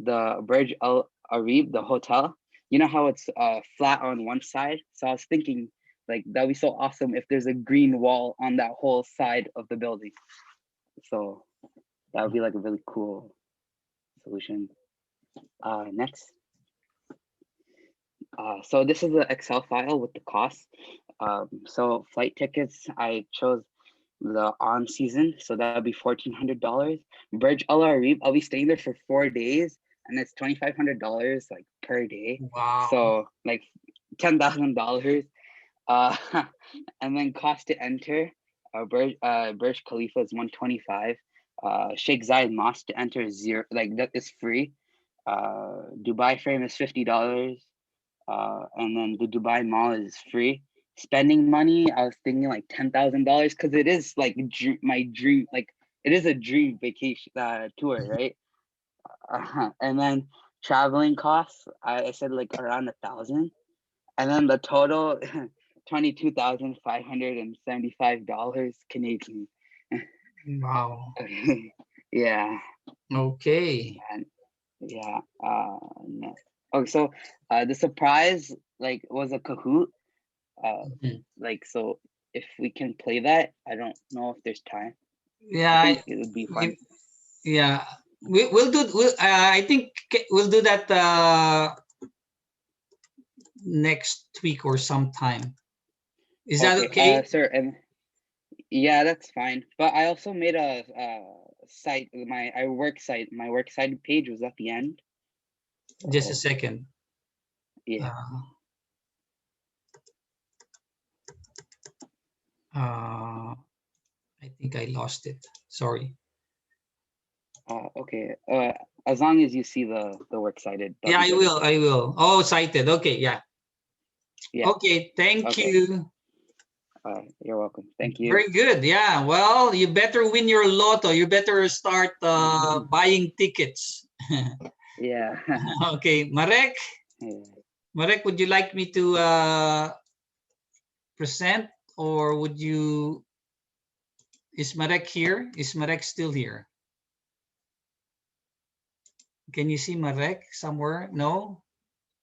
the Burj Al Arib, the hotel, you know how it's flat on one side? So I was thinking like that'd be so awesome if there's a green wall on that whole side of the building. So that would be like a really cool solution. Next. So this is the Excel file with the costs. So flight tickets, I chose the on season, so that would be $1,400. Burj Al Arib, I'll be staying there for 4 days. and it's $2,500 like per day. Wow. So like $10,000. And then cost to enter, Burj Khalifa is 125. Sheikh Zayed Mosque to enter is zero, like that is free. Dubai frame is $50. And then the Dubai Mall is free. Spending money, I was thinking like $10,000 because it is like my dream, like it is a dream vacation tour, right? And then traveling costs, I said like around 1,000, and then the total $22,575 Canadian. Wow. Yeah. Okay. And yeah. No. Okay, so the surprise like was a Kahoot. Mhm. Like, so if we can play that, I don't know if there's time. Yeah. I think it would be fun. Yeah. I think we'll do that next week or sometime. Is that okay? Sir, and yeah, that's fine. But I also made a site, my work site page was at the end. Just a So, second. yeah. I think I lost it. Sorry. Okay. As long as you see the work cited. Yeah, I will. Oh, cited. Okay, yeah. Yeah. Okay, thank you. You're welcome. Thank you. Very good. Yeah. Well, you better win your lotto. You better start buying tickets. Yeah. Okay, Marek. Yeah. Marek, would you like me to present, or would you? Is Marek here? Is Marek still here? Can you see Marek somewhere? No,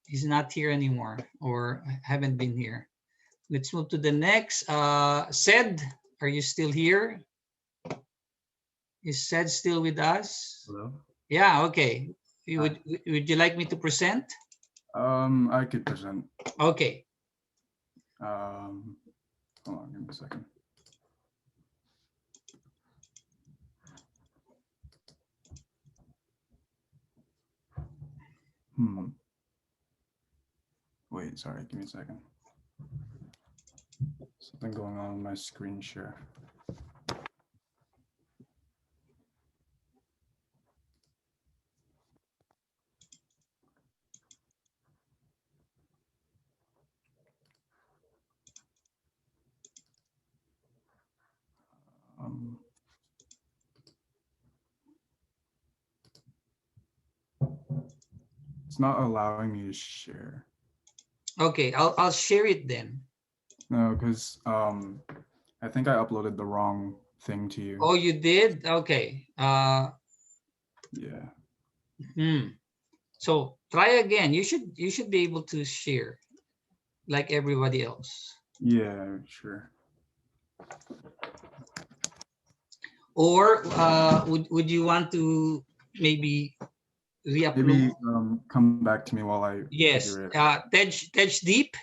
he's not here anymore, or haven't been here. Let's move to the next. Sed, are you still here? Is Sed still with us? Hello. Yeah. Okay. Would you like me to present? I could present. Okay. Hold on, give me a second. Wait, sorry, give me a second. Something going on with my screen share. It's not allowing me to share. Okay, I'll share it then. No, because I think I uploaded the wrong thing to you. Oh, you did? Okay. Yeah. So try again. You should be able to share like everybody else. Yeah, sure. Or would you want to maybe re-upload? Maybe come back to me while I Yes. figure it. Tej Deep.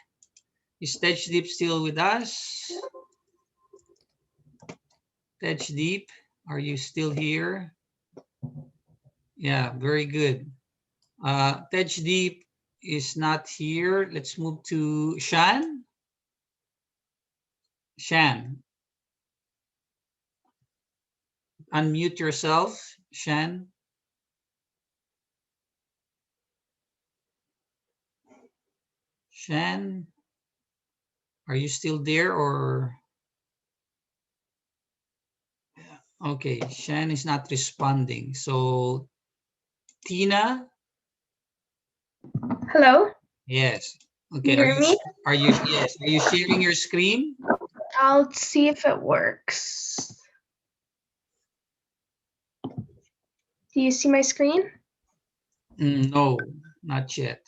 Is Tej Deep still with us? Tej Deep, are you still here? Yeah, very good. Tej Deep is not here. Let's move to Shan. Shan. Unmute yourself, Shan. Shan, are you still there or? Okay, Shan is not responding. So Tina? Hello? Yes. Can Okay, you hear me? are you sharing your screen? I'll see if it works. Do you see my screen? No, not yet.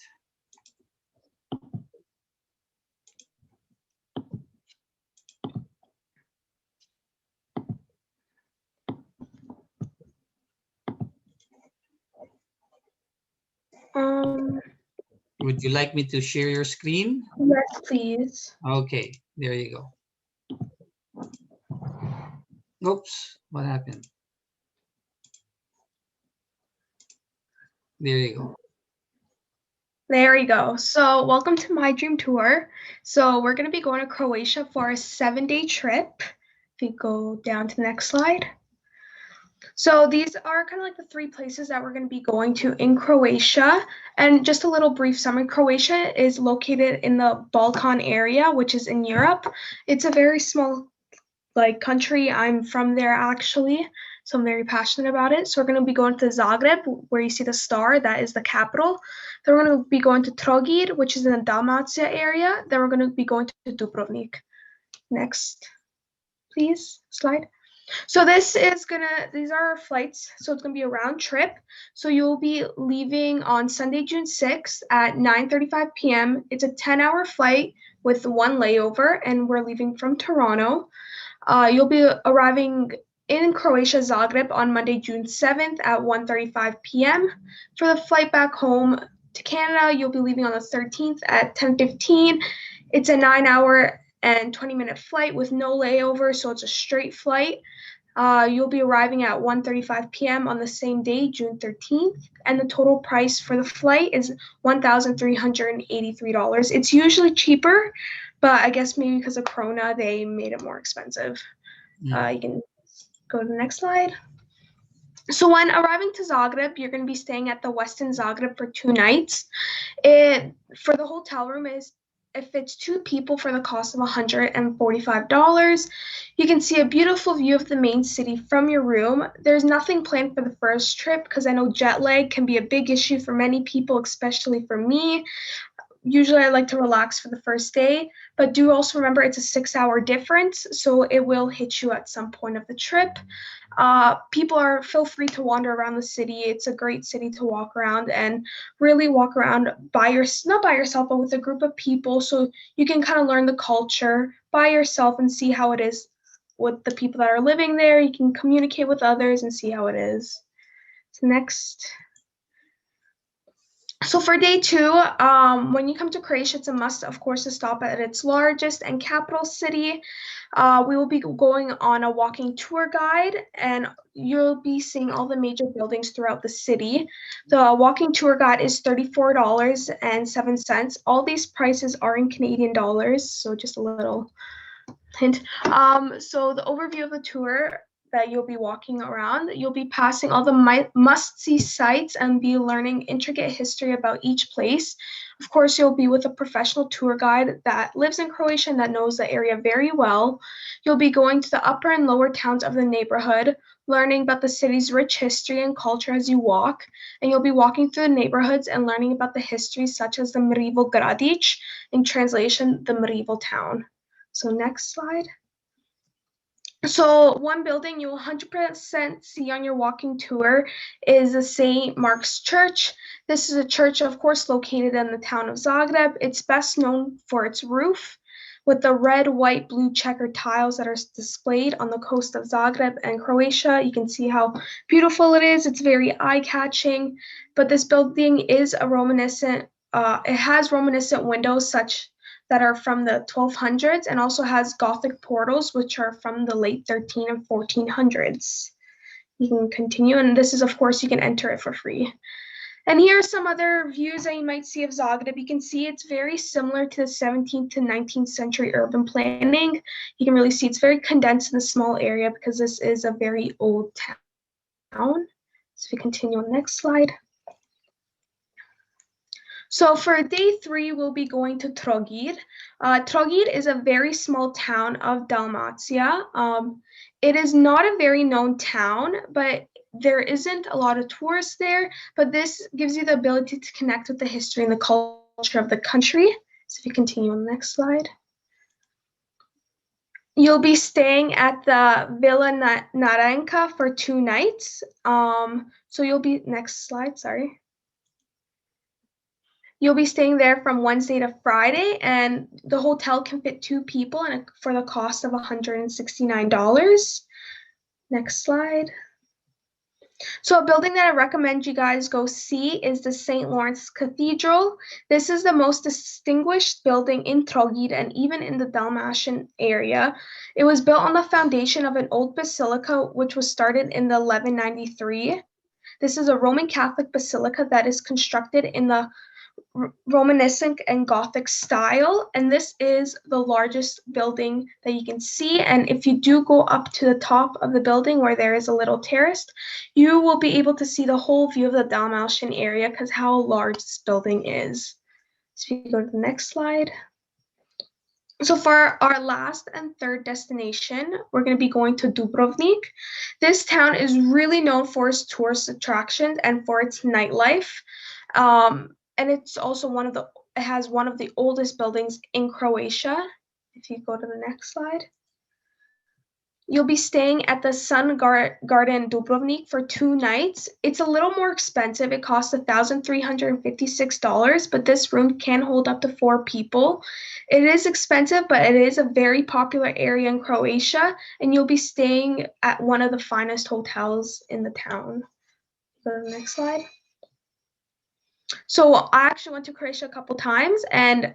Would you like me to share your screen? Yes, please. Okay, there you go. Oops, what happened? There you go. There we go. So welcome to my dream tour. So we're going to be going to Croatia for a 7-day trip. If you go down to the next slide. So these are kind of like the 3 places that we're going to be going to in Croatia. And just a little brief summary, Croatia is located in the Balkan area, which is in Europe. It's a very small country. I'm from there actually, so I'm very passionate about it. So we're going to be going to Zagreb, where you see the star, that is the capital. Then we're going to be going to Trogir, which is in the Dalmatia area. Then we're going to be going to Dubrovnik. Next, please, slide. So these are our flights. So it's gonna be a round trip. So you'll be leaving on Sunday, June 6th at 9:35 p.m. It's a 10-hour flight with 1 layover, and we're leaving from Toronto. You'll be arriving in Croatia, Zagreb on Monday, June 7th at 1:35 p.m. For the flight back home to Canada, you'll be leaving on the 13th at 10:15. It's a 9-hour and 20-minute flight with no layover, so it's a straight flight. You'll be arriving at 1:35 p.m. on the same day, June 13th, and the total price for the flight is $1,383. It's usually cheaper, but I guess maybe because of Corona, they made it more expensive. You can go to the next slide. So when arriving to Zagreb, you're going to be staying at the Westin Zagreb for 2 nights. For the hotel room, it fits 2 people for the cost of $145. You can see a beautiful view of the main city from your room. There's nothing planned for the first trip because I know jet lag can be a big issue for many people, especially for me. Usually I like to relax for the first day, but do also remember it's a 6-hour difference, so it will hit you at some point of the trip. Feel free to wander around the city. It's a great city to walk around and really walk around not by yourself, but with a group of people, so you can kind of learn the culture by yourself and see how it is with the people that are living there. You can communicate with others and see how it is. So next. So for day 2, when you come to Croatia, it's a must, of course, to stop at its largest and capital city. We will be going on a walking tour guide, and you'll be seeing all the major buildings throughout the city. The walking tour guide is $34.07. All these prices are in Canadian dollars, so just a little hint. So the overview of the tour that you'll be walking around, you'll be passing all the must-see sites and be learning intricate history about each place. Of course, you'll be with a professional tour guide that lives in Croatia and that knows the area very well. You'll be going to the upper and lower towns of the neighborhood, learning about the city's rich history and culture as you walk. And you'll be walking through the neighborhoods and learning about the history such as the medieval gradić, in translation, the medieval town. So next slide. So one building you will 100% see on your walking tour is the St. Mark's Church. This is a church, of course, located in the town of Zagreb. It's best known for its roof with the red, white, blue checkered tiles that are displayed on the coast of Zagreb and Croatia. You can see how beautiful it is. It's very eye-catching, but this building is a Romanescent. It has Romanescent windows that are from the 1200s and also has Gothic portals, which are from the late 13 and 1400s. You can continue, and this is, of course, you can enter it for free. And here are some other views that you might see of Zagreb. You can see it's very similar to the 17th to 19th century urban planning. You can really see it's very condensed in a small area because this is a very old town. So we continue on the next slide. So for day 3, we'll be going to Trogir. Trogir is a very small town of Dalmatia. It is not a very known town, but there isn't a lot of tourists there, but this gives you the ability to connect with the history and the culture of the country. So if you continue on the next slide. You'll be staying at the Villa Naranka for 2 nights. So you'll be, next slide, sorry. You'll be staying there from Wednesday to Friday, and the hotel can fit 2 people and for the cost of $169. Next slide. So a building that I recommend you guys go see is the St. Lawrence Cathedral. This is the most distinguished building in Trogir and even in the Dalmatian area. It was built on the foundation of an old basilica, which was started in the 1193. This is a Roman Catholic basilica that is constructed in the Romanesque and Gothic style, and this is the largest building that you can see. And if you do go up to the top of the building where there is a little terrace, you will be able to see the whole view of the Dalmatian area because how large this building is. So if you go to the next slide. So for our last and third destination, we're going to be going to Dubrovnik. This town is really known for its tourist attractions and for its nightlife. And it's also it has one of the oldest buildings in Croatia. If you go to the next slide. You'll be staying at the Sun Garden Dubrovnik for 2 nights. It's a little more expensive. It costs $1,356, but this room can hold up to 4 people. It is expensive, but it is a very popular area in Croatia, and you'll be staying at one of the finest hotels in the town. Go to the next slide. So I actually went to Croatia a couple times, and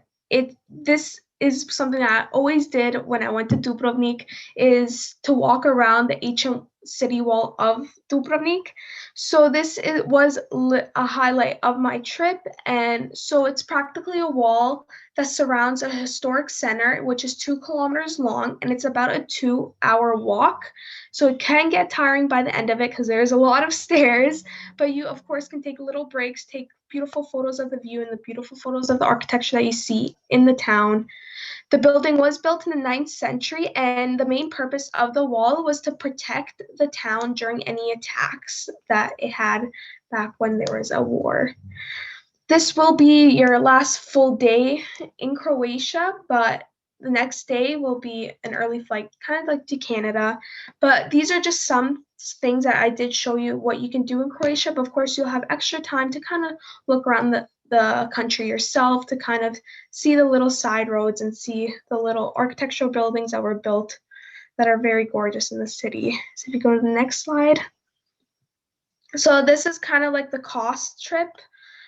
this is something that I always did when I went to Dubrovnik, is to walk around the ancient city wall of Dubrovnik. So this was a highlight of my trip, and so it's practically a wall that surrounds a historic center, which is 2 kilometers long, and it's about a 2-hour walk. So it can get tiring by the end of it because there's a lot of stairs, but you of course can take little breaks, take beautiful photos of the view and the beautiful photos of the architecture that you see in the town. The building was built in the 9th century, and the main purpose of the wall was to protect the town during any attacks that it had back when there was a war. This will be your last full day in Croatia, but the next day will be an early flight, kind of like to Canada. But these are just some things that I did show you what you can do in Croatia, but of course you'll have extra time to kind of look around the country yourself, to kind of see the little side roads and see the little architectural buildings that were built that are very gorgeous in the city. So if you go to the next slide. So this is kind of like the cost trip.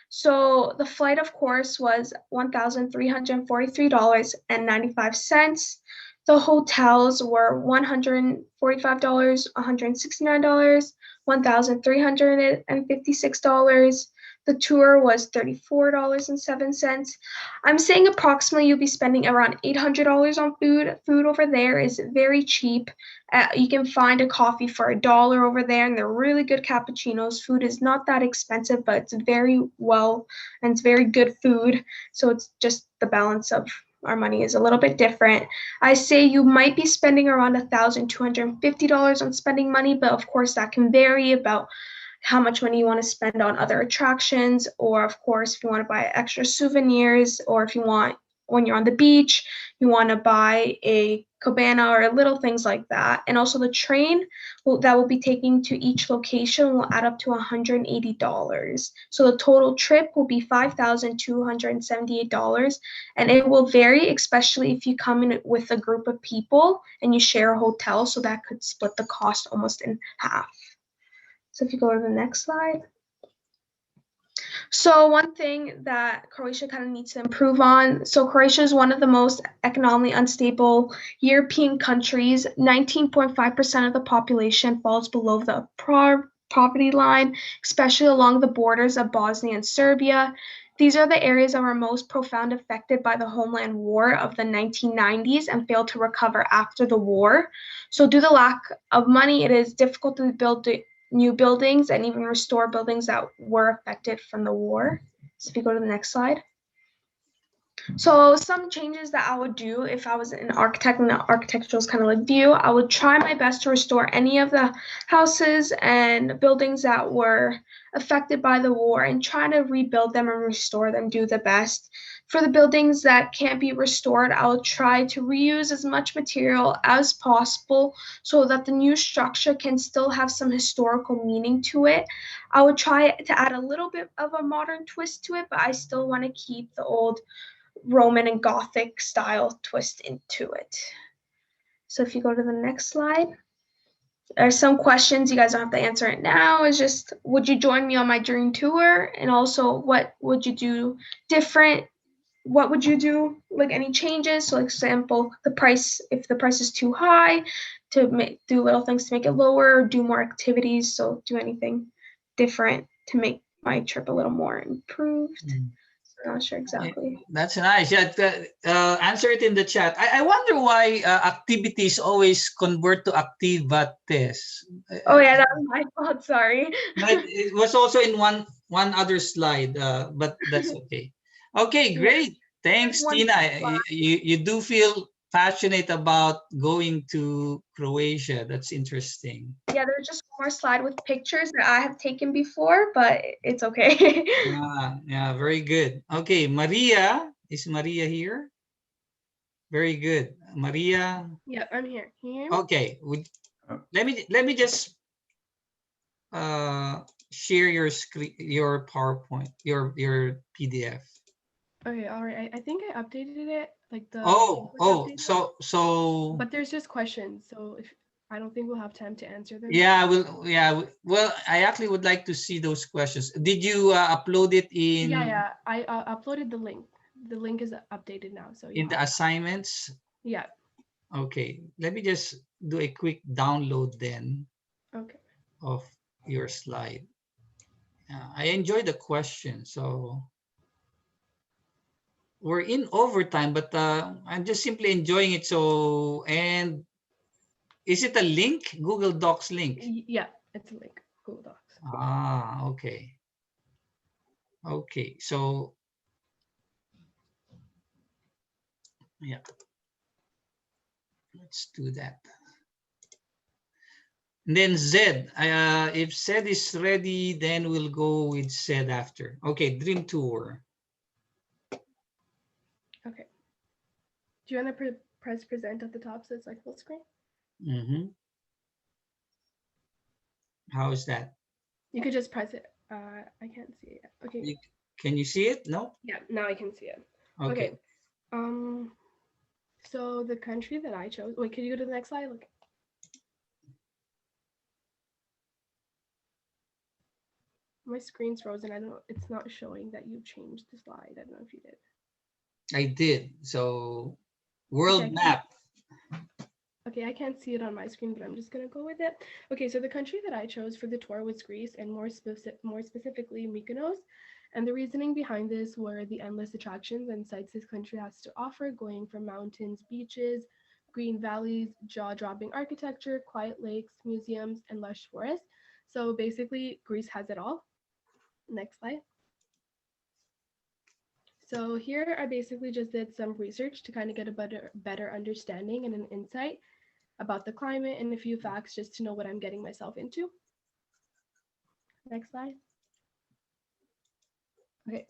So the flight, of course, was $1,343.95. The hotels were $145, $169, $1,356. The tour was $34.07. I'm saying approximately you'll be spending around $800 on food. Food over there is very cheap. You can find a coffee for $1 over there, and they're really good cappuccinos. Food is not that expensive, but it's very well, and it's very good food. So it's just the balance of our money is a little bit different. I say you might be spending around $1,250 on spending money, but of course that can vary about how much money you want to spend on other attractions, or of course if you want to buy extra souvenirs, or if you want, when you're on the beach, you want to buy a cabana or little things like that. And also the train that will be taking to each location will add up to $180. So the total trip will be $5,278, and it will vary, especially if you come in with a group of people and you share a hotel, so that could split the cost almost in half. So if you go to the next slide. So one thing that Croatia kind of needs to improve on. So Croatia is one of the most economically unstable European countries. 19.5% of the population falls below the poverty line, especially along the borders of Bosnia and Serbia. These are the areas that were most profoundly affected by the homeland war of the 1990s and failed to recover after the war. So due to the lack of money, it is difficult to build new buildings and even restore buildings that were affected from the war. So if you go to the next slide. So some changes that I would do if I was an architect in the architectural kind of like view, I would try my best to restore any of the houses and buildings that were affected by the war and try to rebuild them and restore them, do the best. For the buildings that can't be restored, I will try to reuse as much material as possible so that the new structure can still have some historical meaning to it. I would try to add a little bit of a modern twist to it, but I still want to keep the old Roman and Gothic style twist into it. So if you go to the next slide. There's some questions, you guys don't have to answer it now. It's just, would you join me on my dream tour? And also, what would you do different? What would you do, like any changes? So, example, the price, if the price is too high, to do little things to make it lower, or do more activities, so do anything. different to make my trip a little more improved. Not sure exactly. That's nice. Yeah, answer it in the chat. I wonder why activities always convert to activities. Oh yeah, that was my fault. Sorry. But it was also in one other slide, but that's okay. Okay, great. Thanks, One Tina. You do feel passionate about going to Croatia. That's interesting. Yeah, there's just one more slide with pictures that I have taken before, but it's okay. Yeah, very good. Okay, Maria. Is Maria here? Very good. Maria. Yeah, I'm here. Can you hear me? Okay. Let me just share your screen, your PowerPoint, your PDF. Okay, all right. I think I updated it, like the. So. But there's just questions, so if I don't think we'll have time to answer them. Yeah, well, I actually would like to see those questions. Did you upload it in? Yeah. I uploaded the link. The link is updated now, so in the assignments. Yeah. Okay, let me just do a quick download then. Okay. Of your slide. I enjoy the question, so we're in overtime, but I'm just simply enjoying it. So, and is it a link? Google Docs link? Yeah, it's a link. Google Docs. Ah, okay. Okay, so yeah, let's do that. And then Z, if Z is ready, then we'll go with Z after. Okay, Dream Tour. Okay. Do you want to press present at the top so it's like full screen? How is that? You could just press it. I can't see it yet. Okay. Can you see it? No? Yeah, now I can see it. Okay. So the country that I chose. Wait, could you go to the next slide? Look. My screen's frozen. I don't know. It's not showing that you changed the slide. I don't know if you did. I did. So world map. Okay, I can't see it on my screen, but I'm just gonna go with it. Okay, so the country that I chose for the tour was Greece, and more specifically Mykonos. And the reasoning behind this were the endless attractions and sights this country has to offer, going from mountains, beaches, green valleys, jaw-dropping architecture, quiet lakes, museums, and lush forests. So basically, Greece has it all. Next slide. So here I basically just did some research to kind of get a better understanding and an insight about the climate and a few facts just to know what I'm getting myself into. Next slide. Okay,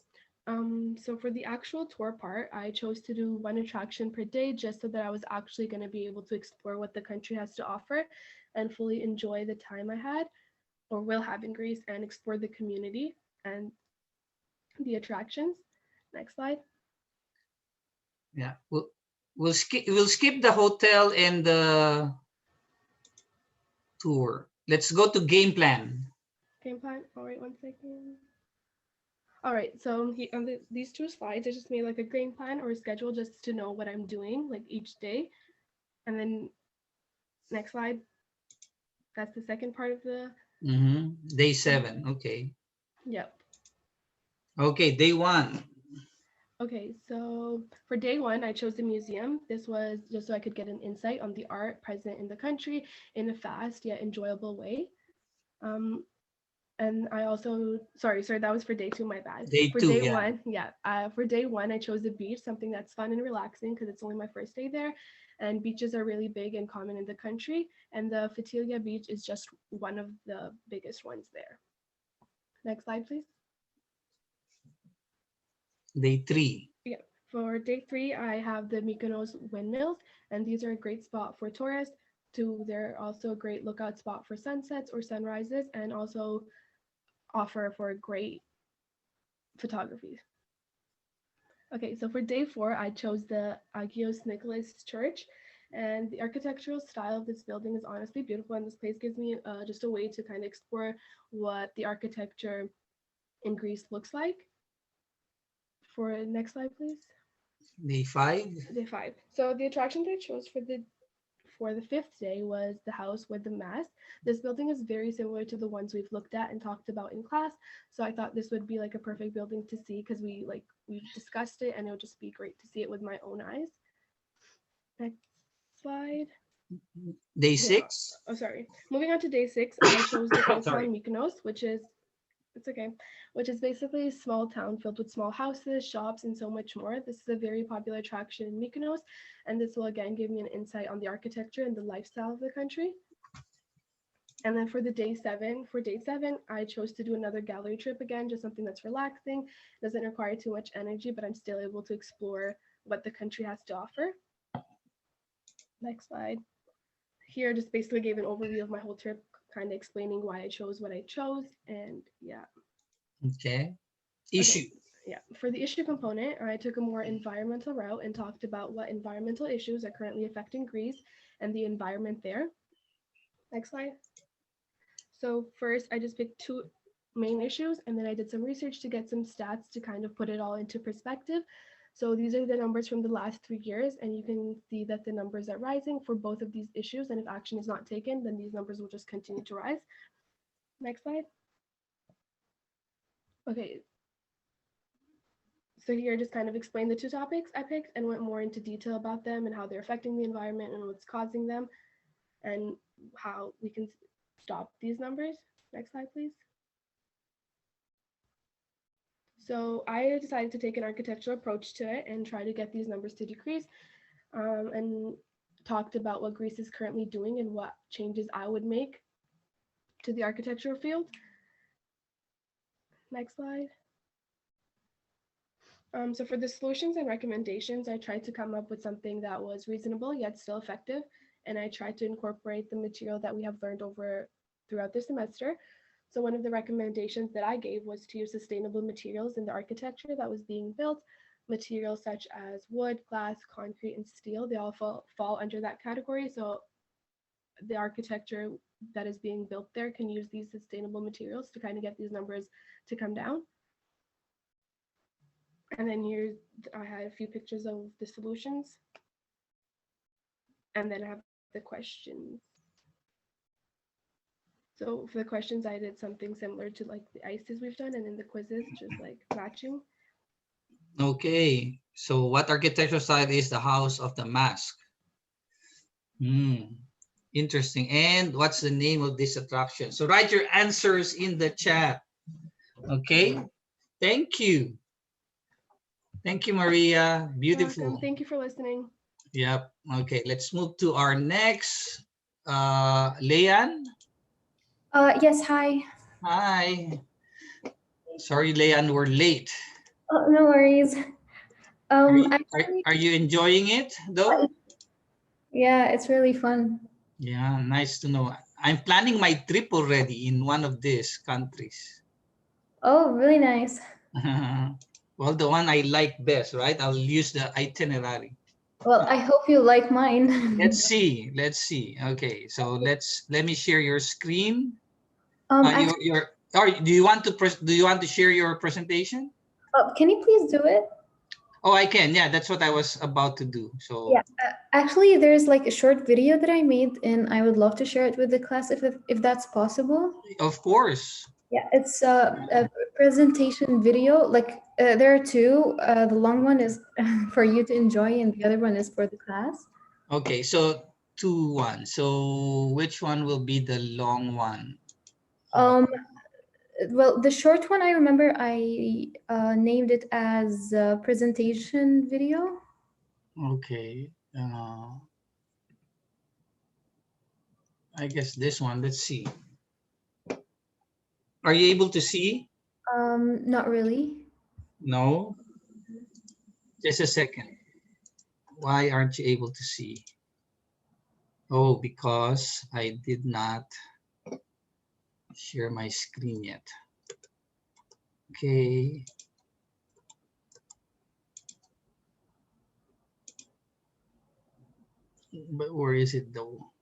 so for the actual tour part, I chose to do one attraction per day just so that I was actually going to be able to explore what the country has to offer and fully enjoy the time I had or will have in Greece and explore the community and the attractions. Next slide. Yeah, we'll skip the hotel and the tour. Let's go to game plan. Game plan. All right, 1 second. All right, so on these two slides, I just made like a game plan or a schedule just to know what I'm doing like each day. And then next slide. That's the second part of the. Day 7. Okay. Yep. Okay, day 1. Okay, so for day 1, I chose the museum. This was just so I could get an insight on the art present in the country in a fast yet enjoyable way. And I also, sorry, that was for day 2, my bad. For day 1, for day 1, I chose the beach, something that's fun and relaxing because it's only my first day there. And beaches are really big and common in the country. And the Fatilia beach is just one of the biggest ones there. Next slide, please. Day 3. Yeah, for day 3, I have the Mykonos windmills, and these are a great spot for tourists. They're also a great lookout spot for sunsets or sunrises, and also offer for great photography. Okay, so for day 4, I chose the Agios Nicholas Church, and the architectural style of this building is honestly beautiful, and this place gives me just a way to kind of explore what the architecture in Greece looks like. For next slide, please. Day 5. Day 5. So the attractions I chose for the for the 5th day was the house with the mast. This building is very similar to the ones we've looked at and talked about in class. So I thought this would be like a perfect building to see because we've discussed it and it would just be great to see it with my own eyes. Next slide. Day Yeah. 6. Oh, sorry. Moving on to day 6, I chose the Old Sorry. Town Mykonos, which is basically a small town filled with small houses, shops, and so much more. This is a very popular attraction in Mykonos, and this will again give me an insight on the architecture and the lifestyle of the country. And then for day 7, I chose to do another gallery trip again, just something that's relaxing, doesn't require too much energy, but I'm still able to explore what the country has to offer. Next slide. Here, just basically gave an overview of my whole trip, kind of explaining why I chose what I chose, and yeah. Okay. Issue. Okay. Yeah, for the issue component, I took a more environmental route and talked about what environmental issues are currently affecting Greece and the environment there. Next slide. So first, I just picked 2 main issues, and then I did some research to get some stats to kind of put it all into perspective. So these are the numbers from the last 3 years, and you can see that the numbers are rising for both of these issues, and if action is not taken, then these numbers will just continue to rise. Next slide. Okay. So here I just kind of explained the 2 topics I picked and went more into detail about them and how they're affecting the environment and what's causing them and how we can stop these numbers. Next slide, please. So I decided to take an architectural approach to it and try to get these numbers to decrease, and talked about what Greece is currently doing and what changes I would make to the architectural field. Next slide. So for the solutions and recommendations, I tried to come up with something that was reasonable yet still effective, and I tried to incorporate the material that we have learned throughout the semester. So one of the recommendations that I gave was to use sustainable materials in the architecture that was being built. Materials such as wood, glass, concrete, and steel, they all fall under that category. So the architecture that is being built there can use these sustainable materials to kind of get these numbers to come down. And then here I had a few pictures of the solutions. And then I have the questions. So for the questions, I did something similar to like the ICES we've done, and in the quizzes, just like matching. Okay. So what architectural style is the House of the Mask? Interesting. And what's the name of this attraction? So write your answers in the chat. Okay. Thank you. Thank you, Maria. Beautiful. Welcome. Thank you for listening. Yep. Okay, let's move to our next. Leanne? Yes, hi. Hi. Sorry, Leanne, we're late. Oh, no worries. Are you enjoying it, though? Yeah, it's really fun. Yeah, nice to know. I'm planning my trip already in one of these countries. Oh, really nice. Well, the one I like best, right? I'll use the itinerary. Well, I hope you like mine. Let's see. Let's see. Okay, so let me share your screen. Do you want to share your presentation? Can you please do it? Oh, I can. Yeah, that's what I was about to do. So yeah, actually, there's like a short video that I made, and I would love to share it with the class if that's possible. Of course. Yeah, it's a presentation video. Like there are 2. The long one is for you to enjoy, and the other one is for the class. Okay, so 2, 1. So which one will be the long one? Well, the short one, I remember I named it as a presentation video. Okay. I guess this one. Let's see. Are you able to see? Not really. No. Just a second. Why aren't you able to see? Oh, because I did not share my screen yet. Okay. But where is it though?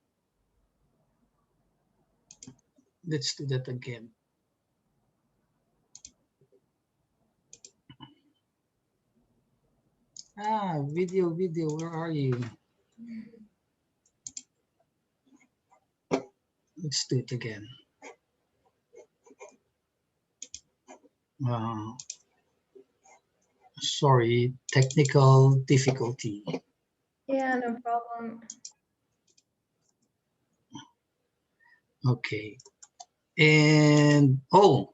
Let's do that again. Video, where are you? Let's do it again. Sorry, technical difficulty. Yeah, no problem. Okay. And oh,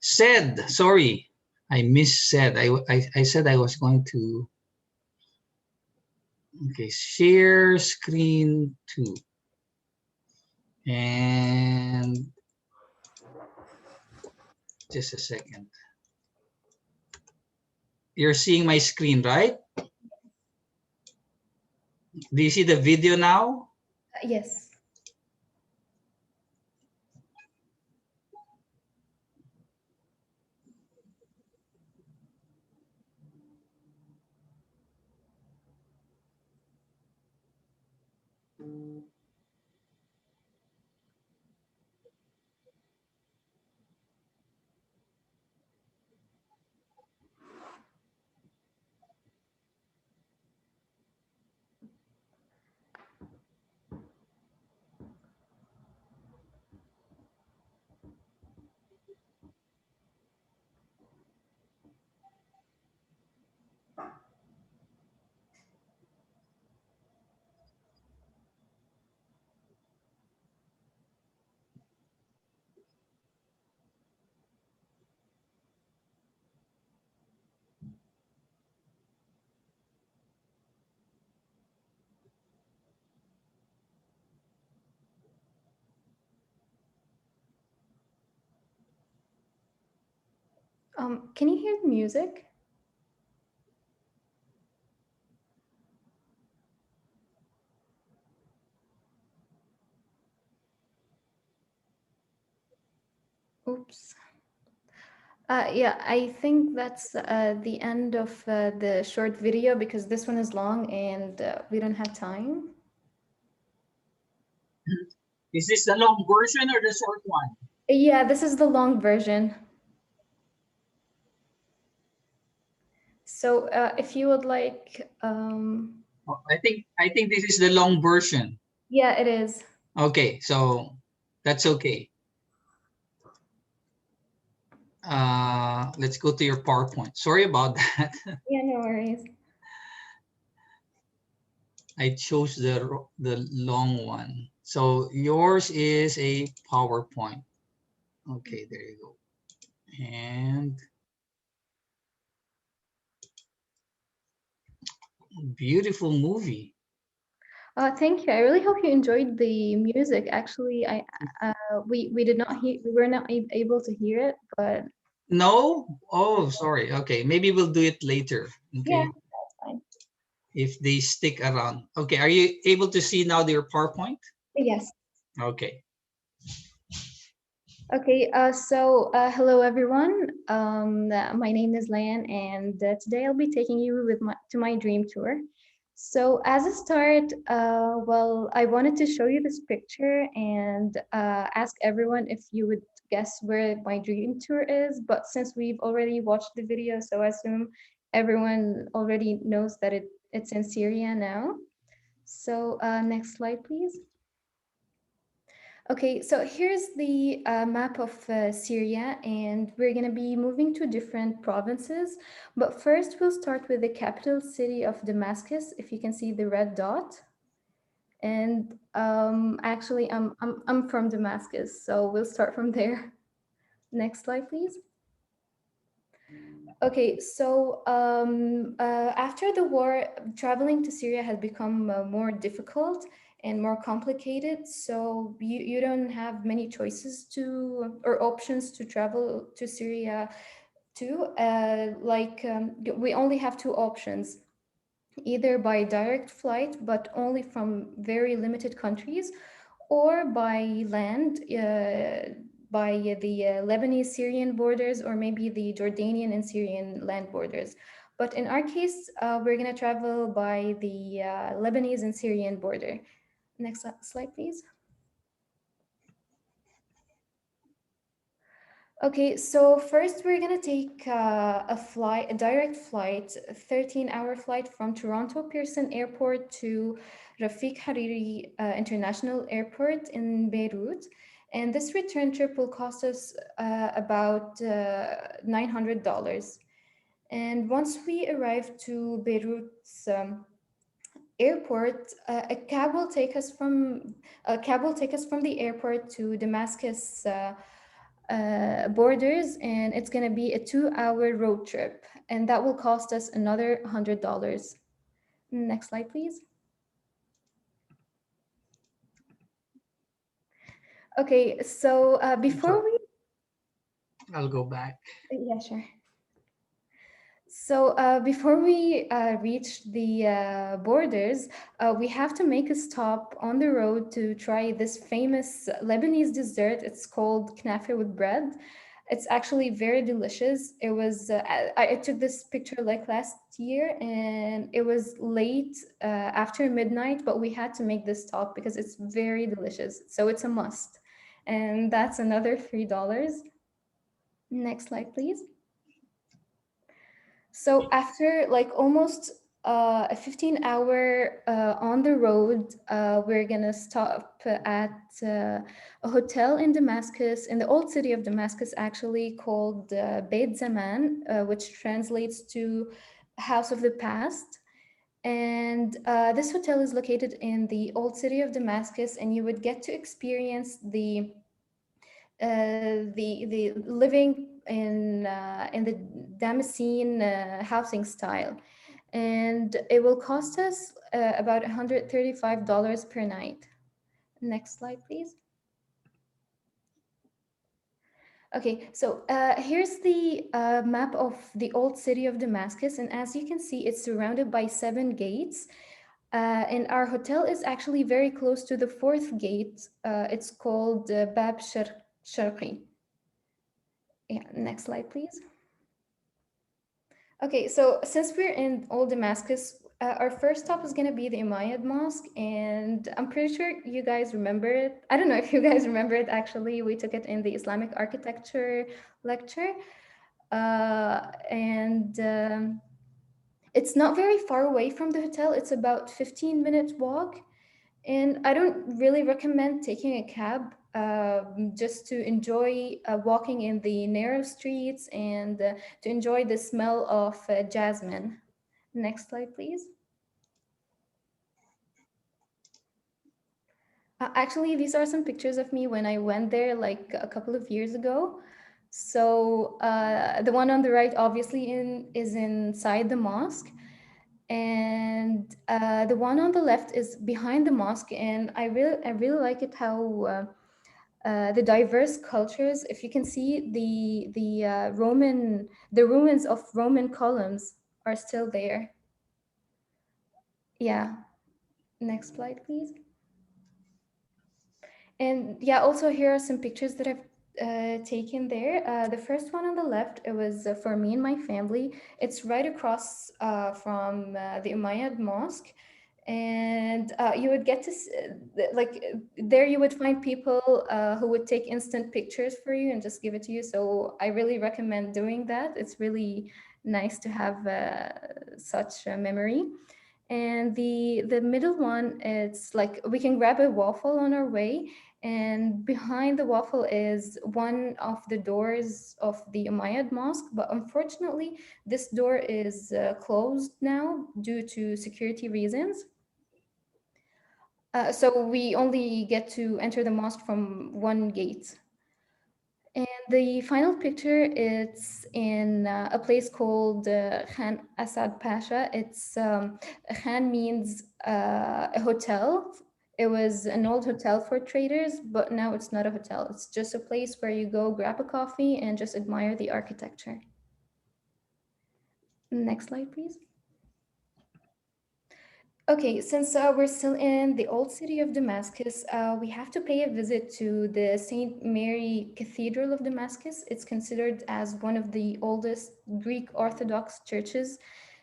said, sorry, I missed said. I said I was going to. Okay, share screen 2. And just a second. You're seeing my screen, right? Do you see the video now? Yes. Can you hear the music? Oops. Yeah, I think that's the end of the short video because this one is long and we don't have time. Is this the long version or the short one? Yeah, this is the long version. So if you would like, I think this is the long version. yeah, it is. Okay, so that's okay. Let's go to your PowerPoint. Sorry about that. Yeah, no worries. I chose the long one. So yours is a PowerPoint. Okay, there you go. And beautiful movie. Thank you. I really hope you enjoyed the music. Actually, we did not hear, we were not able to hear it, but No? Oh, sorry. Okay, maybe we'll do it later. Okay. yeah, that's fine. If they stick around. Okay, are you able to see now your PowerPoint? Yes. Okay. Okay, hello everyone. My name is Lan, and today I'll be taking you to my dream tour. So as a start, well, I wanted to show you this picture and ask everyone if you would guess where my dream tour is. But since we've already watched the video, so I assume everyone already knows that it's in Syria now. So next slide, please. Okay, so here's the map of Syria, and we're going to be moving to different provinces. But first, we'll start with the capital city of Damascus, if you can see the red dot. And actually, I'm from Damascus, so we'll start from there. Next slide, please. Okay, so after the war, traveling to Syria has become more difficult and more complicated. So you don't have many choices or options to travel to Syria to. We only have two options, either by direct flight, but only from very limited countries, or by land, by the Lebanese-Syrian borders, or maybe the Jordanian and Syrian land borders. But in our case, we're going to travel by the Lebanese and Syrian border. Next slide, please. Okay, so first we're gonna take a direct flight, a 13-hour flight from Toronto Pearson Airport to Rafiq Hariri International Airport in Beirut. And this return trip will cost us about $900. And once we arrive to Beirut's airport, a cab will take us from the airport to Damascus borders, and it's going to be a 2-hour road trip, and that will cost us another $100. Next slide, please. Okay, so before we... I'll go back. Yeah, sure. So before we reach the borders, we have to make a stop on the road to try this famous Lebanese dessert. It's called knafe with bread. It's actually very delicious. It was I took this picture like last year, and it was late after midnight, but we had to make this stop because it's very delicious. So it's a must. And that's another $3. Next slide, please. So after like almost a 15-hour on the road, we're gonna stop at a hotel in Damascus, in the old city of Damascus, actually, called Beit Zaman, which translates to House of the Past. And this hotel is located in the old city of Damascus, and you would get to experience the living in the Damascene housing style, and it will cost us about $135 per night. Next slide, please. Okay, so here's the map of the old city of Damascus, and as you can see, it's surrounded by 7 gates. And our hotel is actually very close to the 4th gate. It's called Bab Sharqi. Yeah, next slide, please. Okay, so since we're in Old Damascus, our first stop is going to be the Umayyad Mosque, and I'm pretty sure you guys remember it. I don't know if you guys remember it, actually. We took it in the Islamic architecture lecture. It's not very far away from the hotel. It's about 15-minute walk. And I don't really recommend taking a cab just to enjoy walking in the narrow streets and to enjoy the smell of jasmine. Next slide, please. Actually, these are some pictures of me when I went there like a couple of years ago. So the one on the right obviously is inside the mosque. And the one on the left is behind the mosque, and I really like it how the diverse cultures. If you can see the ruins of Roman columns are still there. Yeah. Next slide, please. And yeah, also here are some pictures that I've taken there. The first one on the left, it was for me and my family. It's right across from the Umayyad Mosque. And you would get to like there you would find people who would take instant pictures for you and just give it to you. So I really recommend doing that. It's really nice to have such a memory. And the middle one, it's like we can grab a waffle on our way, and behind the waffle is one of the doors of the Umayyad Mosque, but unfortunately this door is closed now due to security reasons. So we only get to enter the mosque from one gate. And the final picture, it's in a place called Khan Asad Pasha. It's Khan means a hotel. It was an old hotel for traders, but now it's not a hotel. It's just a place where you go grab a coffee and just admire the architecture. Next slide, please. Okay, since we're still in the old city of Damascus, we have to pay a visit to the St. Mary Cathedral of Damascus. It's considered as one of the oldest Greek Orthodox churches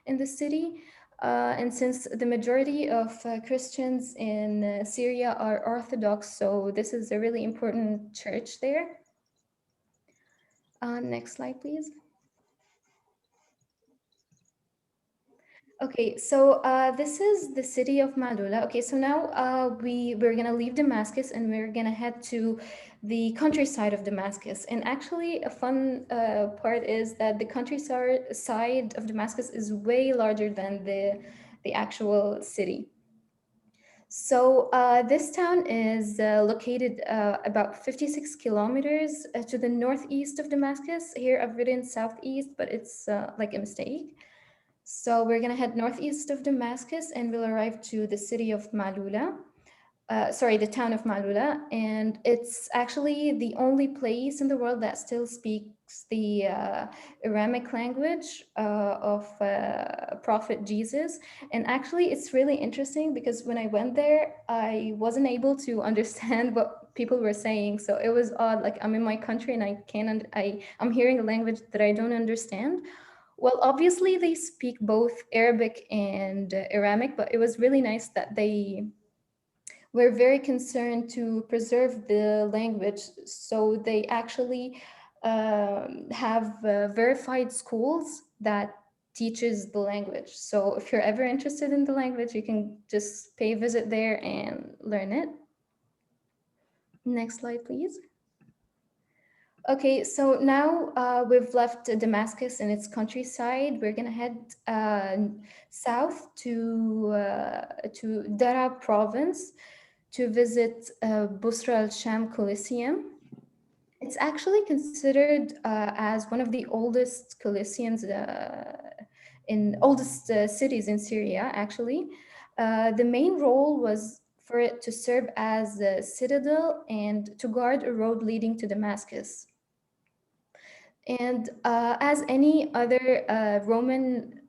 in the city. And since the majority of Christians in Syria are Orthodox, so this is a really important church there. Next slide, please. Okay, so this is the city of Malula. Okay, so now we're gonna leave Damascus and we're gonna head to the countryside of Damascus. And actually, a fun part is that the countryside of Damascus is way larger than the actual city. So this town is located about 56 kilometers to the northeast of Damascus. Here I've written southeast, but it's like a mistake. So we're gonna head northeast of Damascus and we'll arrive to the city of Malula. Sorry, the town of Malula. And it's actually the only place in the world that still speaks the Aramic language of Prophet Jesus. And actually, it's really interesting because when I went there, I wasn't able to understand what people were saying. So it was odd. Like I'm in my country and I can't, I'm hearing a language that I don't understand. Well, obviously they speak both Arabic and Aramic, but it was really nice that they were very concerned to preserve the language. So they actually have verified schools that teaches the language. So if you're ever interested in the language, you can just pay a visit there and learn it. Next slide, please. Okay, so now we've left Damascus and its countryside. We're gonna head south to Dara province to visit Busra al-Sham Coliseum. It's actually considered as one of the oldest coliseums oldest cities in Syria, actually. The main role was for it to serve as a citadel and to guard a road leading to Damascus. And as any other Roman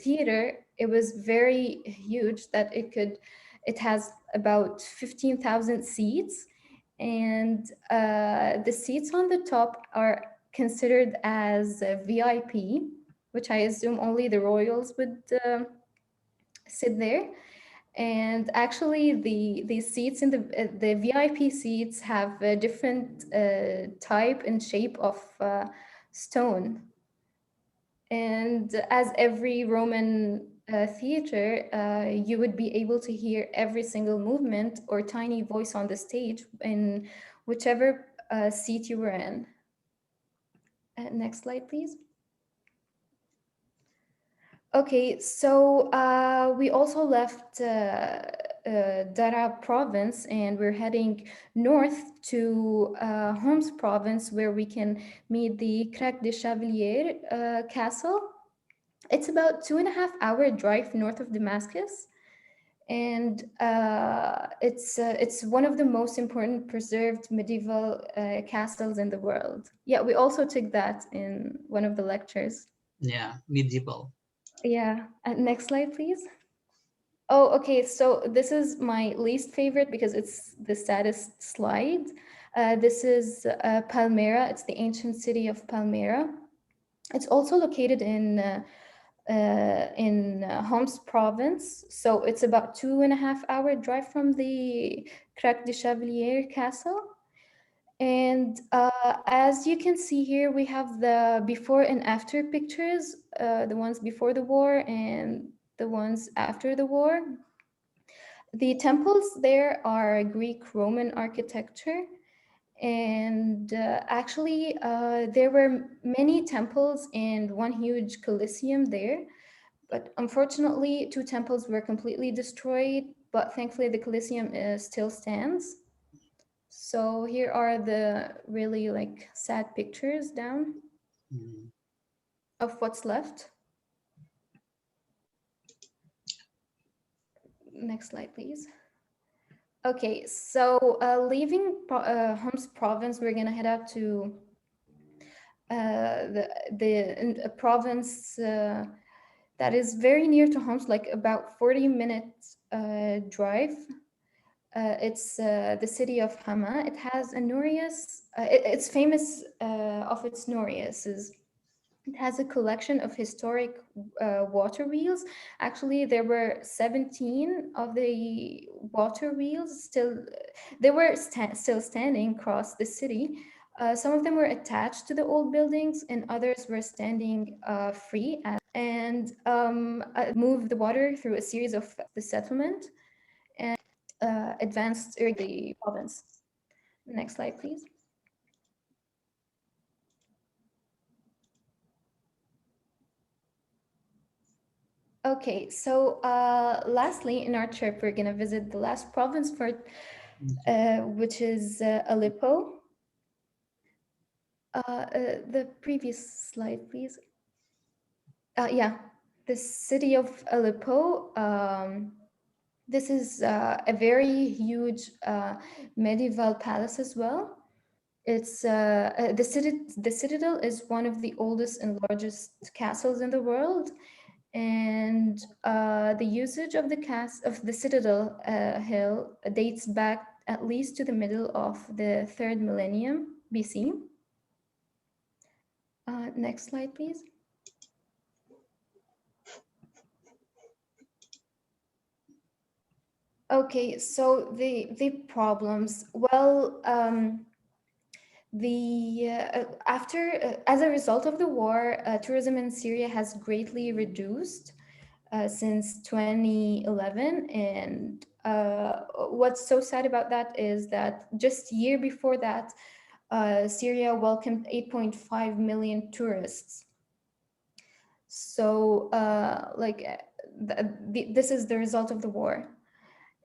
theater, it was very huge that it has about 15,000 seats. And the seats on the top are considered as VIP, which I assume only the royals would sit there. And actually, the seats in the VIP seats have a different type and shape of stone. And as every Roman theater, you would be able to hear every single movement or tiny voice on the stage in whichever seat you were in. Next slide, please. Okay, so we also left Dara province and we're heading north to Homs province where we can meet the Crac de Chevalier castle. It's about 2.5 hour drive north of Damascus. And it's one of the most important preserved medieval castles in the world. Yeah, we also took that in one of the lectures. Yeah, medieval. Yeah, next slide, please. Oh, okay, so this is my least favorite because it's the saddest slide. This is Palmyra. It's the ancient city of Palmyra. It's also located in Homs province. So it's about 2.5 hour drive from the Crac de Chevalier castle. And as you can see here, we have the before and after pictures, the ones before the war and the ones after the war. The temples there are Greek Roman architecture. And actually, there were many temples and one huge coliseum there. But unfortunately, 2 temples were completely destroyed, but thankfully the Colosseum still stands. So here are the really like sad pictures down of what's left. Next slide, please. Okay, so leaving Homs province, we're gonna head out to the province that is very near to Homs, like about 40-minute drive. It's the city of Hama. It has a Nourious. It's famous of its Nouriouses. It has a collection of historic water wheels. Actually, there were 17 of the water wheels still. They were still standing across the city. Some of them were attached to the old buildings and others were standing free and moved the water through a series of the settlement and advanced the province. Next slide, please. Okay, so lastly, in our trip, we're gonna visit the last province for, which is Aleppo. The previous slide, please. Yeah, the city of Aleppo. This is a very huge medieval palace as well. It's the citadel is one of the oldest and largest castles in the world, and the usage of the citadel hill dates back at least to the middle of the 3rd millennium BC. Next slide, please. Okay, so the problems. Well, as a result of the war, tourism in Syria has greatly reduced since 2011, and what's so sad about that is that just year before that, Syria welcomed 8.5 million tourists. So, this is the result of the war.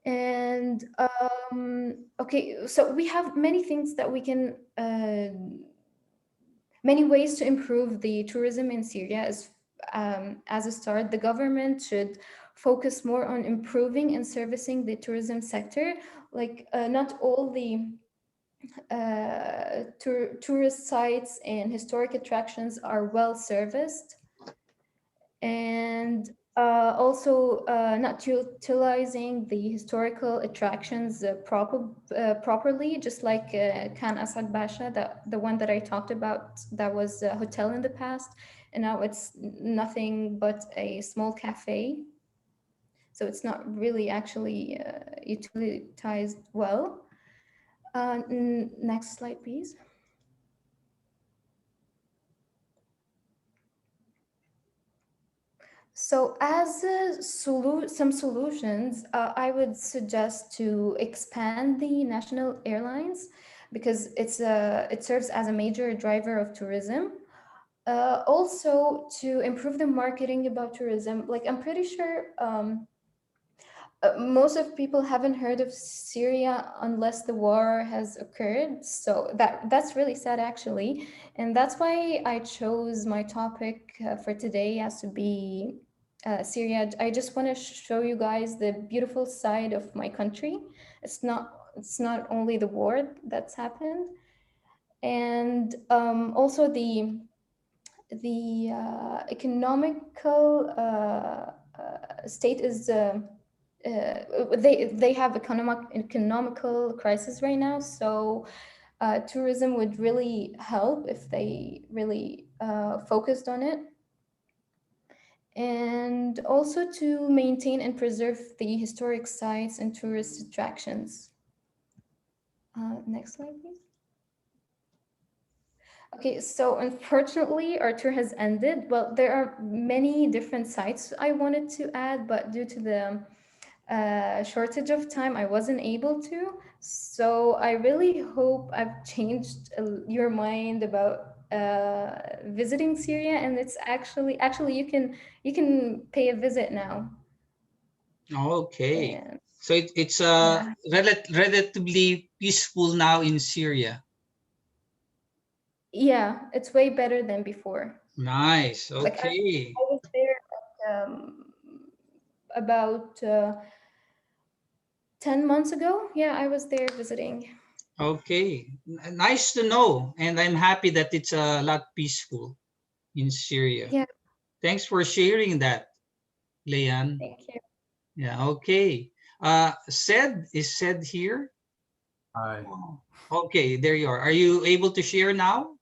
And okay, so we have many things that we can, many ways to improve the tourism in Syria. As a start, the government should focus more on improving and servicing the tourism sector. Like not all the tourist sites and historic attractions are well serviced, and also not utilizing the historical attractions properly, just like Khan Asad Basha, the one that I talked about, that was a hotel in the past, and now it's nothing but a small cafe. So it's not really actually utilized well. Next slide, please. So as some solutions, I would suggest to expand the national airlines because it serves as a major driver of tourism. Also to improve the marketing about tourism. Like I'm pretty sure most of people haven't heard of Syria unless the war has occurred. So that's really sad actually. And that's why I chose my topic for today as to be Syria. I just want to show you guys the beautiful side of my country. It's not only the war that's happened. And also the economical state is they have economical crisis right now, so tourism would really help if they really focused on it, and also to maintain and preserve the historic sites and tourist attractions. Next slide, please. Okay, so unfortunately our tour has ended. Well, there are many different sites I wanted to add, but due to the shortage of time, I wasn't able to. So I really hope I've changed your mind about visiting Syria, and it's actually you can pay a visit now. Okay. And So it's yeah. relatively peaceful now in Syria. Yeah, it's way better than before. Nice. Like Okay. I was there about 10 months ago. Yeah, I was there visiting. Okay. Nice to know. And I'm happy that it's a lot peaceful in Syria. Yeah. Thanks for sharing that, Leanne. Thank you. Yeah, okay. Is Sed here? Hi. Okay, there you are. Are you able to share now?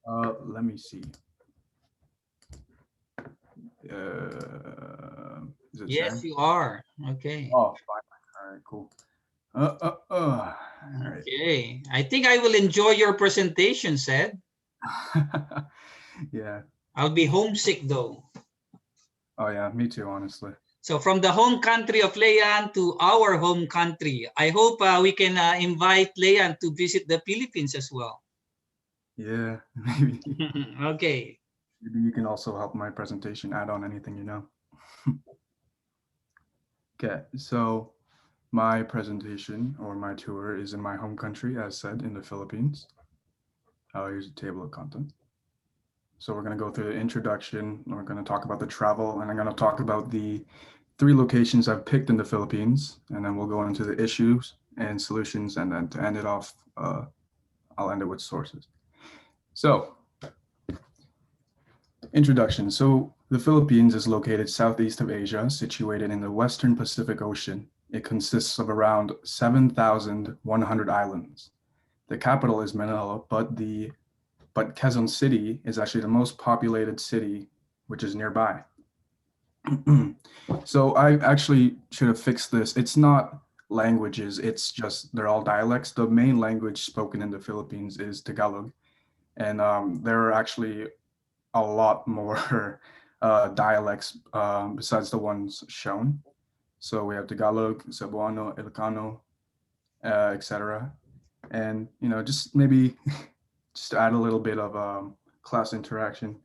Let me see. Is it Yes, sharing? you are. Okay. Oh, fine. All right, cool. All right. Okay, I think I will enjoy your presentation, Sed. Yeah. I'll be homesick though. Oh yeah, me too, honestly. So from the home country of Leanne to our home country, I hope we can invite Leanne to visit the Philippines as well. Yeah, maybe. Okay. Maybe you can also help my presentation, add on anything you know. Okay, so my presentation or my tour is in my home country, as said, in the Philippines. Here's a table of contents. So we're going to go through the introduction, we're going to talk about the travel, and I'm going to talk about the 3 locations I've picked in the Philippines, and then we'll go into the issues and solutions, and then to end it off, I'll end it with sources. So, introduction. So the Philippines is located southeast of Asia, situated in the Western Pacific Ocean. It consists of around 7,100 islands. The capital is Manila, but Quezon City is actually the most populated city, which is nearby. So I actually should have fixed this. It's not languages, it's just they're all dialects. The main language spoken in the Philippines is Tagalog. And there are actually a lot more dialects besides the ones shown. So we have Tagalog, Cebuano, Ilocano, etc. And, you know, just maybe just to add a little bit of class interaction,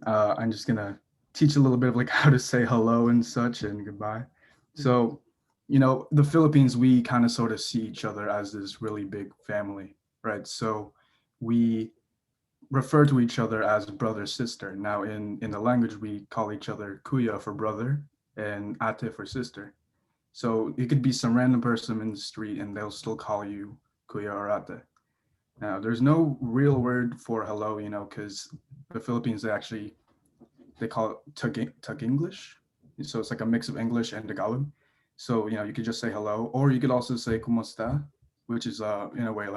I'm just gonna teach a little bit of like how to say hello and such and goodbye. So, you know, the Philippines, we kind of sort of see each other as this really big family, right? So we refer to each other as brother, sister. Now in the language, we call each other kuya for brother and ate for sister. So it could be some random person in the street and they'll still call you kuya or ate. Now there's no real word for hello, you know, because the Philippines, they call it Tug English. So it's like a mix of English and Tagalog. So, you know, you could just say hello, or you could also say kumusta, which is in a way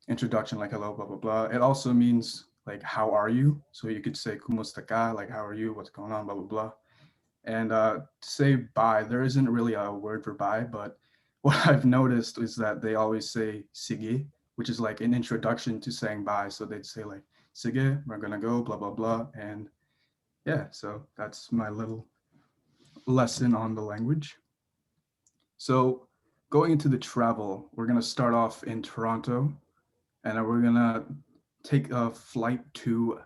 introduction, like hello, blah, blah, blah. It also means like, how are you? So you could say kumusta ka, like, how are you? What's going on? Blah, blah, blah. And to say bye, there isn't really a word for bye, but what I've noticed is that they always say sige, which is like an introduction to saying bye. So they'd say like, sige, we're gonna go, blah, blah, blah. And yeah, so that's my little lesson on the language. So going into the travel, we're gonna start off in Toronto, and then we're gonna take a flight to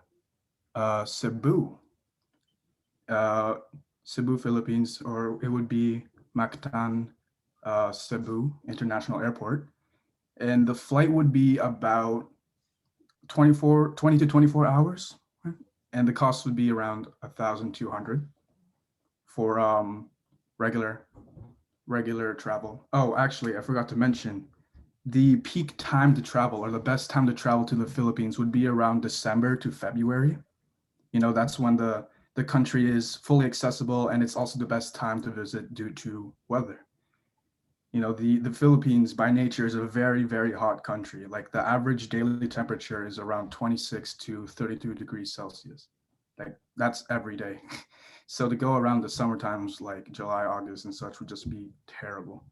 Cebu, Cebu, Philippines, or it would be Mactan Cebu International Airport. And the flight would be about 20 to 24 hours. And the cost would be around 1,200 for regular travel. Oh, actually, I forgot to mention, the peak time to travel, or the best time to travel to the Philippines, would be around December to February. You know, that's when the country is fully accessible, and it's also the best time to visit due to weather. You know, the Philippines by nature is a very, very hot country. Like the average daily temperature is around 26 to 32 degrees Celsius. Like that's every day. So to go around the summer times like July, August and such would just be terrible.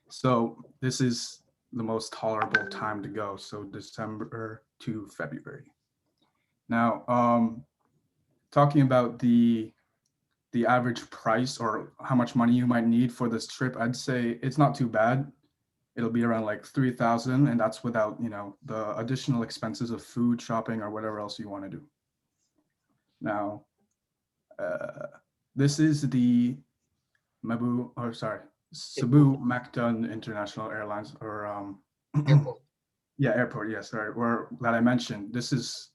So this is the most tolerable time to go. So December to February. Now, talking about the average price or how much money you might need for this trip, I'd say it's not too bad. It'll be around like 3,000, and that's without, you know, the additional expenses of food, shopping, or whatever else you want to do. Now, this is the Cebu Mactan International Airlines, or Airport. yeah, airport. Yeah, sorry, or that I mentioned. This is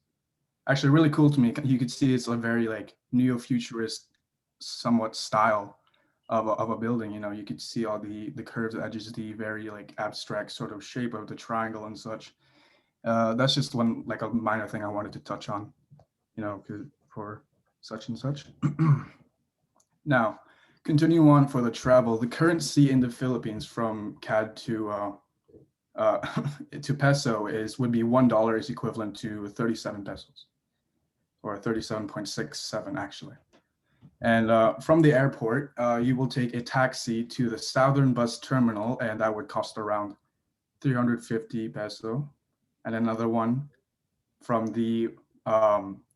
actually really cool to me. You could see it's a very like neo-futurist, somewhat style of a building. You know, you could see all the curves, the edges, the very like abstract sort of shape of the triangle and such. That's just one like a minor thing I wanted to touch on, you know, for such and such. Now, continuing on for the travel, the currency in the Philippines from CAD to to peso would be $1 is equivalent to 37 pesos, or 37.67 actually. And from the airport, you will take a taxi to the southern bus terminal, and that would cost around 350 peso. And another one from the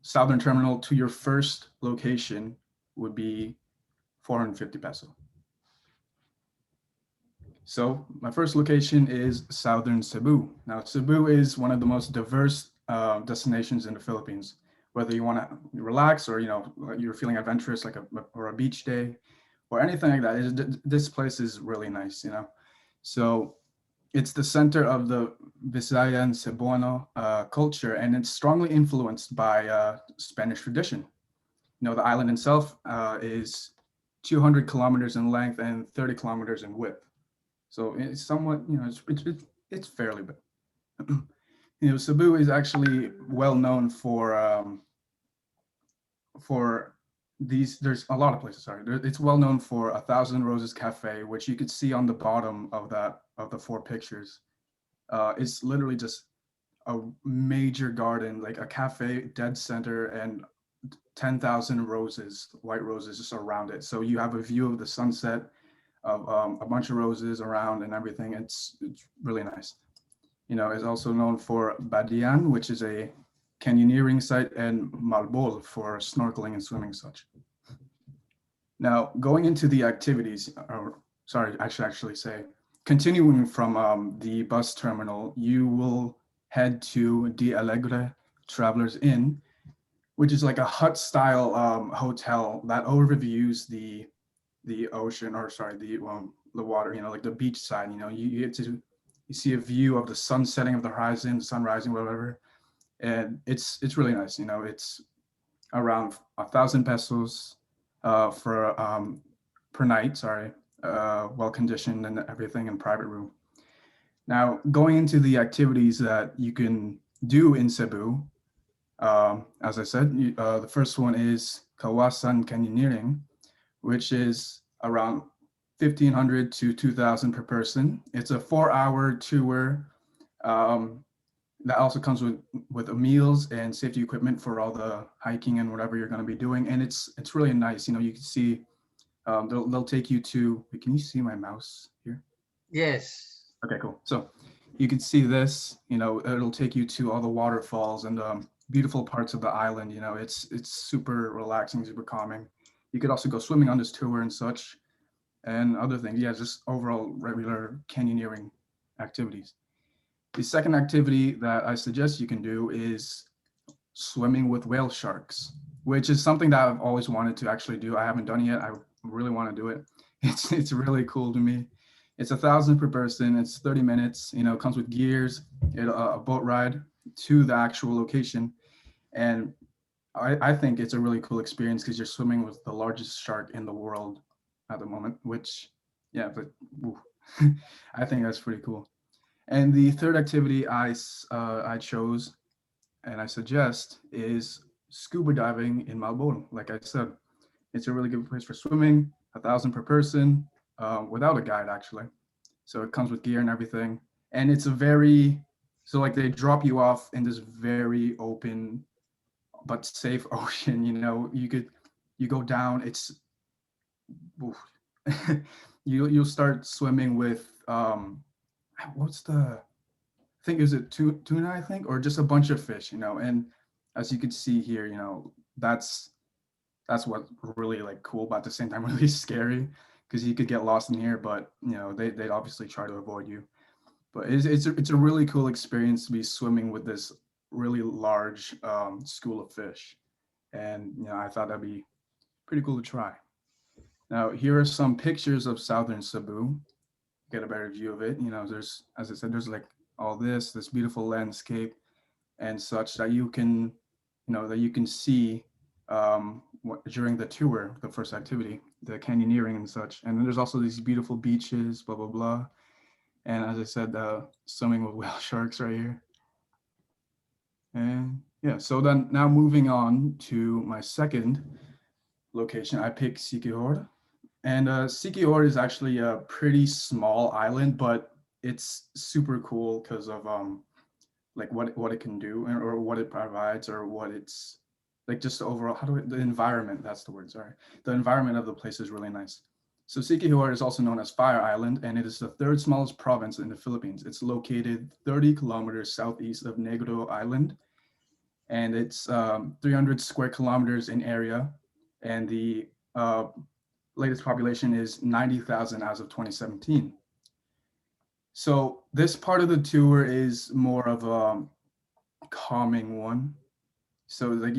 southern terminal to your first location would be 450 peso. So my first location is southern Cebu. Now, Cebu is one of the most diverse destinations in the Philippines. Whether you want to relax or you're feeling adventurous, like a beach day, or anything like that, this place is really nice. So it's the center of the Visayan Cebuano culture, and it's strongly influenced by Spanish tradition. The island itself is 200 kilometers in length and 30 kilometers in width. So it's somewhat, it's fairly big. Cebu is actually well known for these. There's a lot of places. Sorry, it's well known for 1,000 Roses Cafe, which you could see on the bottom of the 4 pictures. It's literally just a major garden, like a cafe dead center, and 10,000 roses, white roses, just around it. So you have a view of the sunset, of a bunch of roses around and everything. It's really nice. It's also known for Badian, which is a canyoneering site, and Malbol for snorkeling and swimming such. Now, going into the activities, or sorry, I should actually say, continuing from the bus terminal, you will head to De Alegre Travelers Inn, which is like a hut-style hotel that overviews the ocean, or sorry, the water, like the beach side. You get to see a view of the sun setting of the horizon, the sun rising, whatever, and it's really nice. It's around 1,000 pesos for per night. Sorry, well conditioned and everything, in private room. Now, going into the activities that you can do in Cebu, as I said, the first one is Kawasan Canyoneering, which is around 1,500 to 2,000 per person. It's a 4-hour tour that also comes with meals and safety equipment for all the hiking and whatever you're going to be doing. And it's really nice. You can see they'll take you to. Can you see my mouse here? Yes. Okay, cool. So you can see this. It'll take you to all the waterfalls and beautiful parts of the island. It's super relaxing, super calming. You could also go swimming on this tour and such, and other things. Yeah, just overall regular canyoneering activities. The second activity that I suggest you can do is swimming with whale sharks, which is something that I've always wanted to actually do. I haven't done it yet. I really want to do it. It's really cool to me. It's 1,000 per person. It's 30 minutes. It comes with gears, a boat ride to the actual location, and I think it's a really cool experience because you're swimming with the largest shark in the world at the moment, which, yeah, but I think that's pretty cool. And the third activity I chose and I suggest is scuba diving in Malbon. Like I said, it's a really good place for swimming, 1,000 per person, without a guide actually. So it comes with gear and everything. And it's so like they drop you off in this very open but safe ocean. You go down, you'll start swimming with what's the, I think, is it tuna, I think, or just a bunch of fish, and as you can see here, that's what's really like cool, but at the same time really scary, because you could get lost in here, but they obviously try to avoid you. But it's a really cool experience to be swimming with this really large school of fish, and I thought that'd be pretty cool to try. Now, here are some pictures of southern Cebu. Get a better view of it. There's, as I said, there's like all this beautiful landscape and such that you can see during the tour, the first activity, the canyoneering and such. And then there's also these beautiful beaches, blah, blah, blah. And as I said, swimming with whale sharks right here. And yeah, so then now moving on to my second location, I picked Siquijor. And Siquijor is actually a pretty small island, but it's super cool because of like what it can do, or what it provides, or what it's like just the overall, the environment, that's the word, sorry. The environment of the place is really nice. So Siquijor is also known as Fire Island, and it is the third smallest province in the Philippines. It's located 30 kilometers southeast of Negro Island, and it's 300 square kilometers in area, and the latest population is 90,000 as of 2017. So this part of the tour is more of a calming one. So like,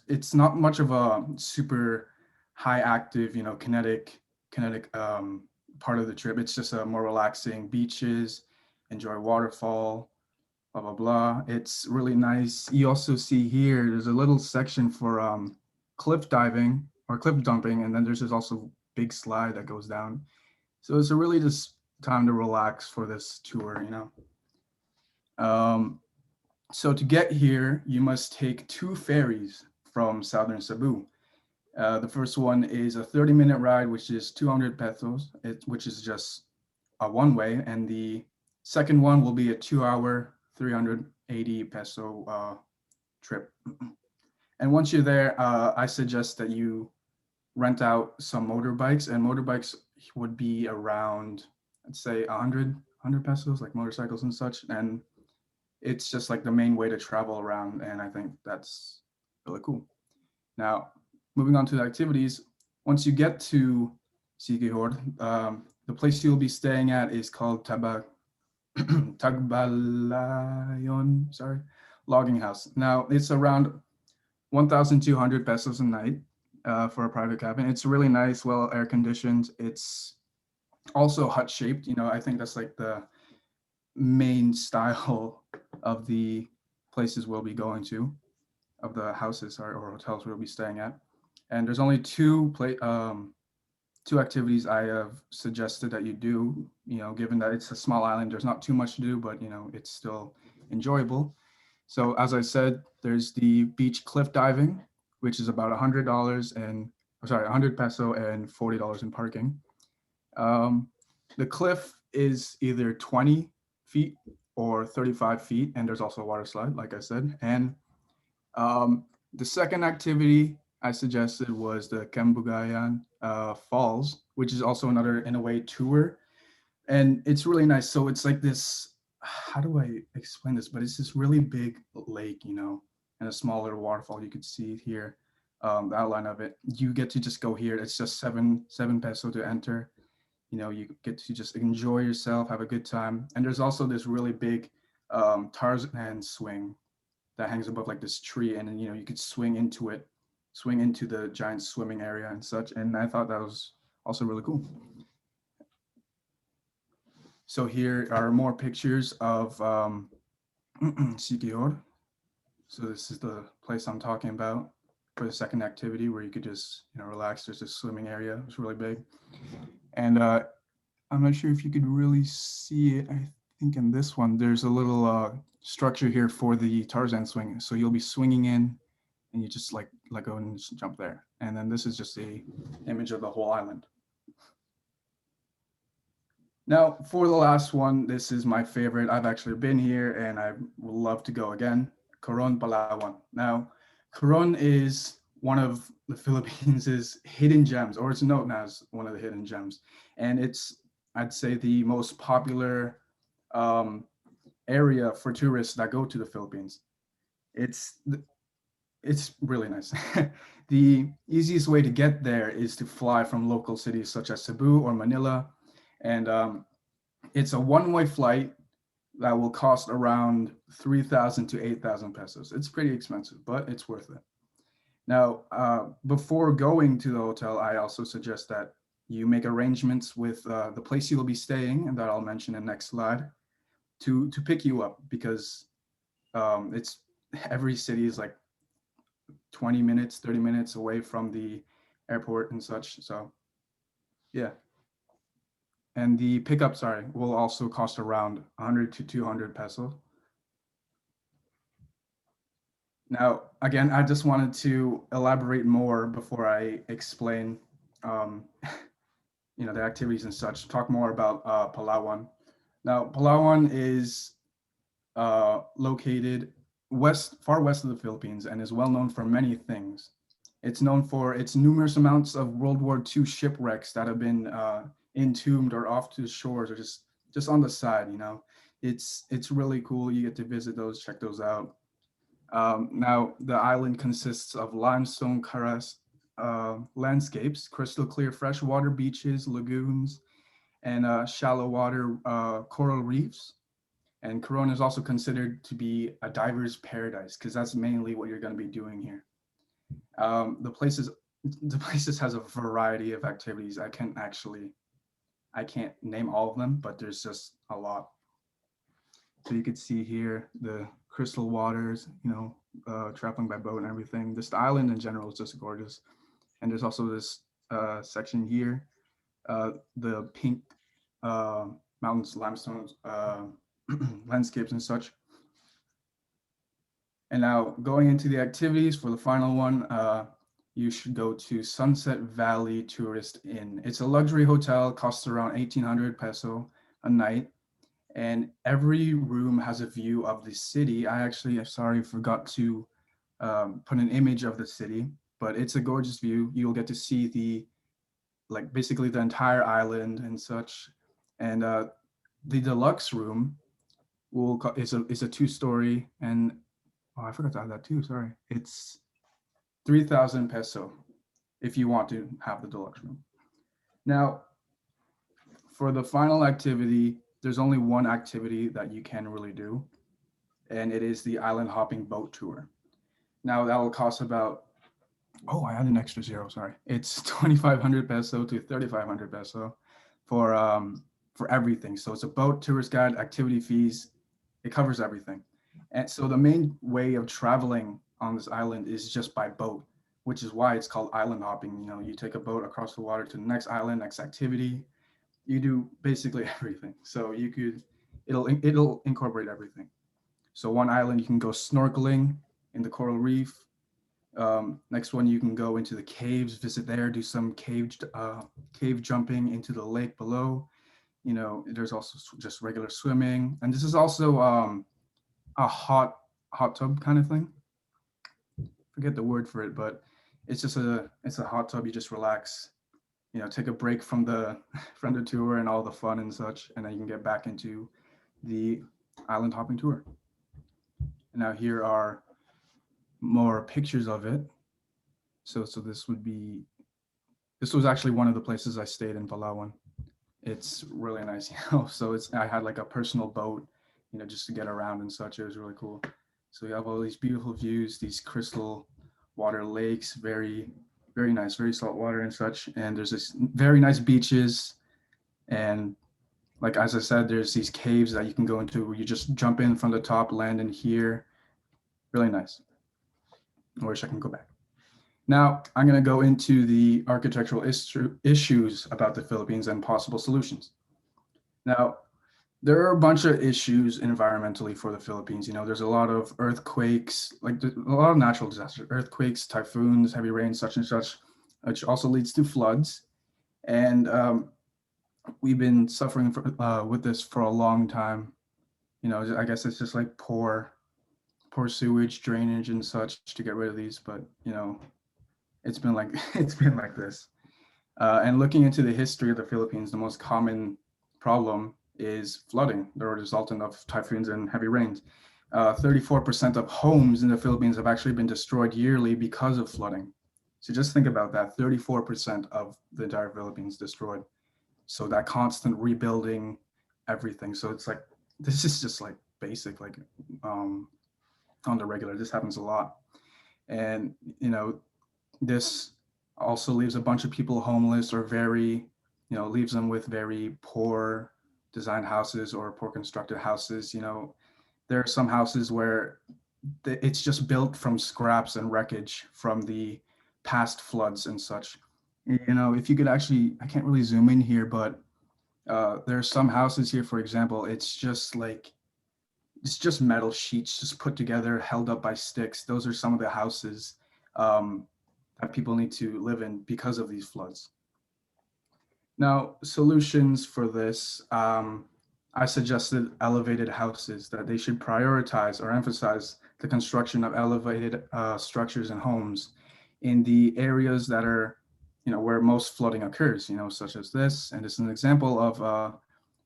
it's not much of a super high active, kinetic part of the trip. It's just a more relaxing beaches, enjoy waterfall, blah, blah, blah. It's really nice. You also see here, there's a little section for cliff diving or cliff jumping. And then there's this also big slide that goes down. So it's a really just time to relax for this tour, So to get here, you must take 2 ferries from southern Cebu. The first one is a 30-minute ride, which is 200 pesos, which is just a one-way. And the second one will be a 2-hour, 380 peso trip. And once you're there, I suggest that you rent out some motorbikes, and motorbikes would be around, I'd say 100 pesos, like motorcycles and such. And it's just like the main way to travel around, and I think that's really cool. Now, moving on to the activities, once you get to Siquijor, the place you'll be staying at is called Tagbalayon, logging house. Now, it's around 1,200 pesos a night for a private cabin. It's really nice, well air conditioned. It's also hut shaped. I think that's like the main style of the places we'll be going to, of the houses or hotels we'll be staying at. And there's only two activities I have suggested that you do, given that it's a small island, there's not too much to do, but it's still enjoyable. So as I said, there's the beach cliff diving, which is about $100 and 100 peso and $40 in parking. The cliff is either 20 feet or 35 feet, and there's also a water slide, like I said. And the second activity I suggested was the Cambugayan Falls, which is also another, in a way, tour. And it's really nice. So it's like this, how do I explain this? But it's this really big lake, and a smaller waterfall. You could see here, the outline of it. You get to just go here. It's just seven peso to enter. You get to just enjoy yourself, have a good time. And there's also this really big Tarzan swing that hangs above like this tree, and then you could swing into the giant swimming area and such. And I thought that was also really cool. So here are more pictures of Siquijor. So this is the place I'm talking about for the second activity, where you could just relax. There's this swimming area. It's really big. And I'm not sure if you could really see it. I think in this one, there's a little structure here for the Tarzan swing. So you'll be swinging in, and you just let go and just jump there. And then this is just a image of the whole island. Now, for the last one, this is my favorite. I've actually been here, and I would love to go again. Coron, Palawan. Now, Coron is one of the Philippines' hidden gems, or it's known as one of the hidden gems. And it's, I'd say, the most popular area for tourists that go to the Philippines. It's really nice. The easiest way to get there is to fly from local cities such as Cebu or Manila. And it's a one-way flight that will cost around 3,000 to 8,000 pesos. It's pretty expensive, but it's worth it. Now, before going to the hotel, I also suggest that you make arrangements with the place you'll be staying, and that I'll mention in the next slide, to pick you up, because it's every city is like 20 minutes, 30 minutes away from the airport and such. So yeah. And the pickup, will also cost around 100 to 200 pesos. Now, again, I just wanted to elaborate more before I explain, the activities and such, talk more about Palawan. Now, Palawan is located far west of the Philippines and is well known for many things. It's known for its numerous amounts of World War II shipwrecks that have been entombed or off to the shores or just on the side. It's really cool. You get to visit those, check those out. Now the island consists of limestone karst landscapes, crystal clear freshwater beaches, lagoons, and shallow water coral reefs. And Corona is also considered to be a diver's paradise because that's mainly what you're going to be doing here. The places has a variety of activities. I can't name all of them, but there's just a lot. So you could see here the crystal waters, traveling by boat and everything. This island in general is just gorgeous. And there's also this section here, the pink mountains, limestones, landscapes and such. And now going into the activities for the final one, you should go to Sunset Valley Tourist Inn. It's a luxury hotel, costs around 1,800 peso a night. And every room has a view of the city. I'm sorry, forgot to put an image of the city, but it's a gorgeous view. You'll get to see basically the entire island and such. And the deluxe room is a 2-story, and I forgot to add that too, sorry. It's 3,000 peso if you want to have the deluxe room. Now, for the final activity, there's only one activity that you can really do, and it is the island hopping boat tour. Now that will cost about, I had an extra zero, sorry. It's 2,500 peso to 3,500 peso for everything. So it's a boat, tourist guide, activity fees, it covers everything. And so the main way of traveling on this island is just by boat, which is why it's called island hopping. You take a boat across the water to the next island, next activity. You do basically everything. So it'll incorporate everything. So one island, you can go snorkeling in the coral reef. Next one, you can go into the caves, visit there, do some cave jumping into the lake below. There's also just regular swimming. And this is also a hot tub kind of thing. Forget the word for it, but it's a hot tub. You just relax, take a break from the tour and all the fun and such, and then you can get back into the island hopping tour. And now here are more pictures of it. So this was actually one of the places I stayed in Palawan. It's really nice, so I had like a personal boat, just to get around and such. It was really cool. So you have all these beautiful views, these crystal water lakes, very, very nice, very salt water and such. And there's this very nice beaches. And like, as I said, there's these caves that you can go into where you just jump in from the top, land in here. Really nice. I wish I can go back. Now I'm going to go into the architectural issues about the Philippines and possible solutions. Now, there are a bunch of issues environmentally for the Philippines. There's a lot of earthquakes, a lot of natural disasters, earthquakes, typhoons, heavy rain, such and such, which also leads to floods. And we've been suffering with this for a long time. I guess it's just like poor sewage, drainage and such to get rid of these, but it's been like this. And looking into the history of the Philippines, the most common problem is flooding, the resultant of typhoons and heavy rains. 34% of homes in the Philippines have actually been destroyed yearly because of flooding. So just think about that, 34% of the entire Philippines destroyed. So that constant rebuilding, everything. So it's like, this is just like basic, on the regular, this happens a lot. And, this also leaves a bunch of people homeless or leaves them with very poor designed houses or poor constructed houses. There are some houses where it's just built from scraps and wreckage from the past floods and such. If you could actually, I can't really zoom in here, but there are some houses here, for example, it's just metal sheets just put together, held up by sticks. Those are some of the houses that people need to live in because of these floods. Now, solutions for this, I suggested elevated houses, that they should prioritize or emphasize the construction of elevated structures and homes in the areas that are, where most flooding occurs, such as this. And this is an example of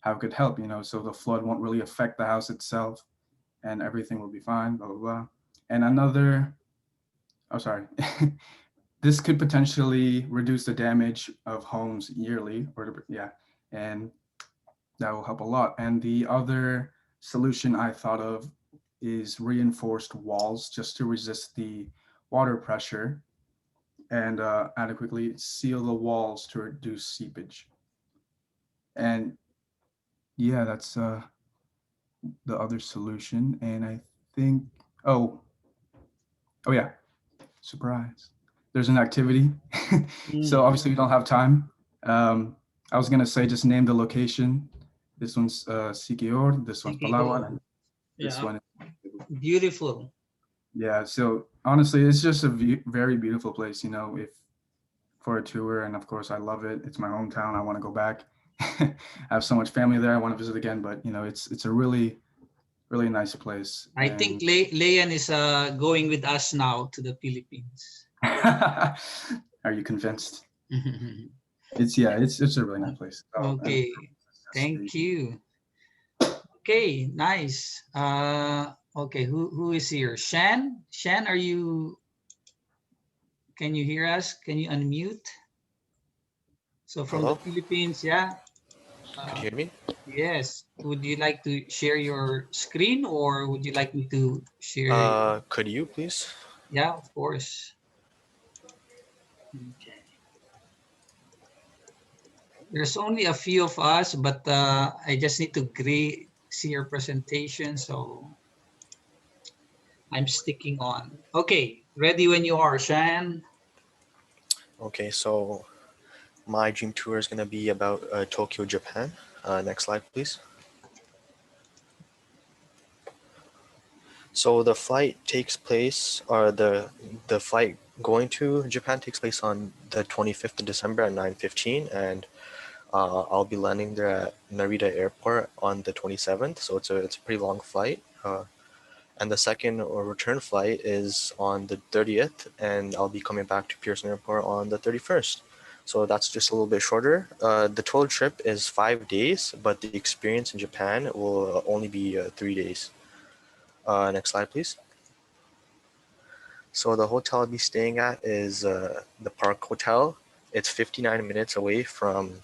how it could help, so the flood won't really affect the house itself and everything will be fine, blah, blah, blah. And another, oh, sorry. This could potentially reduce the damage of homes yearly, and that will help a lot. And the other solution I thought of is reinforced walls just to resist the water pressure and adequately seal the walls to reduce seepage. And yeah, that's the other solution. And I think, oh yeah, surprise. There's an activity. So obviously we don't have time. I was gonna say just name the location. This one's Siquijor, this one's Palawan, and this one. Beautiful. Yeah, so honestly, it's just a very beautiful place, if for a tour, and of course I love it. It's my hometown. I want to go back. I have so much family there. I want to visit again, but it's a really, really nice place. I think Leyan is going with us now to the Philippines. Are you convinced? It's a really nice place. Okay, thank you. Okay, nice. Okay, who is here? Shan, can you hear us? Can you unmute? So from the Philippines, yeah. Can you hear me? Yes. Would you like to share your screen or would you like me to share? Could you please? Yeah, of course. Okay. There's only a few of us, but I just need to see your presentation, so I'm sticking on. Okay, ready when you are, Shan. Okay, so my dream tour is going to be about Tokyo, Japan. Next slide, please. So the flight takes place, or the flight going to Japan takes place on the 25th of December at 9:15, and I'll be landing there at Narita Airport on the 27th. So it's a pretty long flight. And the second or return flight is on the 30th, and I'll be coming back to Pearson Airport on the 31st. So that's just a little bit shorter. The total trip is 5 days, but the experience in Japan will only be 3 days. Next slide, please. So the hotel I'll be staying at is the Park Hotel. It's 59 minutes away from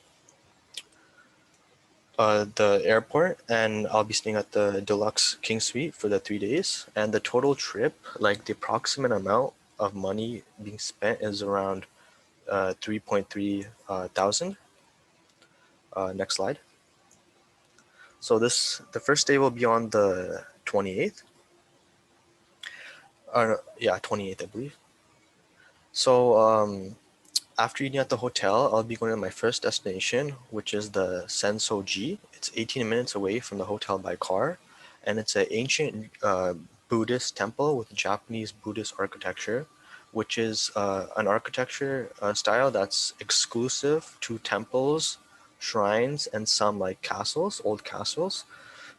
the airport, and I'll be staying at the Deluxe King Suite for the 3 days. And the total trip, like the approximate amount of money being spent, is around 3.3 thousand. Next slide. So the first day will be on the 28th. Yeah, 28th, I believe. So after eating at the hotel, I'll be going to my first destination, which is the Sensoji. It's 18 minutes away from the hotel by car, and it's an ancient Buddhist temple with Japanese Buddhist architecture, which is an architecture style that's exclusive to temples, shrines, and some like castles, old castles.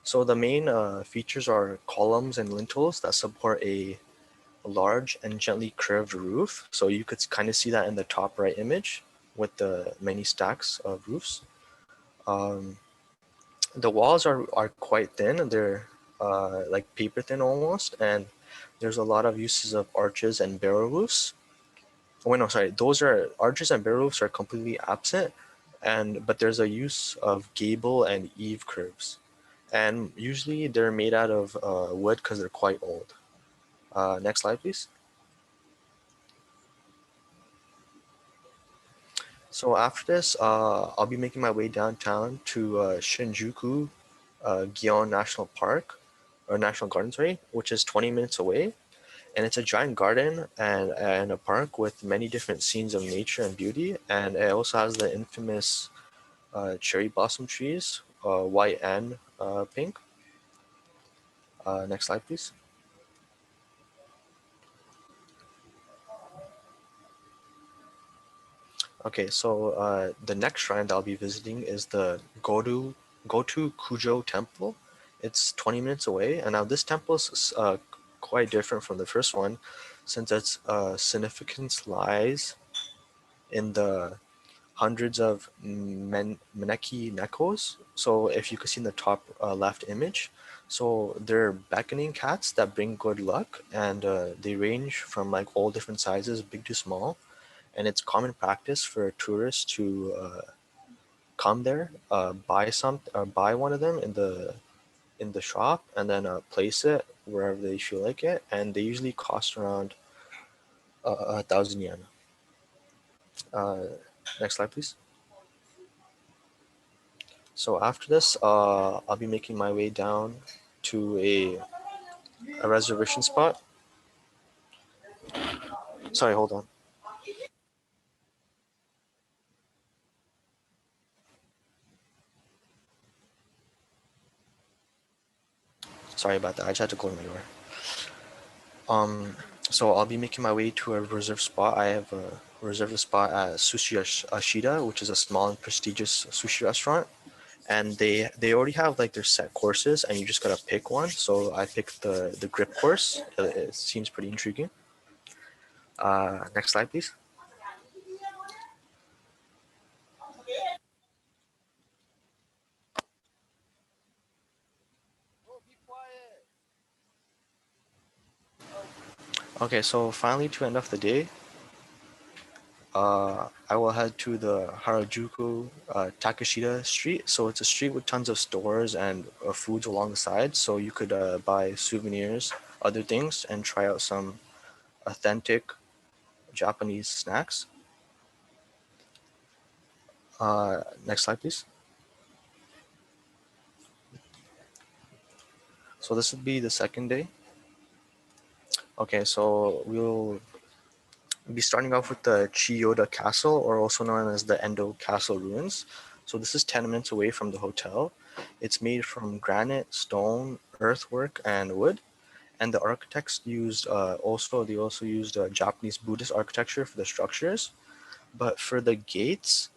So the main features are columns and lintels that support a large and gently curved roof. So you could kind of see that in the top right image with the many stacks of roofs. The walls are quite thin. They're like paper thin almost, and there's a lot of uses of arches and barrel roofs. Oh, no, sorry. Those are arches and barrel roofs are completely absent, but there's a use of gable and eave curves, and usually they're made out of wood because they're quite old. Next slide, please. So after this, I'll be making my way downtown to Shinjuku Gion National Park, or National Garden, sorry, which is 20 minutes away. And it's a giant garden and a park with many different scenes of nature and beauty. And it also has the infamous cherry blossom trees, white and pink. Next slide, please. Okay, so the next shrine that I'll be visiting is the Goto Kujo Temple. It's 20 minutes away, and now this temple is quite different from the first one, since its significance lies in the hundreds of Maneki Nekos. So if you could see in the top left image, so they're beckoning cats that bring good luck, and they range from like all different sizes, big to small. And it's common practice for tourists to come there, buy one of them in the shop, and then place it wherever they feel like it. And they usually cost around 1,000 yen. Next slide, please. So after this, I'll be making my way down to a reservation spot. Sorry, hold on. Sorry about that. I just had to close my door. So I'll be making my way to a reserved spot. I have reserved a spot at Sushi Ashida, which is a small and prestigious sushi restaurant. And they already have like their set courses, and you just gotta pick one. So I picked the grip course. It seems pretty intriguing. Next slide, please. Okay, so finally to end off the day, I will head to the Harajuku Takeshita Street. So it's a street with tons of stores and foods along the side. So you could buy souvenirs, other things, and try out some authentic Japanese snacks. Next slide, please. So this would be the second day. Okay, so we'll be starting off with the Chiyoda Castle, or also known as the Endo Castle ruins. So this is 10 minutes away from the hotel. It's made from granite, stone, earthwork, and wood. And the architects used they also used Japanese Buddhist architecture for the structures. But for the gates,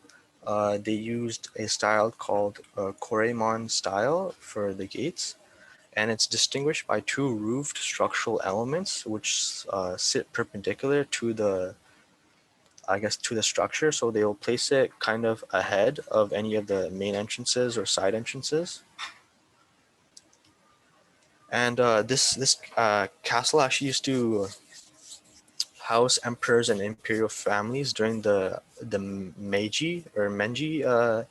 they used a style called Koreimon style for the gates. And it's distinguished by two roofed structural elements which sit perpendicular to the structure. So they will place it kind of ahead of any of the main entrances or side entrances. And this castle actually used to house emperors and imperial families during the Meiji or Menji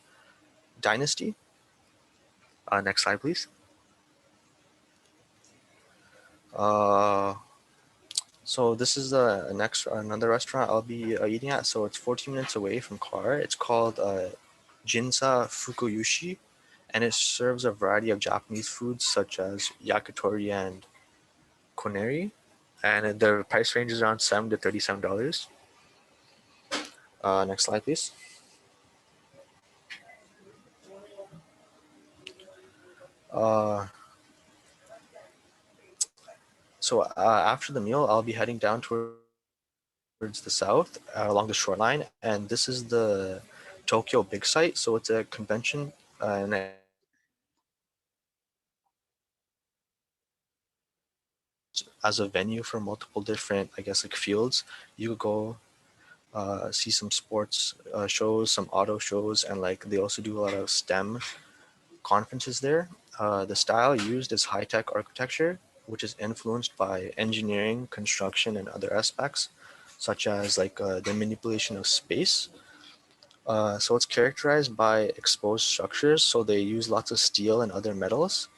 dynasty. Next slide, please. So this is another restaurant I'll be eating at. So it's 14 minutes away from Car. It's called Jinsa Fukuyushi, and it serves a variety of Japanese foods such as yakitori and koneri. And the price range is around $7 to $37. Next slide, please. So after the meal, I'll be heading down towards the south along the shoreline, and this is the Tokyo Big Site. So it's a convention and as a venue for multiple different, like fields. You could go see some sports shows, some auto shows, and they also do a lot of STEM conferences there. The style used is high-tech architecture, which is influenced by engineering, construction, and other aspects, such as the manipulation of space. So it's characterized by exposed structures. So they use lots of steel and other metals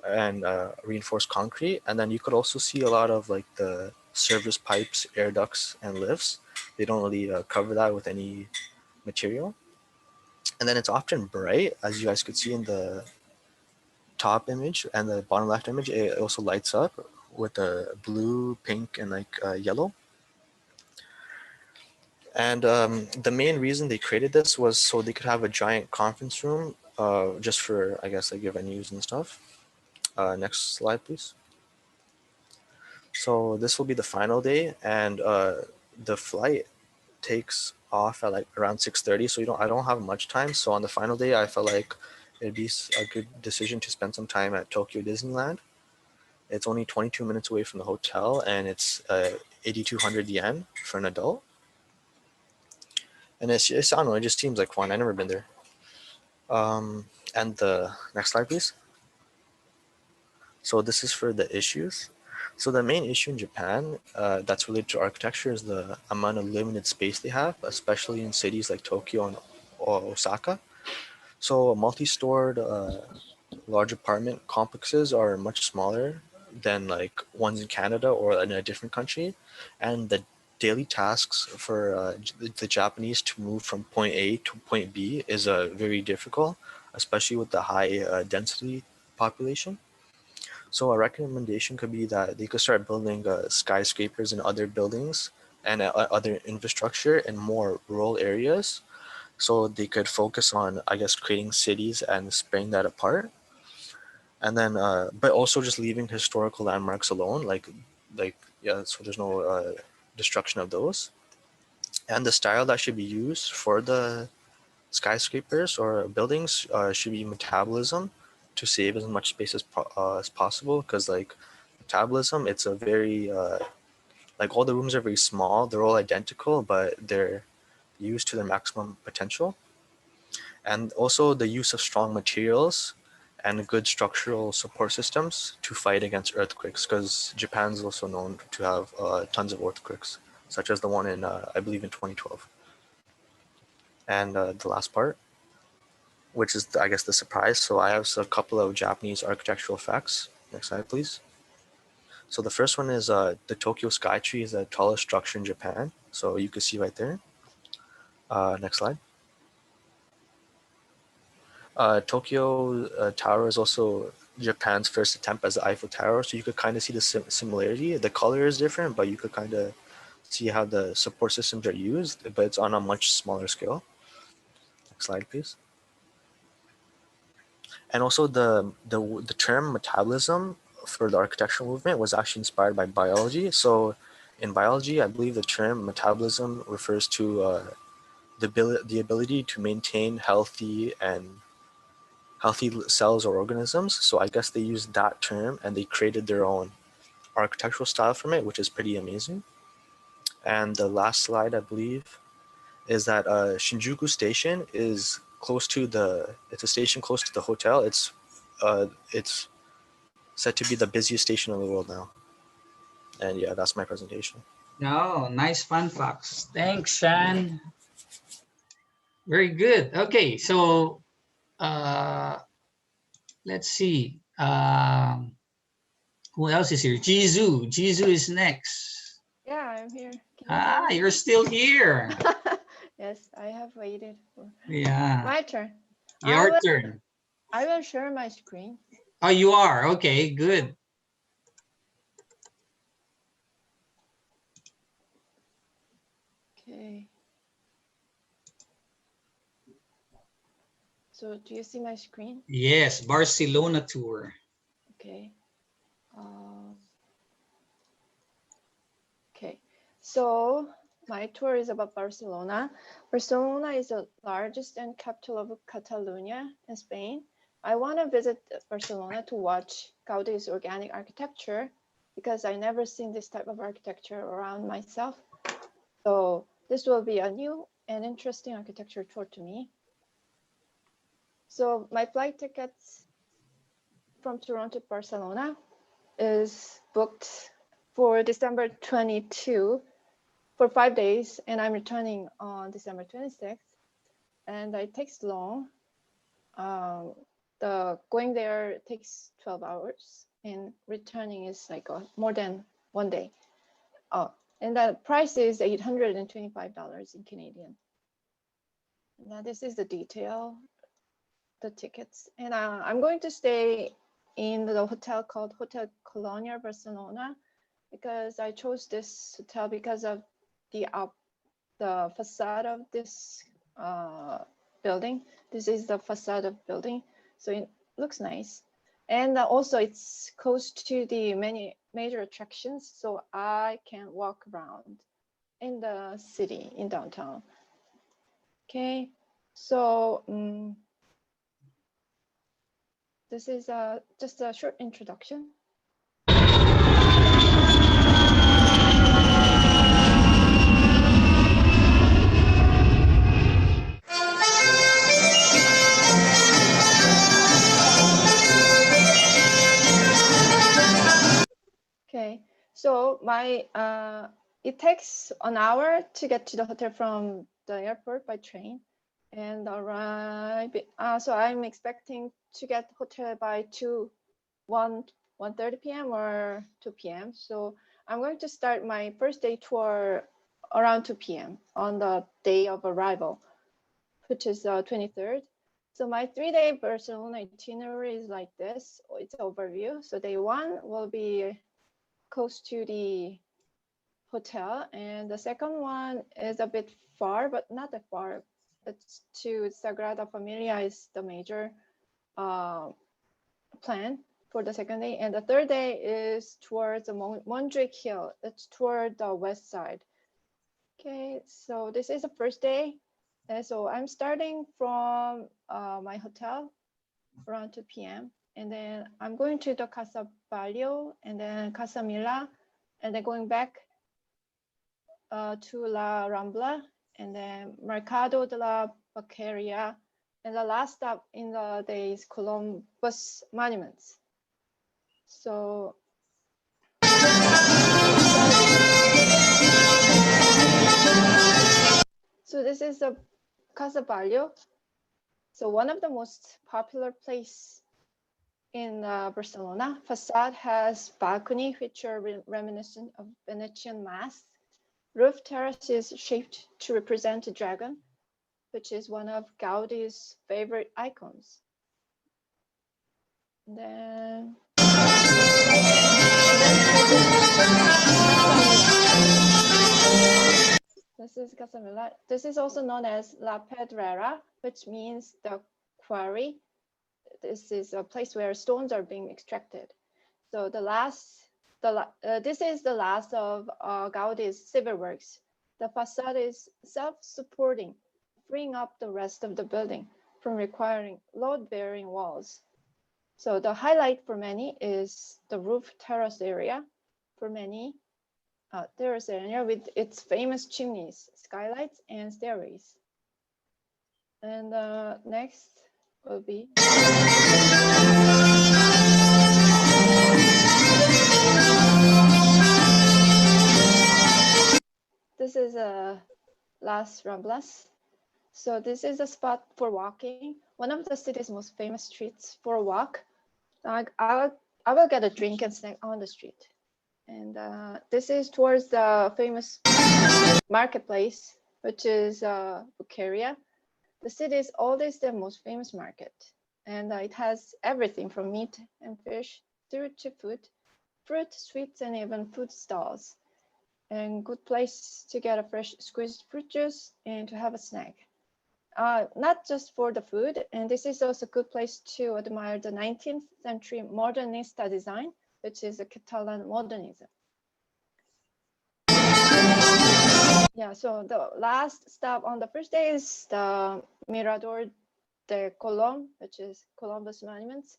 and reinforced concrete. And then you could also see a lot of the service pipes, air ducts, and lifts. They don't really cover that with any material. And then it's often bright, as you guys could see in the top image and the bottom left image. It also lights up with a blue, pink, and yellow. And the main reason they created this was so they could have a giant conference room just for, your venues and stuff. Next slide, please. So this will be the final day, and the flight takes off at around 6:30. So I don't have much time. So on the final day, I felt like it'd be a good decision to spend some time at Tokyo Disneyland. It's only 22 minutes away from the hotel, and it's 8,200 yen for an adult. And I don't know, it just seems like fun. I've never been there. And the next slide, please. So this is for the issues. So the main issue in Japan that's related to architecture is the amount of limited space they have, especially in cities like Tokyo and Osaka. So multi-stored large apartment complexes are much smaller than like ones in Canada or in a different country. And the daily tasks for the Japanese to move from point A to point B is very difficult, especially with the high density population. So a recommendation could be that they could start building skyscrapers and other buildings and other infrastructure in more rural areas. So they could focus on, I guess, creating cities and spreading that apart. And then, but also just leaving historical landmarks alone, yeah, so there's no destruction of those. And the style that should be used for the skyscrapers or buildings should be metabolism to save as much space as possible. Because like metabolism, it's a very like all the rooms are very small. They're all identical, but they're used to their maximum potential. And also the use of strong materials and good structural support systems to fight against earthquakes, because Japan is also known to have tons of earthquakes, such as the one in, I believe, in 2012. And the last part, which is, I guess, the surprise. So I have a couple of Japanese architectural facts. Next slide, please. So the first one is the Tokyo Skytree is the tallest structure in Japan. So you can see right there. Next slide. Tokyo Tower is also Japan's first attempt as the Eiffel Tower. So you could kind of see the similarity. The color is different, but you could kind of see how the support systems are used, but it's on a much smaller scale. Next slide, please. And also the term metabolism for the architectural movement was actually inspired by biology. So in biology, I believe the term metabolism refers to the ability to maintain healthy cells or organisms. So I guess they used that term and they created their own architectural style from it, which is pretty amazing. And the last slide, I believe, is that Shinjuku Station is close to it's a station close to the hotel. It's said to be the busiest station in the world now. And yeah, that's my presentation. No, nice fun facts. Thanks, Shan. Very good. Okay, so let's see. Who else is here? Jizu. Jizu is next. Yeah, I'm here. You're still here. Yes, I have waited for. Yeah. My turn. Your turn. I will share my screen. Oh, you are? Okay, good. Okay. So do you see my screen? Yes, Barcelona tour. Okay. Okay. So my tour is about Barcelona. Barcelona is the largest and capital of Catalonia in Spain. I want to visit Barcelona to watch Gaudi's organic architecture because I never seen this type of architecture around myself. So this will be a new and interesting architecture tour to me. So my flight tickets from Toronto to Barcelona is booked for December 22 for 5 days, and I'm returning on December 26th. And it takes long. The going there takes 12 hours, and returning is like more than 1 day. And the price is $825 in Canadian. Now this is the detail, the tickets, and I'm going to stay in the hotel called Hotel Colonia Barcelona because I chose this hotel because of the facade of this building. This is the facade of building, so it looks nice. And also it's close to the many major attractions, so I can walk around in the city, in downtown. Okay, so this is just a short introduction. it takes an hour to get to the hotel from the airport by train, and arrive. So I'm expecting to get hotel by 1:30 p.m. or 2 p.m. So I'm going to start my first day tour around 2 p.m. on the day of arrival, which is 23rd. So my 3-day Barcelona itinerary is like this. It's overview. So day 1 will be close to the hotel, and the second one is a bit far, but not that far. It's to Sagrada Familia is the major plan for the second day, and the third day is towards the Montjuic Hill. It's toward the west side. Okay, so this is the first day. And so I'm starting from my hotel around 2 p.m. And then I'm going to the Casa Balio and then Casa Mila, and then going back to La Rambla and then Mercado de la Vaqueria. And the last stop in the day is Columbus Monuments. So this is the Casa Balio. So one of the most popular place in Barcelona. Facade has balcony which are reminiscent of Venetian masks. Roof terrace is shaped to represent a dragon, which is one of Gaudi's favorite icons. And then this is Casamila. This is also known as La Pedrera, which means the quarry. This is a place where stones are being extracted. So this is the last of Gaudi's civil works. The facade is self-supporting, freeing up the rest of the building from requiring load-bearing walls. So the highlight for many is the roof terrace area. For many, terrace area with its famous chimneys, skylights, and stairways. And next will be this is Las Ramblas. So this is a spot for walking, one of the city's most famous streets for a walk. I will get a drink and snack on the street. And this is towards the famous marketplace, which is Bucaria, the city's oldest and most famous market. And it has everything from meat and fish through to food, fruit, sweets, and even food stalls. And good place to get a fresh squeezed fruit juice and to have a snack. Not just for the food, and this is also a good place to admire the 19th century modernista design, which is a Catalan modernism. Yeah, so the last stop on the first day is the Mirador de Colom, which is Columbus Monuments.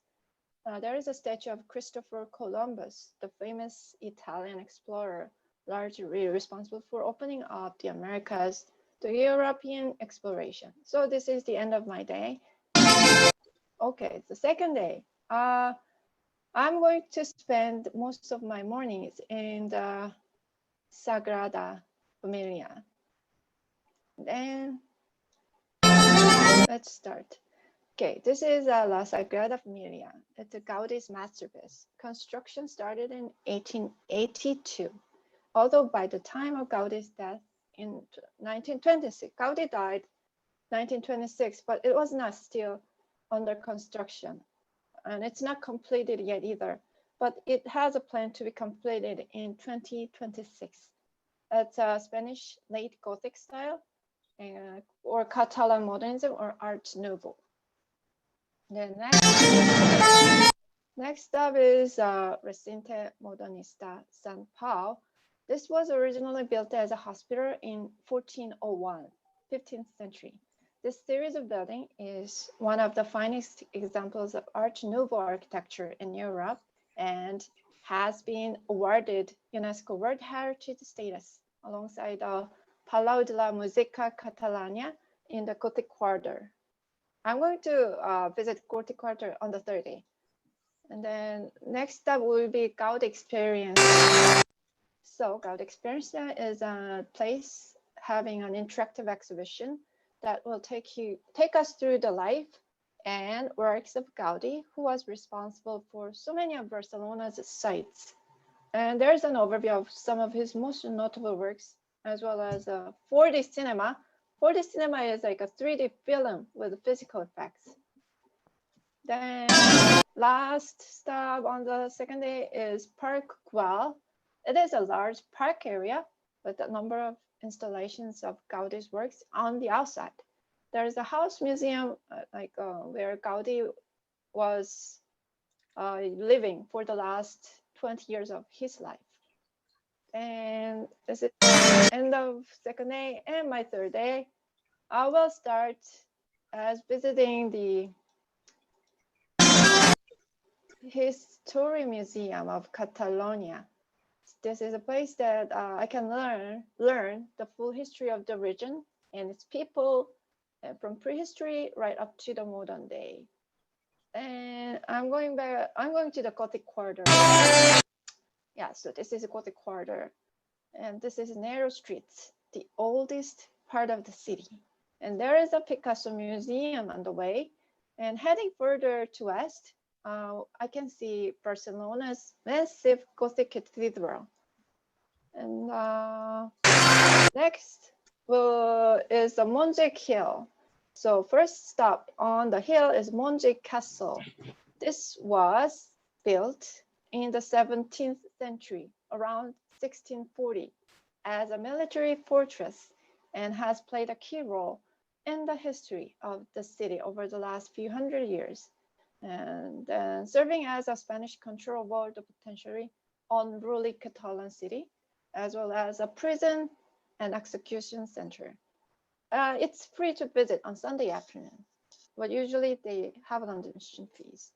There is a statue of Christopher Columbus, the famous Italian explorer, largely responsible for opening up the Americas to European exploration. So this is the end of my day. Okay, the second day. I'm going to spend most of my mornings in the Sagrada Familia. Then let's start. Okay, this is La Sagrada Familia. It's a Gaudi's masterpiece. Construction started in 1882. Although by the time of Gaudi's death in 1926, Gaudi died 1926, but it was not still under construction. And it's not completed yet either, but it has a plan to be completed in 2026. It's a Spanish late Gothic style, or Catalan modernism, or Art Nouveau. Then next up is Recinto Modernista San Pau. This was originally built as a hospital in 1401, 15th century. This series of buildings is one of the finest examples of Art Nouveau architecture in Europe and has been awarded UNESCO World Heritage status alongside the Palau de la Música Catalana in the Gothic Quarter. I'm going to visit Gothic Quarter on the third day. And then next up will be Gaudi experience. So Gaudi Experience is a place having an interactive exhibition that will take us through the life and works of Gaudi, who was responsible for so many of Barcelona's sites. And there's an overview of some of his most notable works, as well as 4D cinema. 4D cinema is like a 3D film with physical effects. Then last stop on the second day is Park Güell. It is a large park area with a number of installations of Gaudi's works on the outside. There is a house museum where Gaudi was living for the last 20 years of his life. And this is the end of second day, and my third day, I will start as visiting the History Museum of Catalonia. This is a place that I can learn the full history of the region and its people from prehistory right up to the modern day. And I'm going to the Gothic Quarter. Yeah, so this is a Gothic Quarter. And this is narrow streets, the oldest part of the city. And there is a Picasso museum on the way. And heading further to west, I can see Barcelona's massive Gothic cathedral. And next is the Montjuic Hill. So first stop on the hill is Montjuic Castle. This was built in the 17th century, around 1640, as a military fortress and has played a key role in the history of the city over the last few hundred years, and serving as a Spanish control over the potentially unruly Catalan city, as well as a prison and execution center. It's free to visit on Sunday afternoon, but usually they have an admission fees,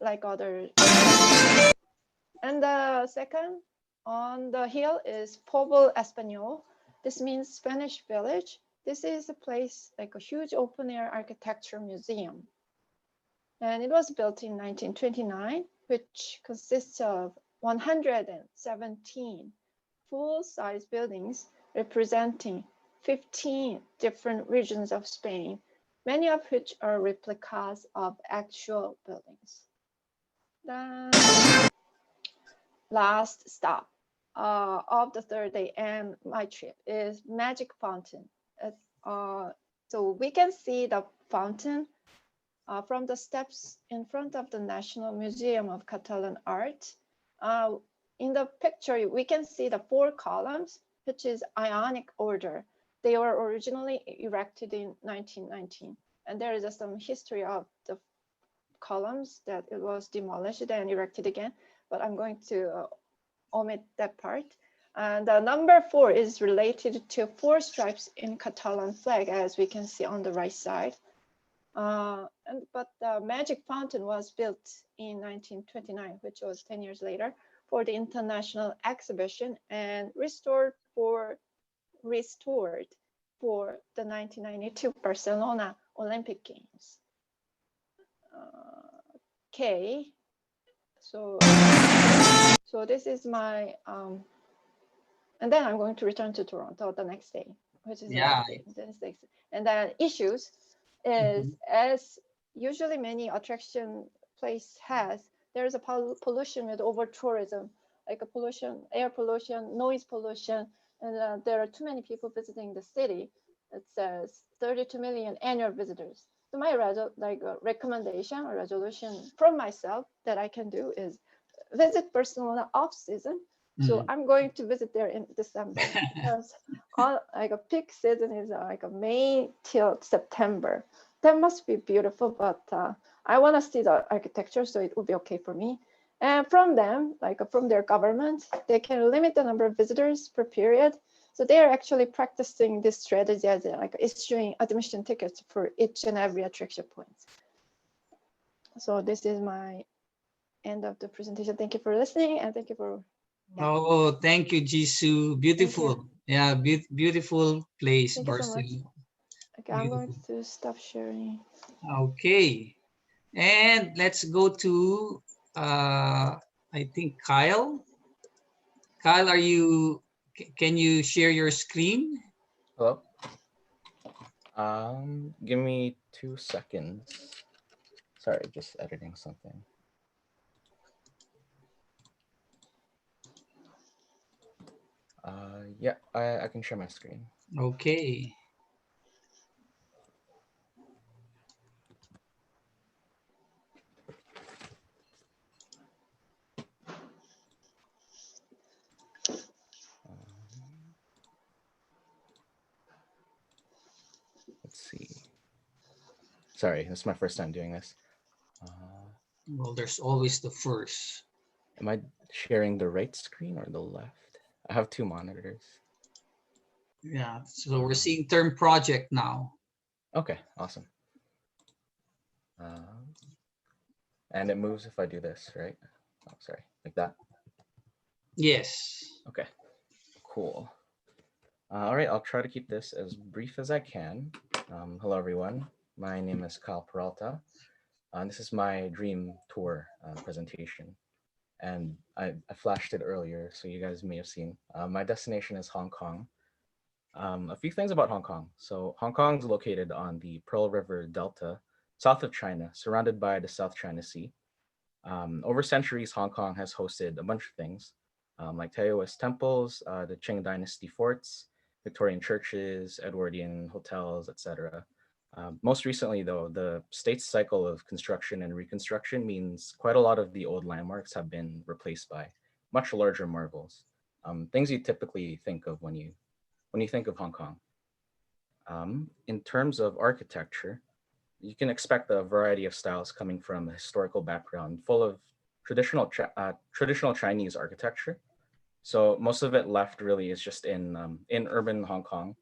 like other. And the second on the hill is Pobl Espanyol. This means Spanish village. This is a place like a huge open air architecture museum. And it was built in 1929, which consists of 117 full-size buildings representing 15 different regions of Spain, many of which are replicas of actual buildings. The last stop of the third day and my trip is Magic Fountain. So we can see the fountain from the steps in front of the National Museum of Catalan Art. In the picture, we can see the 4 columns, which is Ionic order. They were originally erected in 1919. And there is some history of the columns that it was demolished and erected again, but I'm going to omit that part. And the number 4 is related to 4 stripes in Catalan flag, as we can see on the right side. But the Magic Fountain was built in 1929, which was 10 years later, for the international exhibition and restored for the 1992 Barcelona Olympic Games. Okay, so this is my and then I'm going to return to Toronto the next day, which is the last day. And then issues is as usually many attraction place has, there is a pollution with over tourism, like a pollution, air pollution, noise pollution, and there are too many people visiting the city. It says 32 million annual visitors. So my recommendation or resolution from myself that I can do is visit Barcelona off season. So I'm going to visit there in December because like a peak season is like a May till September. That must be beautiful, but I want to see the architecture, so it would be okay for me. And from them, like from their government, they can limit the number of visitors per period. So they are actually practicing this strategy as like issuing admission tickets for each and every attraction point. So this is my end of the presentation. Thank you for listening, and thank you for. Yeah. Oh, thank you, Jisoo. Beautiful. Yeah, beautiful place, Thank you so Barcelona. much. Okay, I'm going to stop sharing. Okay, and let's go to I think Kyle. Kyle, can you share your screen? Hello. Give me 2 seconds. Sorry, just editing something. Yeah, I can share my screen. Okay. Let's see. Sorry, this is my first time doing this. Well, there's always the first. Am I sharing the right screen or the left? I have 2 monitors. Yeah, so we're seeing term project now. Okay, awesome. And it moves if I do this, right? Oh, sorry, like that. Yes. Okay, cool. All right, I'll try to keep this as brief as I can. Hello, everyone. My name is Kyle Peralta. This is my dream tour presentation. And I flashed it earlier, so you guys may have seen. My destination is Hong Kong. A few things about Hong Kong. So Hong Kong is located on the Pearl River Delta, south of China, surrounded by the South China Sea. Over centuries, Hong Kong has hosted a bunch of things, like Taoist temples, the Qing Dynasty forts, Victorian churches, Edwardian hotels, etc. Most recently, though, the state's cycle of construction and reconstruction means quite a lot of the old landmarks have been replaced by much larger marvels, things you typically think of when you think of Hong Kong. In terms of architecture, you can expect a variety of styles coming from a historical background full of traditional Chinese architecture. So most of it left really is just in urban Hong Kong,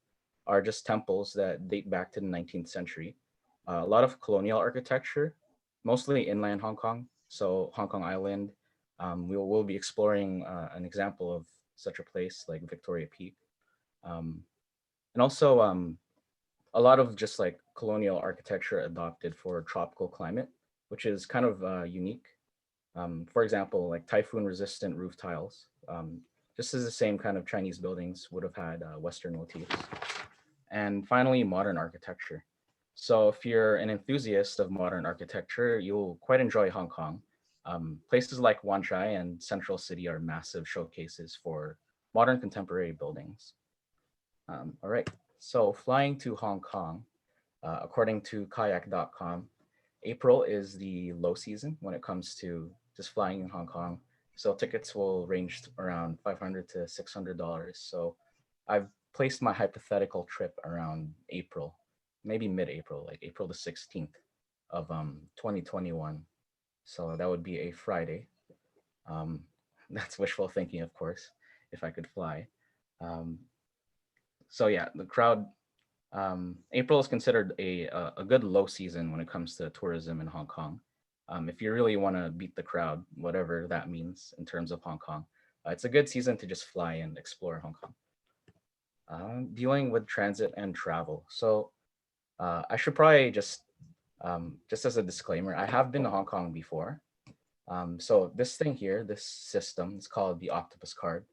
are just temples that date back to the 19th century. A lot of colonial architecture, mostly inland Hong Kong. So Hong Kong Island, we'll be exploring an example of such a place like Victoria Peak. And also a lot of just like colonial architecture adopted for tropical climate, which is kind of unique. For example, like typhoon resistant roof tiles, just as the same kind of Chinese buildings would have had Western motifs. And finally, modern architecture. So if you're an enthusiast of modern architecture, you'll quite enjoy Hong Kong. Places like Wan Chai and Central City are massive showcases for modern contemporary buildings. All right, so flying to Hong Kong, according to kayak.com, April is the low season when it comes to just flying in Hong Kong. So tickets will range around $500 to $600. So I've placed my hypothetical trip around April, maybe mid-April, like April the 16th of 2021. So that would be a Friday. That's wishful thinking, of course, if I could fly. So yeah, the crowd, April is considered a good low season when it comes to tourism in Hong Kong. If you really want to beat the crowd, whatever that means in terms of Hong Kong, it's a good season to just fly and explore Hong Kong. Dealing with transit and travel. So I should probably just as a disclaimer, I have been to Hong Kong before. So this thing here, this system, is called the Octopus card.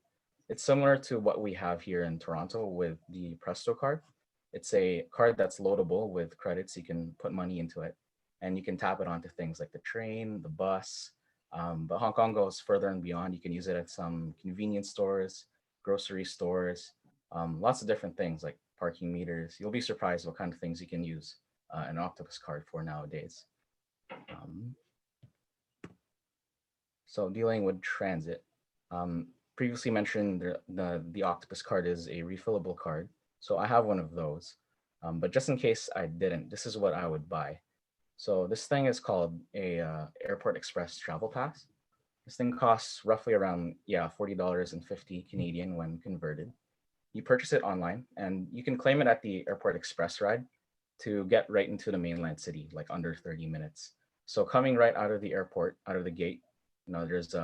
It's similar to what we have here in Toronto with the Presto card. It's a card that's loadable with credits. You can put money into it and you can tap it onto things like the train, the bus. But Hong Kong goes further and beyond. You can use it at some convenience stores, grocery stores, lots of different things like parking meters. You'll be surprised what kind of things you can use an Octopus card for nowadays. So dealing with transit, previously mentioned the Octopus card is a refillable card. So I have one of those, but just in case I didn't, this is what I would buy. So this thing is called a Airport Express Travel Pass. This thing costs roughly around, $40.50 Canadian when converted. You purchase it online and you can claim it at the Airport Express ride to get right into the mainland city, like under 30 minutes. So coming right out of the airport, out of the gate, there's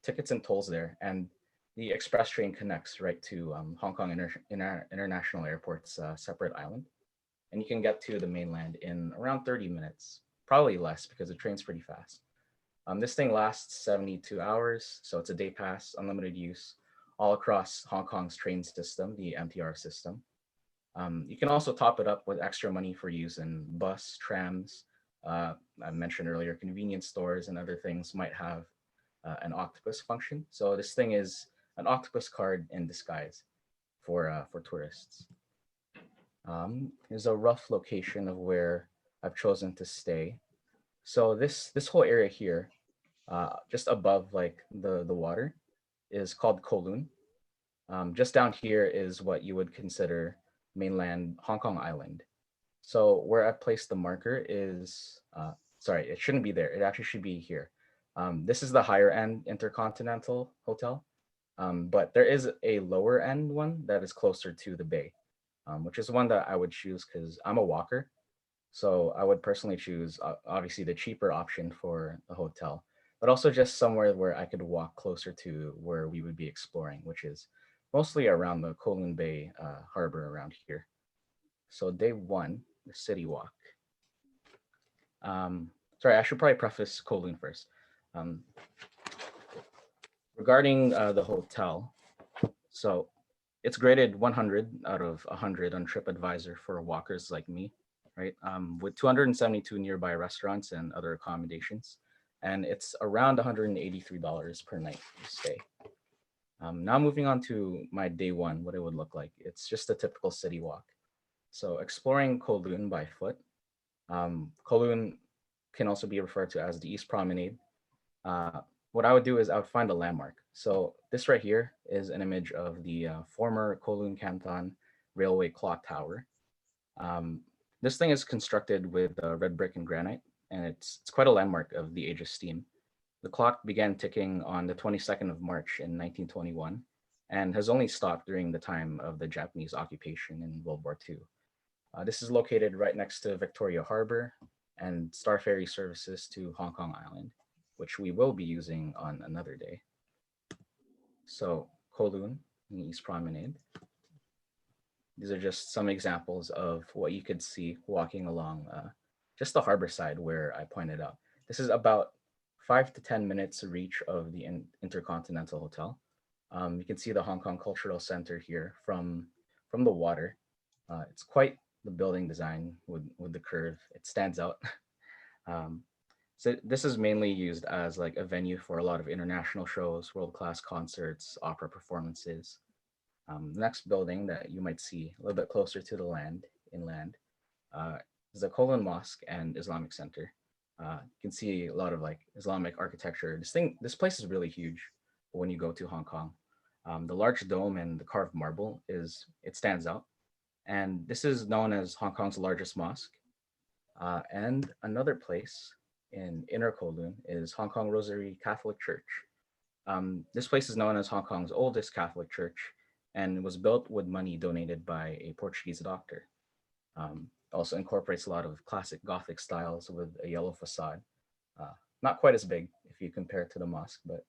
tickets and tolls there, and the express train connects right to Hong Kong International Airport's separate island, and you can get to the mainland in around 30 minutes, probably less because the train's pretty fast. This thing lasts 72 hours, so it's a day pass, unlimited use. all across Hong Kong's train system, the MTR system. You can also top it up with extra money for use in bus, trams. I mentioned earlier, convenience stores and other things might have an octopus function. So this thing is an octopus card in disguise for tourists. Here's a rough location of where I've chosen to stay. So this whole area here, just above like the water, is called Kowloon. Just down here is what you would consider mainland Hong Kong Island. So where I placed the marker is, sorry, it shouldn't be there. It actually should be here. This is the higher end Intercontinental Hotel, but there is a lower end one that is closer to the bay, which is one that I would choose because I'm a walker. So I would personally choose obviously the cheaper option for a hotel, but also just somewhere where I could walk closer to where we would be exploring, which is mostly around the Kowloon Bay harbor around here. So day one, the city walk. Sorry, I should probably preface Kowloon first. Regarding the hotel, so it's graded 100 out of 100 on TripAdvisor for walkers like me, right? With 272 nearby restaurants and other accommodations. And it's around $183 per night to stay. Now moving on to my day one, what it would look like. It's just a typical city walk. So exploring Kowloon by foot. Kowloon can also be referred to as the East Promenade. What I would do is I would find a landmark. So this right here is an image of the former Kowloon Canton Railway Clock Tower. This thing is constructed with red brick and granite, and it's quite a landmark of the age of steam. The clock began ticking on the 22nd of March in 1921 and has only stopped during the time of the Japanese occupation in World War II. This is located right next to Victoria Harbor and Star Ferry services to Hong Kong Island, which we will be using on another day. So Kowloon, East Promenade. These are just some examples of what you could see walking along just the harbor side where I pointed out. This is about 5 to 10 minutes reach of the Intercontinental Hotel. You can see the Hong Kong Cultural Center here from the water. It's quite the building design with the curve. It stands out. So this is mainly used as like a venue for a lot of international shows, world-class concerts, opera performances. The next building that you might see a little bit closer to the inland, is the Kowloon Mosque and Islamic Center. You can see a lot of like Islamic architecture. This place is really huge when you go to Hong Kong. The large dome and the carved marble it stands out. And this is known as Hong Kong's largest mosque. And another place in Inner Kowloon is Hong Kong Rosary Catholic Church. This place is known as Hong Kong's oldest Catholic church and was built with money donated by a Portuguese doctor. Also incorporates a lot of classic Gothic styles with a yellow facade. Not quite as big if you compare it to the mosque, but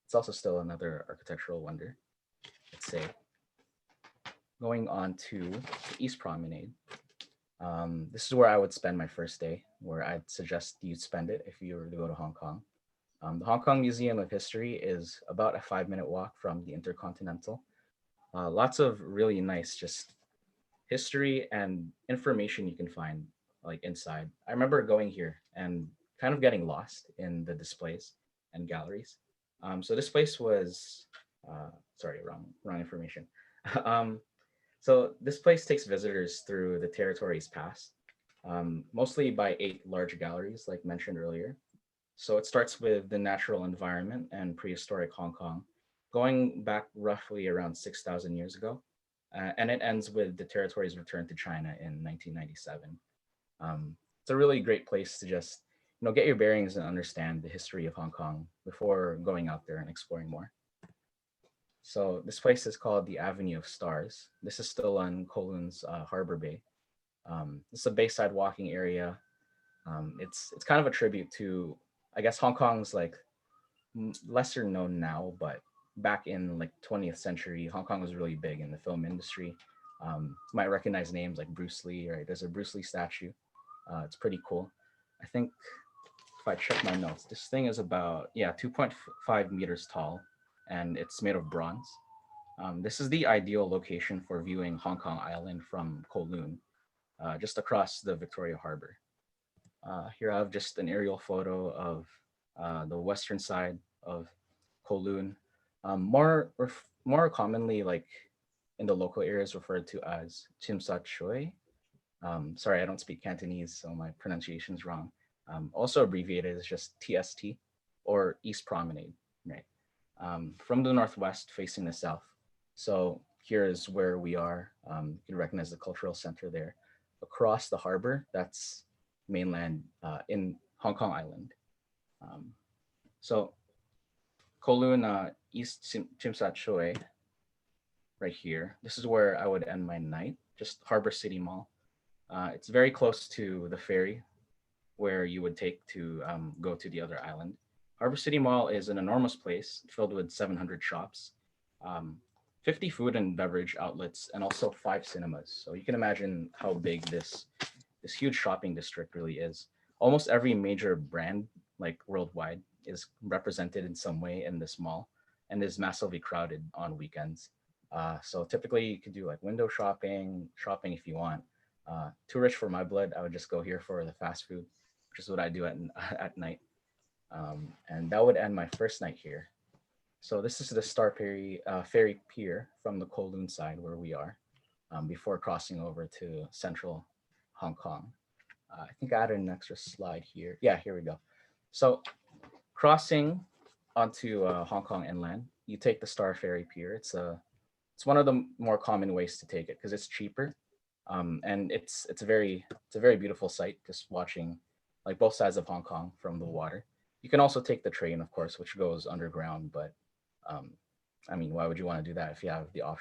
it's also still another architectural wonder, let's say. Going on to the East Promenade. This is where I would spend my first day, where I'd suggest you spend it if you were to go to Hong Kong. The Hong Kong Museum of History is about a 5-minute walk from the Intercontinental. Lots of really nice just history and information you can find like inside. I remember going here and kind of getting lost in the displays and galleries. So this place was, sorry, wrong information. So this place takes visitors through the territories past, mostly by 8 large galleries, like mentioned earlier. So it starts with the natural environment and prehistoric Hong Kong, going back roughly around 6,000 years ago. And it ends with the territory's return to China in 1997. It's a really great place to just get your bearings and understand the history of Hong Kong before going out there and exploring more. So this place is called the Avenue of Stars. This is still on Kowloon's Harbor Bay. It's a bayside walking area. It's kind of a tribute to, I guess, Hong Kong's like lesser known now, but back in like 20th century, Hong Kong was really big in the film industry. You might recognize names like Bruce Lee, right? There's a Bruce Lee statue. It's pretty cool. I think if I check my notes, this thing is about 2.5 meters tall, and it's made of bronze. This is the ideal location for viewing Hong Kong Island from Kowloon, just across the Victoria Harbor. Here I have just an aerial photo of the western side of Kowloon. More commonly, like in the local areas, referred to as Chim Sa Choi. Sorry, I don't speak Cantonese, so my pronunciation is wrong. Also abbreviated as just TST or East Promenade, right? From the northwest facing the south. So here is where we are. You can recognize the cultural center there. Across the harbor, that's mainland in Hong Kong Island. So Kowloon, East Tsim Sha Tsui, right here. This is where I would end my night, just Harbor City Mall. It's very close to the ferry where you would take to go to the other island. Harbor City Mall is an enormous place filled with 700 shops, 50 food and beverage outlets, and also 5 cinemas. So you can imagine how big this huge shopping district really is. Almost every major brand, like worldwide, is represented in some way in this mall and is massively crowded on weekends. So typically you could do like window shopping if you want. Too rich for my blood, I would just go here for the fast food, which is what I do at night. And that would end my first night here. So this is the Star Ferry Pier from the Kowloon side where we are, before crossing over to central Hong Kong. I think I added an extra slide here. Yeah, here we go. So crossing onto Hong Kong inland, you take the Star Ferry Pier. It's one of the more common ways to take it because it's cheaper, and it's a very beautiful sight just watching like both sides of Hong Kong from the water. You can also take the train, of course, which goes underground, but I mean, why would you want to do that if you have the option